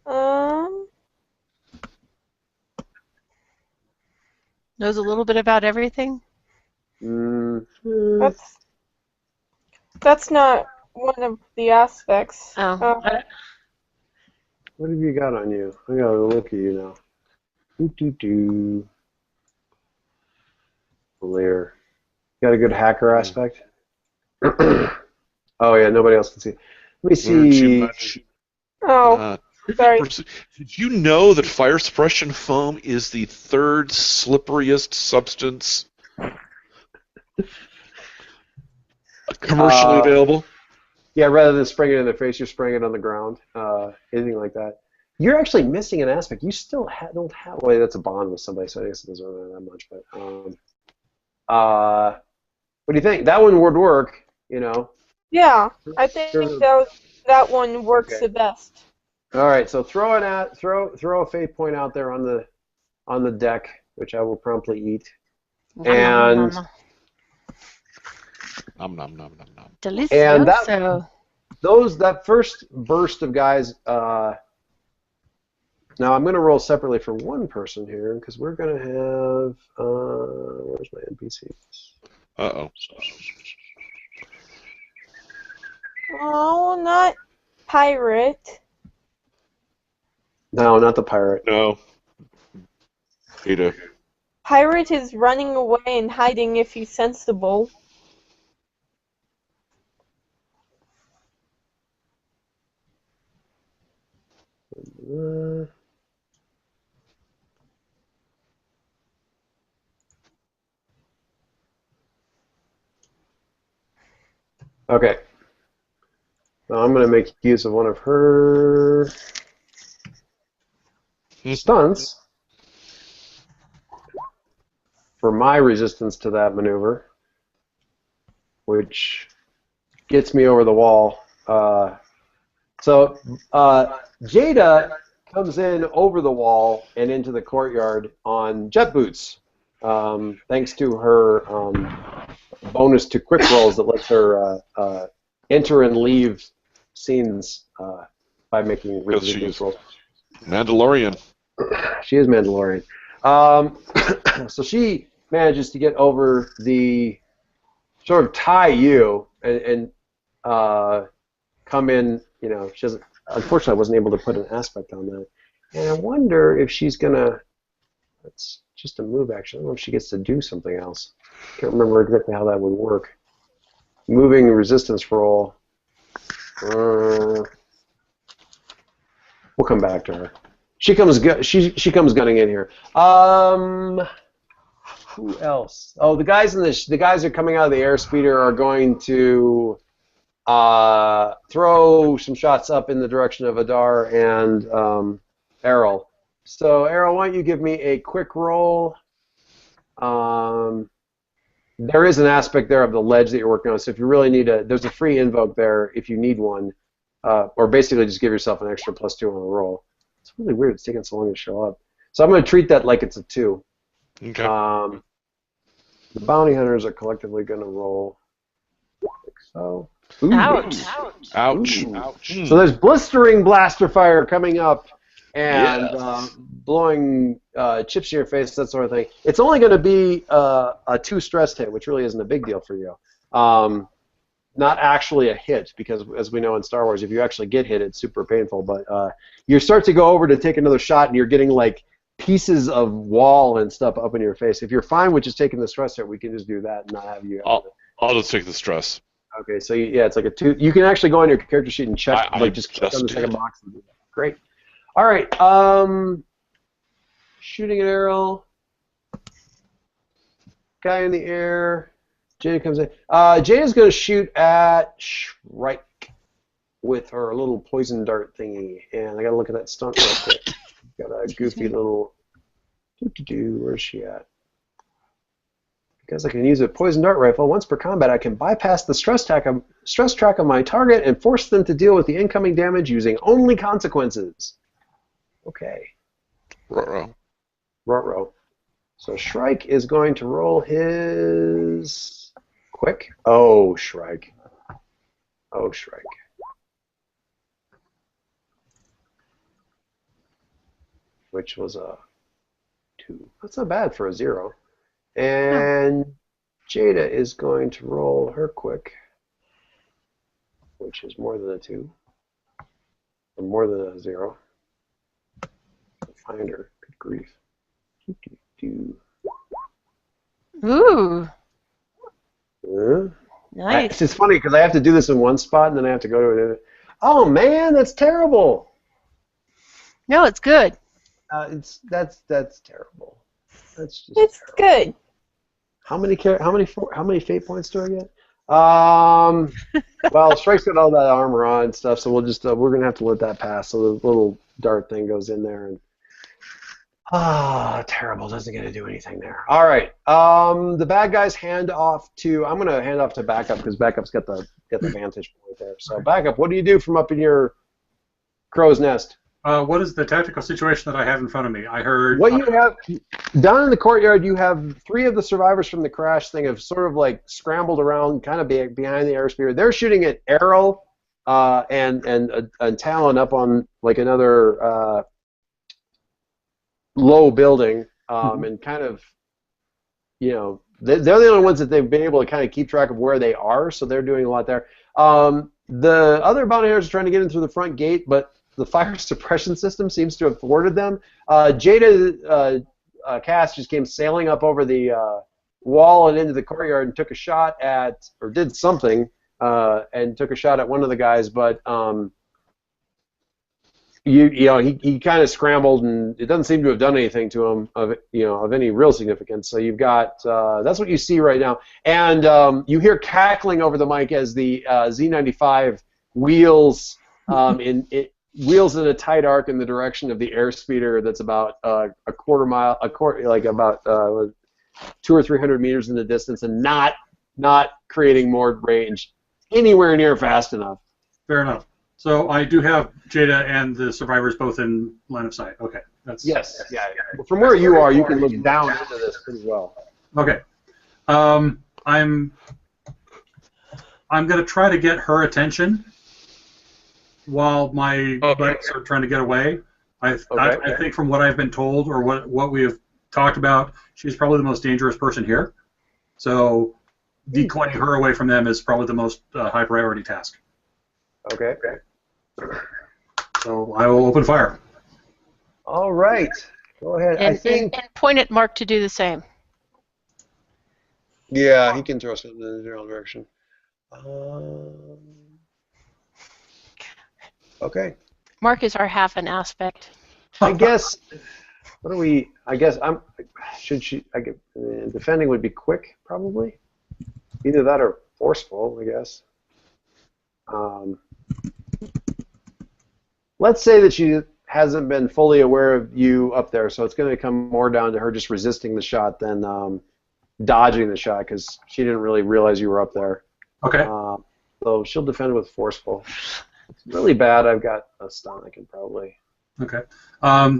Knows a little bit about everything. that's not one of the aspects. Oh. What have you got on you? I gotta look at you now. Blair. Got a good hacker aspect? Oh, yeah, nobody else can see. Let me see. Oh, sorry. Did you know that fire suppression foam is the 3rd slipperiest substance commercially available? Yeah, rather than spraying it in their face, you're spraying it on the ground. Anything like that. You're actually missing an aspect. You still don't have. Well, that's a bond with somebody, so I guess it doesn't really matter that much. But what do you think? That one would work, Yeah, I think that one works the best. All right, so throw a fate point out there on the deck, which I will promptly eat. And Nom nom nom nom nom. Delicioso. that first burst of guys. Now I'm going to roll separately for one person here because we're going to have. Where's my NPCs? Uh-oh. Oh, not pirate. No, not the pirate. No. Ada. Pirate is running away and hiding if he's sensible. Okay. Now I'm going to make use of one of her stunts for my resistance to that maneuver, which gets me over the wall. So Jada comes in over the wall and into the courtyard on jet boots, thanks to her bonus to quick rolls that lets her enter and leave scenes by making resistance rolls. Mandalorian. She is Mandalorian. So she manages to get over the sort of tie you and come in. You know, she doesn't. Unfortunately, I wasn't able to put an aspect on that. And I wonder if she's gonna. That's just a move action. I don't know if she gets to do something else. Can't remember exactly how that would work. Moving resistance roll. We'll come back to her. She comes gunning in here. Who else? Oh, the guys the guys that are coming out of the airspeeder are going to throw some shots up in the direction of Adar and Errol. So Errol, why don't you give me a quick roll? There is an aspect there of the ledge that you're working on, so if you really need there's a free invoke there if you need one, or basically just give yourself an extra +2 on the roll. It's really weird. It's taking so long to show up. So I'm going to treat that like it's a 2. Okay. The bounty hunters are collectively going to roll like so. Ooh. Ouch. Ouch. Ooh. Ouch. So there's blistering blaster fire coming up and blowing chips in your face, that sort of thing. It's only going to be a 2 stress hit, which really isn't a big deal for you. Not actually a hit, because as we know in Star Wars, if you actually get hit, it's super painful. But you start to go over to take another shot, and you're getting like pieces of wall and stuff up in your face. If you're fine with just taking the stress hit, we can just do that and not have you. I'll just take the stress. Okay, so yeah, it's like a 2. You can actually go on your character sheet and check, just click on the second did. box and do that. Great. All right. Shooting an arrow. Guy in the air. Jada comes in. Jada's going to shoot at Shrike with her little poison dart thingy. And I got to look at that stunt real quick. Got a goofy little... Where's she at? Because I can use a poison dart rifle. Once per combat, I can bypass the stress track of my target and force them to deal with the incoming damage using only consequences. Okay. Ruh-roh. So Shrike is going to roll his quick. Oh, Shrike. Which was a 2. That's not bad for a 0. And Jada is going to roll her quick, which is more than a 2. Or more than a 0. Find her. Good grief. Ooh. Nice. It's funny because I have to do this in one spot and then I have to go to another. Oh man, that's terrible. No, it's good. That's terrible. That's just. It's terrible. good. How many fate points do I get? Well, Strike's got all that armor on and stuff, so we're gonna have to let that pass. So the little dart thing goes in there and. Terrible. Doesn't get to do anything there. All right. The bad guys hand off to. I'm going to hand off to Backup because Backup's got the vantage point there. So Backup, what do you do from up in your crow's nest? What is the tactical situation that I have in front of me? I heard. What you have down in the courtyard, you have 3 of the survivors from the crash thing have sort of like scrambled around, kind of behind the airspeeder. They're shooting at Arrow and Tallon up on like another low building, and kind of, you know, they're the only ones that they've been able to kind of keep track of where they are, so they're doing a lot there. The other bounty hunters are trying to get in through the front gate, but the fire suppression system seems to have thwarted them. Jada Cass just came sailing up over the wall and into the courtyard and took a shot at, or did something, and took a shot at one of the guys, but you know, he kind of scrambled, and it doesn't seem to have done anything to him of any real significance. So you've got that's what you see right now, and you hear cackling over the mic as the Z95 wheels wheels in a tight arc in the direction of the airspeeder that's about a quarter mile, like about 200 or 300 meters in the distance, and not creating more range anywhere near fast enough. Fair enough. So I do have Jada and the survivors both in line of sight. Okay. Yes. Yeah. From where you are, you can look down into this pretty well. Okay. I'm going to try to get her attention while my buddies are trying to get away. I think from what I've been told, or what we have talked about, she's probably the most dangerous person here. So decoying her away from them is probably the most high priority task. Okay. So I will open fire. All right. Go ahead. And point at Mark to do the same. Yeah, he can throw something in the general direction. Okay. Mark is our half an aspect. I guess. What do we? I guess I'm. Defending would be quick, probably. Either that or forceful, I guess. Let's say that she hasn't been fully aware of you up there, so it's going to come more down to her just resisting the shot than dodging the shot, because she didn't really realize you were up there. Okay. So she'll defend with forceful. It's really bad. I've got a stun. I can probably. Okay.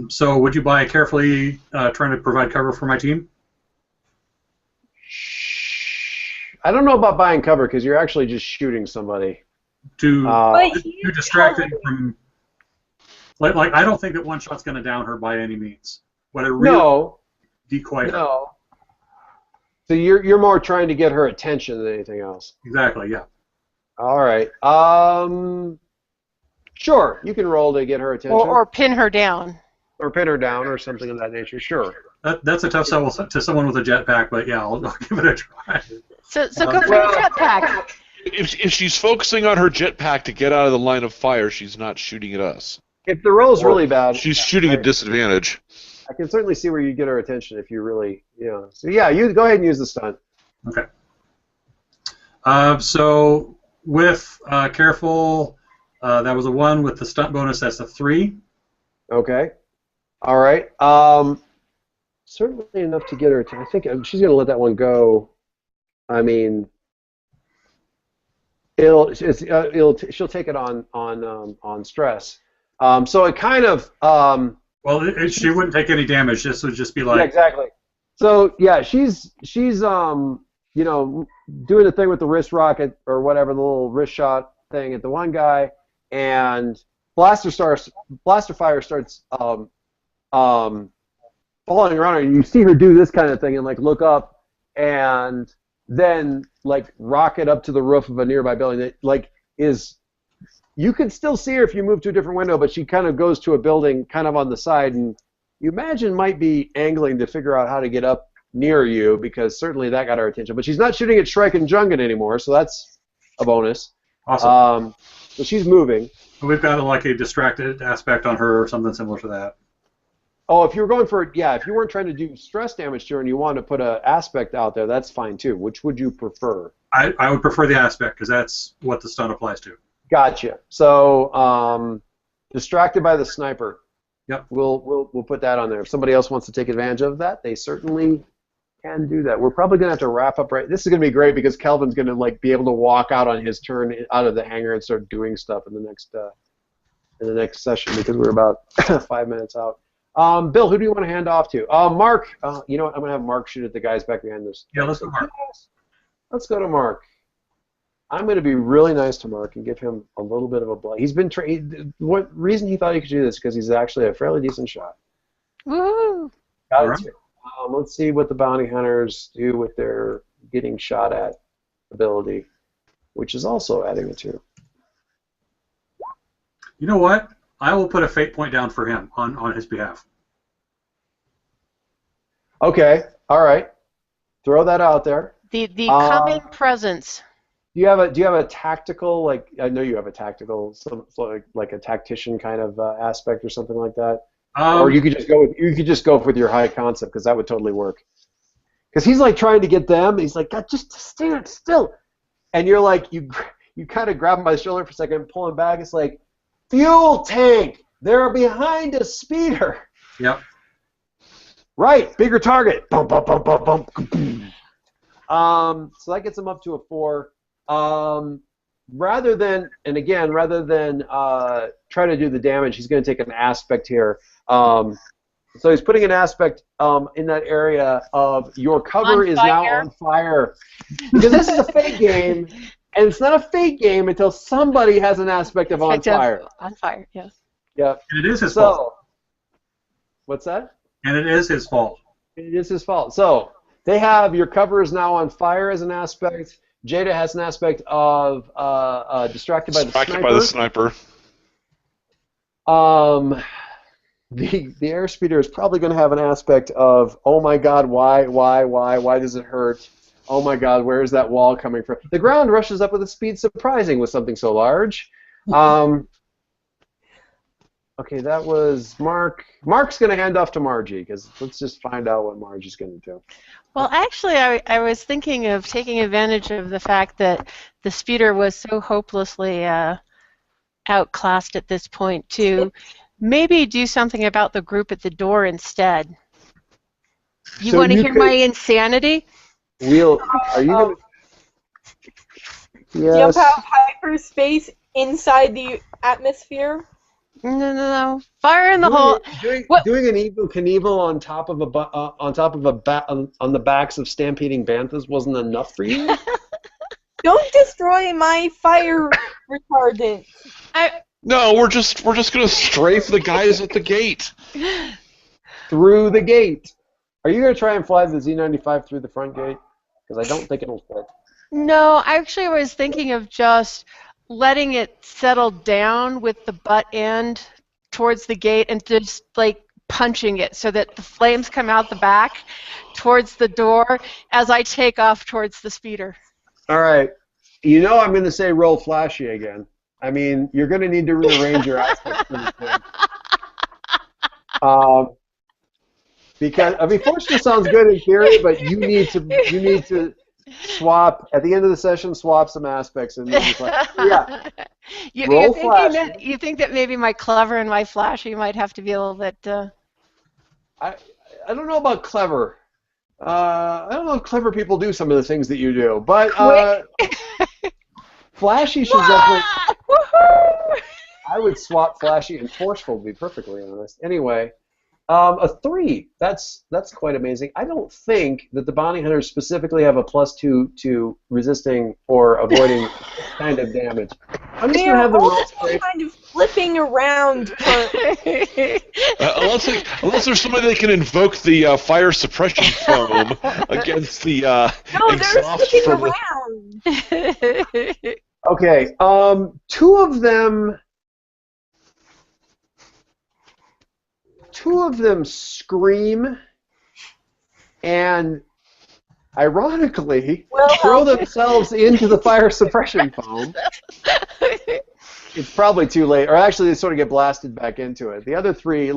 So would you buy carefully trying to provide cover for my team? I don't know about buying cover, because you're actually just shooting somebody. To distract it from. Like I don't think that one shot's going to down her by any means. What I really decoy her. No. So you're more trying to get her attention than anything else. Exactly. Yeah. All right. Sure. You can roll to get her attention. Or pin her down. Or pin her down, or something of that nature. Sure. That's a tough sell to someone with a jetpack, but yeah, I'll give it a try. So go for your jetpack. If she's focusing on her jetpack to get out of the line of fire, she's not shooting at us. If the roll's really bad, she's shooting at disadvantage. I can certainly see where you get her attention if you really, So yeah, you go ahead and use the stunt. Okay. So with careful, that was a 1. With the stunt bonus, that's a 3. Okay. All right. Certainly enough to get her attention. I think she's going to let that one go. I mean, she'll take it on stress. So it kind of. Well, she wouldn't take any damage. This would just be like. Yeah, exactly. So yeah, she's doing the thing with the wrist rocket or whatever, the little wrist shot thing at the one guy, and blaster fire starts following around her, and you see her do this kind of thing and like look up, and then like rocket up to the roof of a nearby building that like is. You can still see her if you move to a different window, but she kind of goes to a building kind of on the side, and you imagine might be angling to figure out how to get up near you, because certainly that got her attention. But she's not shooting at Shrike and Jungan anymore, so that's a bonus. Awesome. So she's moving. We've got like a distracted aspect on her or something similar to that. Oh, if you were going for if you weren't trying to do stress damage to her and you wanted to put an aspect out there, that's fine too. Which would you prefer? I would prefer the aspect, because that's what the stun applies to. Gotcha. So, distracted by the sniper. Yep. We'll put that on there. If somebody else wants to take advantage of that, they certainly can do that. We're probably gonna have to wrap up right. This is gonna be great, because Kelvin's gonna like be able to walk out on his turn out of the hangar and start doing stuff in the next in the next session because we're about 5 minutes out. Bill, who do you want to hand off to? Mark. You know what? I'm going to have Mark shoot at the guys back behind this. Yeah, let's go, Mark. Let's go to Mark. I'm going to be really nice to Mark and give him a little bit of a blow. He's been what reason he thought he could do this? Because he's actually a fairly decent shot. Woo! Got it. Let's see what the bounty hunters do with their getting shot at ability, which is also adding a 2. You know what? I will put a fate point down for him on his behalf. Okay. All right. Throw that out there. The coming presence. Do you have a tactical, like, I know you have a tactical, like a tactician kind of aspect or something like that, or you could just go with your high concept, because that would totally work. Because he's like trying to get them. He's like, God, just stand still, and you're like, you kind of grab him by the shoulder for a second, pull him back. It's like, fuel tank. They're behind a speeder. Yep. Right, bigger target. Bum, bum, bum, bum, bum. So that gets him up to a 4. Rather than try to do the damage, he's going to take an aspect here. So he's putting an aspect in that area of your cover is now on fire. Because this is a fake game, and it's not a fake game until somebody has an aspect of on fire. On fire, yes. Yep. And it is his fault. What's that? And it is his fault. It is his fault. So they have your cover is now on fire as an aspect. Jada has an aspect of distracted by the sniper. The airspeeder is probably going to have an aspect of, oh my God, why does it hurt? Oh my God, where is that wall coming from? The ground rushes up with a speed surprising with something so large. Okay, that was Mark. Mark's going to hand off to Margie, because let's just find out what Margie's going to do. Well, actually, I was thinking of taking advantage of the fact that the speeder was so hopelessly outclassed at this point to maybe do something about the group at the door instead. You want to hear my insanity? Are you going to... Yes. Jump out hyperspace inside the atmosphere? No. Fire in the hole. Doing an Evel Knievel on the backs of stampeding banthas wasn't enough for you? Don't destroy my fire retardant. No, we're just gonna strafe the guys at the gate. Through the gate. Are you gonna try and fly the Z-95 through the front gate? Because I don't think it'll fit. No, actually, I was thinking of just letting it settle down with the butt end towards the gate and just like punching it so that the flames come out the back towards the door as I take off towards the speeder. All right. You know I'm going to say roll flashy again. I mean, you're going to need to rearrange your aspects for this thing. Because I mean, fortunate sounds good in theory, but you need to swap at the end of the session. Swap some aspects and just like, yeah. You think that maybe my clever and my flashy might have to be a little bit. I don't know about clever. I don't know if clever people do some of the things that you do, but flashy should definitely. I would swap flashy and forceful, to be perfectly honest. Anyway. A 3. That's quite amazing. I don't think that the bounty hunters specifically have a +2 to resisting or avoiding this kind of damage. I'm just gonna have the rolls kind of flipping around. Unless there's somebody that can invoke the fire suppression foam against the exhaust from around. Okay. 2 of them. 2 of them scream and, ironically, throw themselves into the fire suppression foam. It's probably too late, or actually they sort of get blasted back into it. The other 3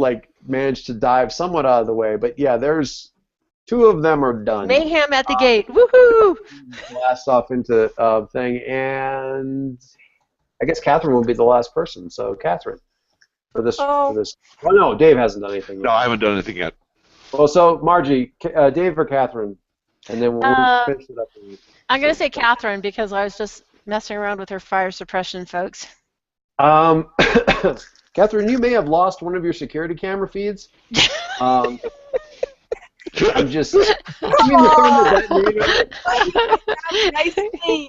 manage to dive somewhat out of the way, but yeah, there's 2 of them are done. Mayhem at the gate. Woohoo! Blast off into thing, and I guess Catherine will be the last person. So Catherine. For this. Oh no, Dave hasn't done anything yet. No, I haven't done anything yet. Well, so Margie, Dave or Catherine, and then we'll finish it up. I'm gonna say Catherine because I was just messing around with her fire suppression, folks. Catherine, you may have lost one of your security camera feeds. I'm just. You mean the thermal detonator? Nice thing.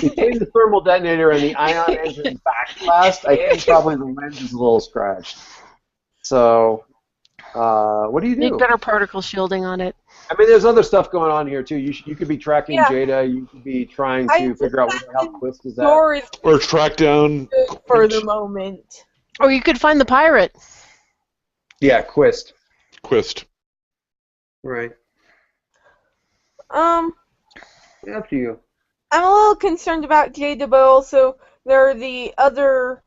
Between the thermal detonator and the ion engine backblast, I think probably the lens is a little scratched. So, what do you do? Make better particle shielding on it. I mean, there's other stuff going on here too. You could be tracking Yeah. Jada. You could be trying to figure out where the hell Quist is at. Door is Or track down. good for the moment. Or you could find the pirate. Yeah, Quist. Quist. Right. Um, Up to you. I'm a little concerned about Jada, but also there are the other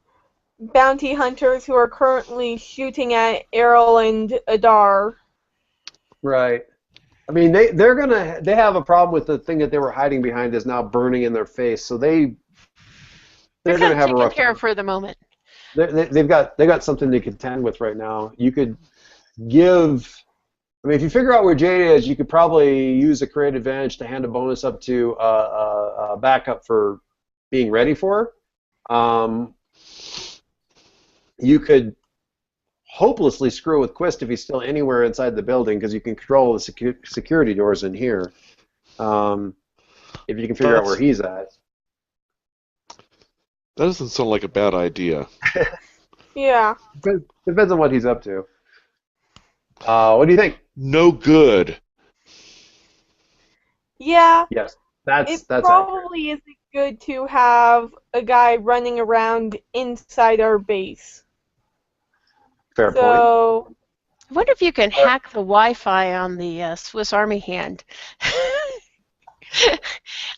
bounty hunters who are currently shooting at Errol and Adar. Right. I mean, they have a problem with the thing that they were hiding behind is now burning in their face. So they're They're going kind to of have a taken rough care time. of for the moment. They got something to contend with right now. You could give. I mean, if you figure out where Jada is, you could probably use a creative advantage to hand a bonus up to a backup for being ready for her. You could hopelessly screw with Quist if he's still anywhere inside the building because you can control the security doors in here. If you can figure out where he's at. That doesn't sound like a bad idea. Yeah. Depends on what he's up to. What do you think? No good. Yeah. Yes, It that's probably isn't good to have a guy running around inside our base. accurate. Fair point. So, I wonder if you can hack the Wi-Fi on the Swiss Army hand.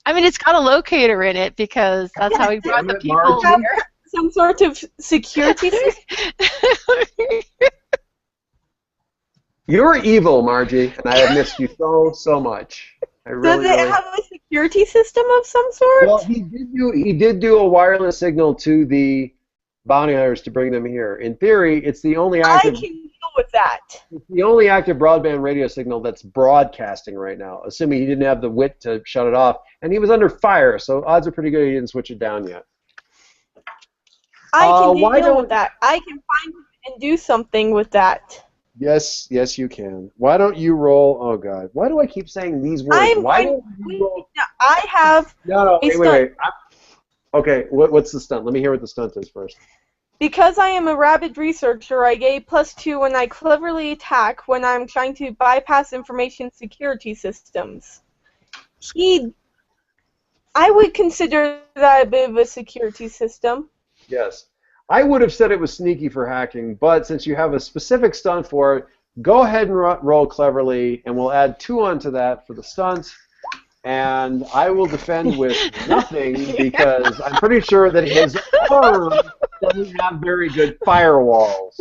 I mean, it's got a locator in it because that's how he brought the Damn it, people Margie. here. some sort of security system. You're evil, Margie, and I have missed you so much. I Does really, it really. have a security system of some sort? Well, he did do a wireless signal to the bounty hunters to bring them here. In theory, it's the only I active can deal with that. broadband radio signal that's broadcasting right now. Assuming he didn't have the wit to shut it off, and he was under fire, so odds are pretty good he didn't switch it down yet. I can why deal don't- with that. I can find and do something with that. Yes, you can. Why don't you roll? Oh God, why do I keep saying these words? I'm Why going. don't you roll? I have No, a wait. stunt. Okay, what's the stunt? Let me hear what the stunt is first. Because I am a rabid researcher, I get +2 when I cleverly attack when I'm trying to bypass information security systems. I would consider that a bit of a security system. Yes. I would have said it was sneaky for hacking, but since you have a specific stunt for it, go ahead and roll cleverly, and we'll add 2 onto that for the stunt. And I will defend with nothing because I'm pretty sure that his arm doesn't have very good firewalls.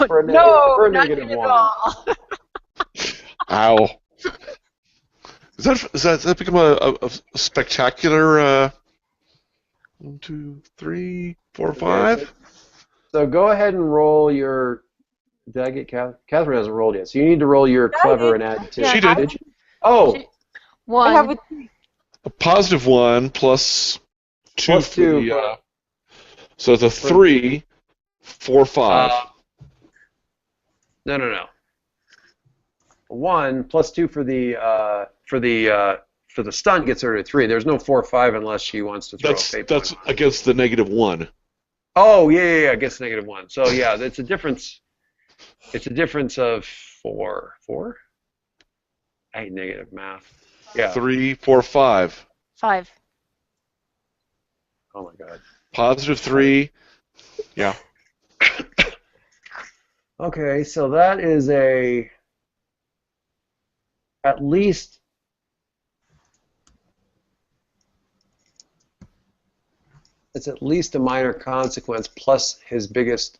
For a not negative good at 1. all. Ow. Does that become a spectacular 1, 2, 3, 4, 5? So go ahead and roll your. Did I get Catherine? Catherine hasn't rolled yet, so you need to roll your clever and add 2. Yeah, She did. You? Oh, I have One. A positive 1 plus 2 Plus for 2, the. So it's a 3, 4, 5. no. 1 plus 2 for the stunt gets her to 3. There's no 4 or 5 unless she wants to throw a fate That's point. against the -1. Oh yeah. Against -1. So yeah, it's a difference. It's a difference of 4. 4? I hate negative math. Yeah. 3, 4, 5. 5. Oh my God. Positive 3. Yeah. Okay, so that is at least it's at least a minor consequence plus his biggest.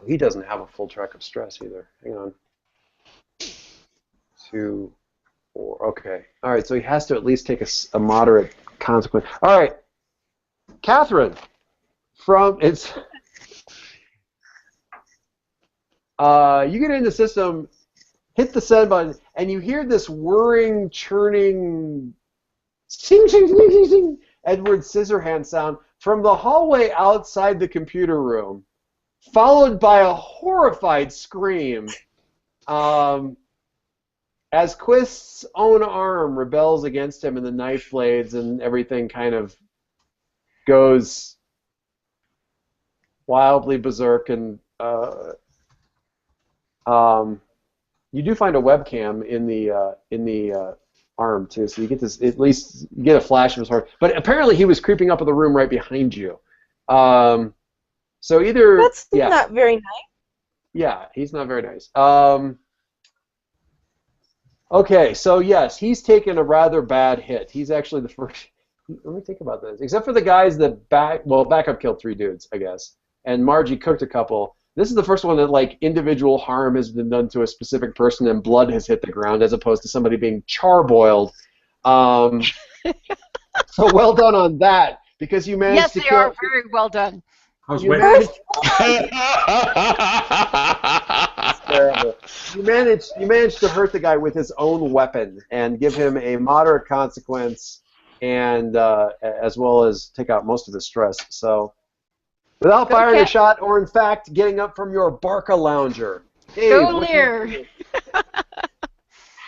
He doesn't have a full track of stress either. Hang on. 2, 4. Okay. All right. So he has to at least take a moderate consequence. All right, Catherine. You get in the system, hit the send button, and you hear this whirring, churning, sing, Edward Scissorhands sound from the hallway outside the computer room, followed by a horrified scream as Quist's own arm rebels against him and the knife blades and everything kind of goes wildly berserk. And you do find a webcam in the arm too, so you get this, at least you get a flash of his heart. But apparently he was creeping up in the room right behind you. So either That's not very nice. Yeah, he's not very nice. Okay, so yes, he's taken a rather bad hit. He's actually the first. Let me think about this. Except for the guys that backup killed 3 dudes, I guess, and Margie cooked a couple. This is the first one that like individual harm has been done to a specific person and blood has hit the ground, as opposed to somebody being charboiled. So well done on that, because you managed to kill. Yes, they are very well done. I was You waiting. managed, terrible. You managed to hurt the guy with his own weapon and give him a moderate consequence, and as well as take out most of his stress. So, without firing a shot, or in fact getting up from your Barca lounger, Dave, Go Lear.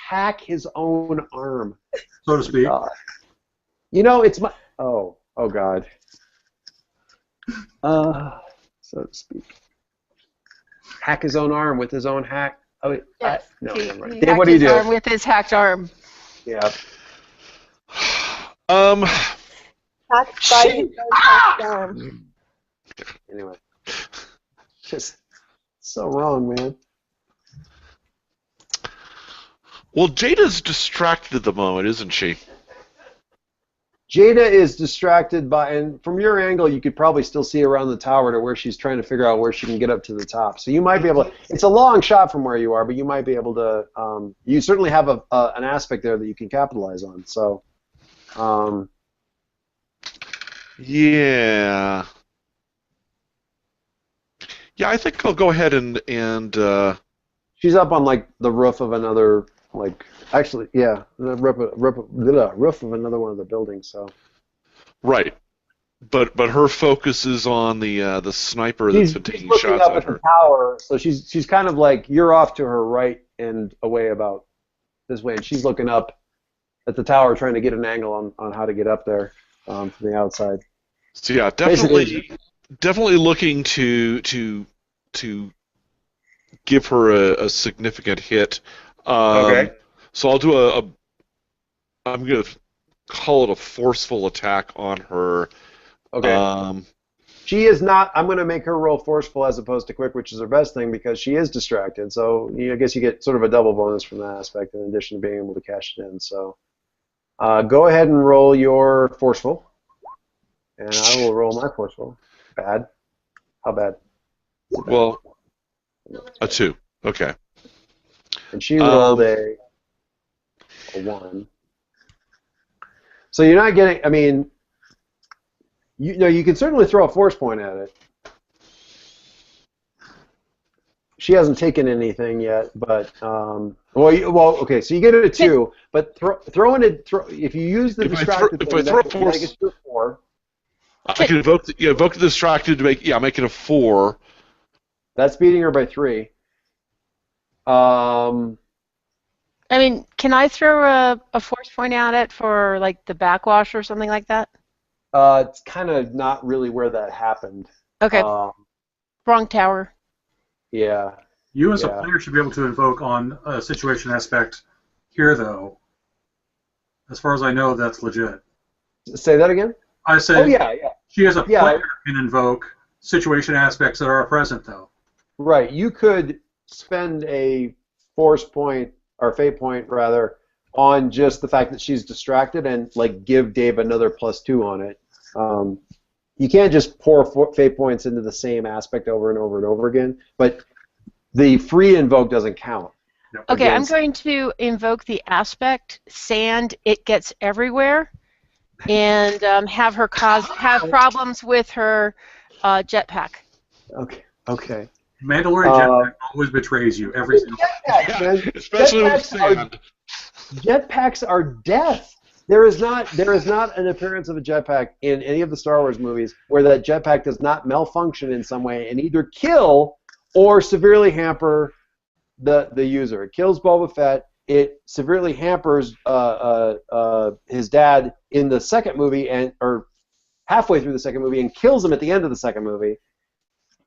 hack his own arm, So to speak. You know, it's my. Oh God. So to speak. Hack his own arm with his own hack. Oh, wait, Yes. no, He never mind. hacked Dave, what do you his do? arm with his hacked arm. Yeah. Hacked by his own hacked arm. Anyway. Just so wrong, man. Well, Jada's distracted at the moment, isn't she? Jada is distracted by, and from your angle, you could probably still see around the tower to where she's trying to figure out where she can get up to the top. So you might be able to, it's a long shot from where you are, but you might be able to, you certainly have an aspect there that you can capitalize on. So, Yeah. Yeah, I think I'll go ahead and she's up on like the roof of another, like, actually, yeah, the roof of another one of the buildings. So. right. But her focus is on the sniper that's been taking looking shots up at at her. the tower, so she's kind of like, you're off to her right and away about this way, and she's looking up at the tower trying to get an angle on how to get up there from the outside. So yeah, definitely looking to give her a significant hit. Okay. So I'll do I'm gonna call it a forceful attack on her. Okay. She is not. I'm going to make her roll forceful as opposed to quick, which is her best thing because she is distracted. So I guess you get sort of a double bonus from that aspect in addition to being able to cash it in. So go ahead and roll your forceful, and I will roll my forceful. Bad. How bad? Well, a 2. Okay. And she rolled a 1. So you're not getting. I mean. You can certainly throw a force point at it. She hasn't taken anything yet, but okay. So you get it a 2, but if you use the distracted, if I throw a force, make it to a 4. I can evoke the distracted to make it a 4. That's beating her by 3. I mean, can I throw a force point at it for like the backwash or something like that? It's kind of not really where that happened. Okay. Wrong tower. Yeah. You as a player should be able to invoke on a situation aspect here, though. As far as I know, that's legit. Say that again? I said, oh, yeah. She as a player can invoke situation aspects that are present, though. Right. You could spend a force point, or fate point, rather, on just the fact that she's distracted and like give Dave another +2 on it. You can't just pour fate points into the same aspect over and over and over again, but the free invoke doesn't count. Okay, I'm going to invoke the aspect, sand, it gets everywhere, and have her have problems with her jetpack. Okay. Mandalorian jetpack always betrays you every single time. Especially with sand. Jetpacks are death. There is not an appearance of a jetpack in any of the Star Wars movies where that jetpack does not malfunction in some way and either kill or severely hamper the user. It kills Boba Fett. It severely hampers his dad in the second movie or halfway through the second movie and kills him at the end of the second movie.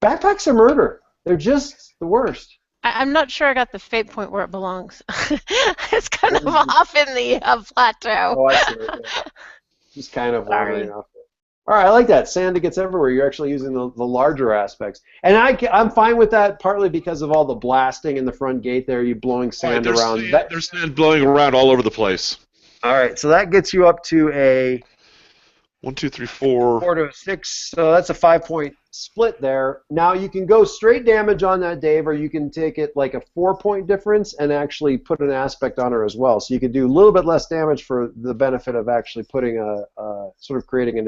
Backpacks are murder. They're just the worst. I'm not sure I got the fate point where it belongs. It's kind of off in the plateau. Oh, I see it. Yeah. Just kind of wandering off it. All right, I like that. Sand gets everywhere. You're actually using the larger aspects. And I'm fine with that, partly because of all the blasting in the front gate there. You blowing sand around. There's sand blowing around all over the place. All right, so that gets you up to a 1, 2, 3, 4. 4 to a 6. So that's a 5-point split there. Now you can go straight damage on that, Dave, or you can take it like a 4-point difference and actually put an aspect on her as well. So you could do a little bit less damage for the benefit of actually putting sort of creating an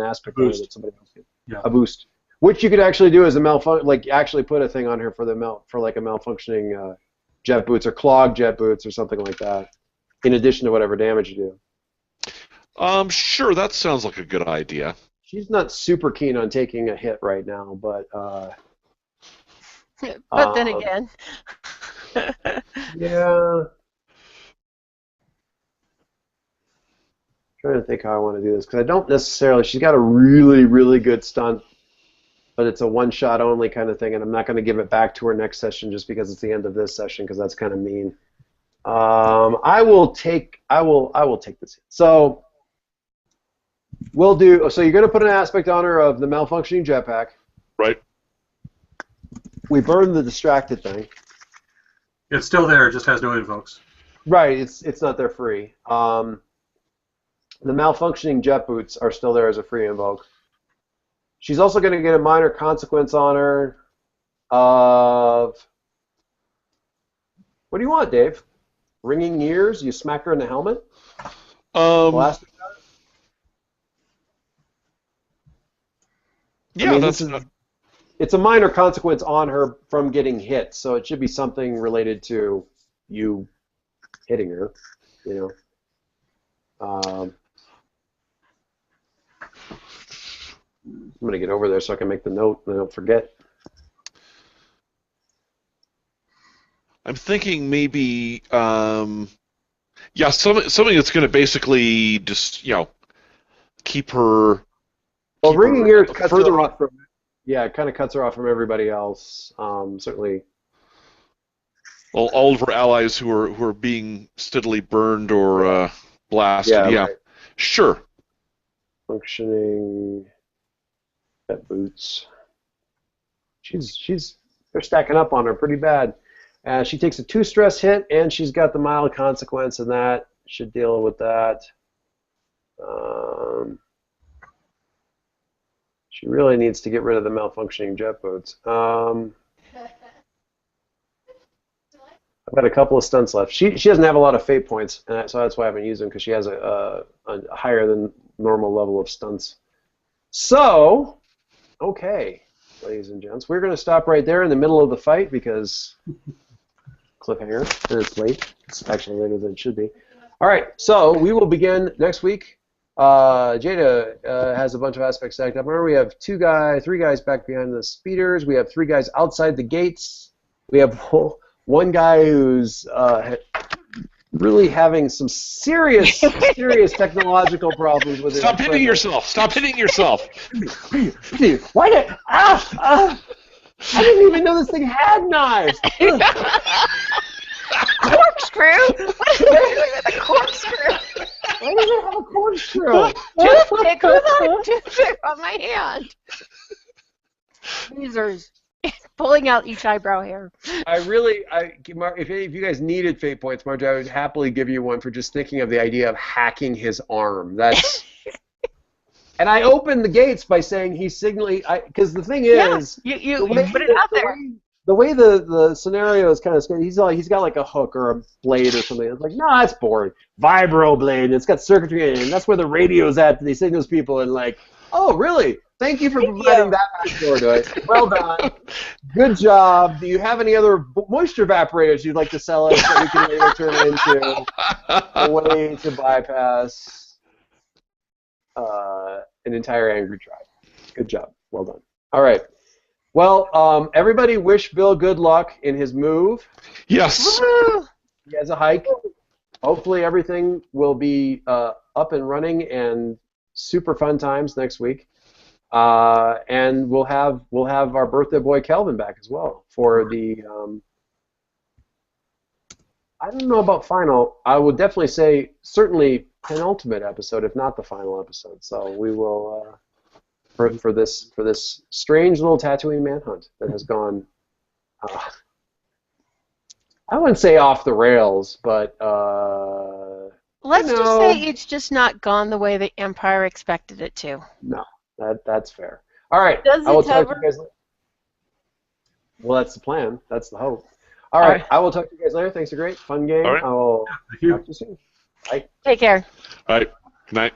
aspect on her that somebody else gets. Yeah. A boost, which you could actually do as a like actually put a thing on her for like a malfunctioning jet boots or clogged jet boots or something like that, in addition to whatever damage you do. Sure, that sounds like a good idea. She's not super keen on taking a hit right now, but but then again. Yeah. Trying to think how I want to do this, because I don't necessarily. She's got a really, really good stunt, but it's a one-shot only kind of thing, and I'm not going to give it back to her next session just because it's the end of this session, because that's kind of mean. I will take this. So we'll do. So you're going to put an aspect on her of the malfunctioning jetpack. Right. We burn the distracted thing. It's still there. It just has no invokes. Right. It's not there free. The malfunctioning jet boots are still there as a free invoke. She's also going to get a minor consequence on her of. What do you want, Dave? Ringing ears? You smack her in the helmet? Blast her? Yeah, I mean, it's a minor consequence on her from getting hit, so it should be something related to you hitting her, you know. I'm going to get over there so I can make the note and I don't forget. I'm thinking maybe, something that's going to basically just, keep her. Well, ringing ears cuts her off from. Yeah, it kind of cuts her off from everybody else. Certainly. Well, all of her allies who are being steadily burned or blasted. Yeah. Right. Sure. Functioning. Jet boots. They're stacking up on her pretty bad. She takes a 2 stress hit, and she's got the mild consequence, and that should deal with that. She really needs to get rid of the malfunctioning jet boots. I've got a couple of stunts left. She doesn't have a lot of fate points, and so that's why I haven't used them, because she has a higher than normal level of stunts. So, okay, ladies and gents, we're going to stop right there in the middle of the fight because cliffhanger, and it's late. It's actually later than it should be. All right, so we will begin next week. Jada has a bunch of aspects stacked up. Remember, we have 3 guys back behind the speeders. We have 3 guys outside the gates. We have one guy who's really having some serious technological problems with it. Stop hitting yourself! Stop hitting yourself! Why did? I didn't even know this thing had knives. Corkscrew? What are you doing with a corkscrew? Why does it have a corkscrew? Toothpick on my hand. Tweezers. Pulling out each eyebrow hair. If you guys needed fate points, Marge, I would happily give you one for just thinking of the idea of hacking his arm. That's. And I opened the gates by saying he's signaling, because the thing is, you put it out there. The way the scenario is kind of scary, he's got like a hook or a blade or something. It's like, no, that's boring. Vibro blade. It's got circuitry in it, and that's where the radio's at. They signals people, and like, Oh, really? Thank you for Thank providing you. that backstory to us. Well done. Good job. Do you have any other moisture evaporators you'd like to sell us that we can later turn into a way to bypass an entire angry tribe? Good job. Well done. All right. Well, everybody wish Bill good luck in his move. Yes. Woo! He has a hike. Hopefully everything will be up and running and super fun times next week. And we'll have our birthday boy Kelvin back as well for the I don't know about final. I would definitely say certainly penultimate episode, if not the final episode. So we will for this strange little Tatooine manhunt that has gone. I wouldn't say off the rails, but Let's you just know, say it's just not gone the way the Empire expected it to. no, that's fair. All right, Does I will it talk to ever? you guys later. Well, that's the plan. That's the hope. All right, I will talk to you guys later. Thanks, a great fun game. All right. I will Thank you. talk to you soon. Bye. Take care. All right. Good night.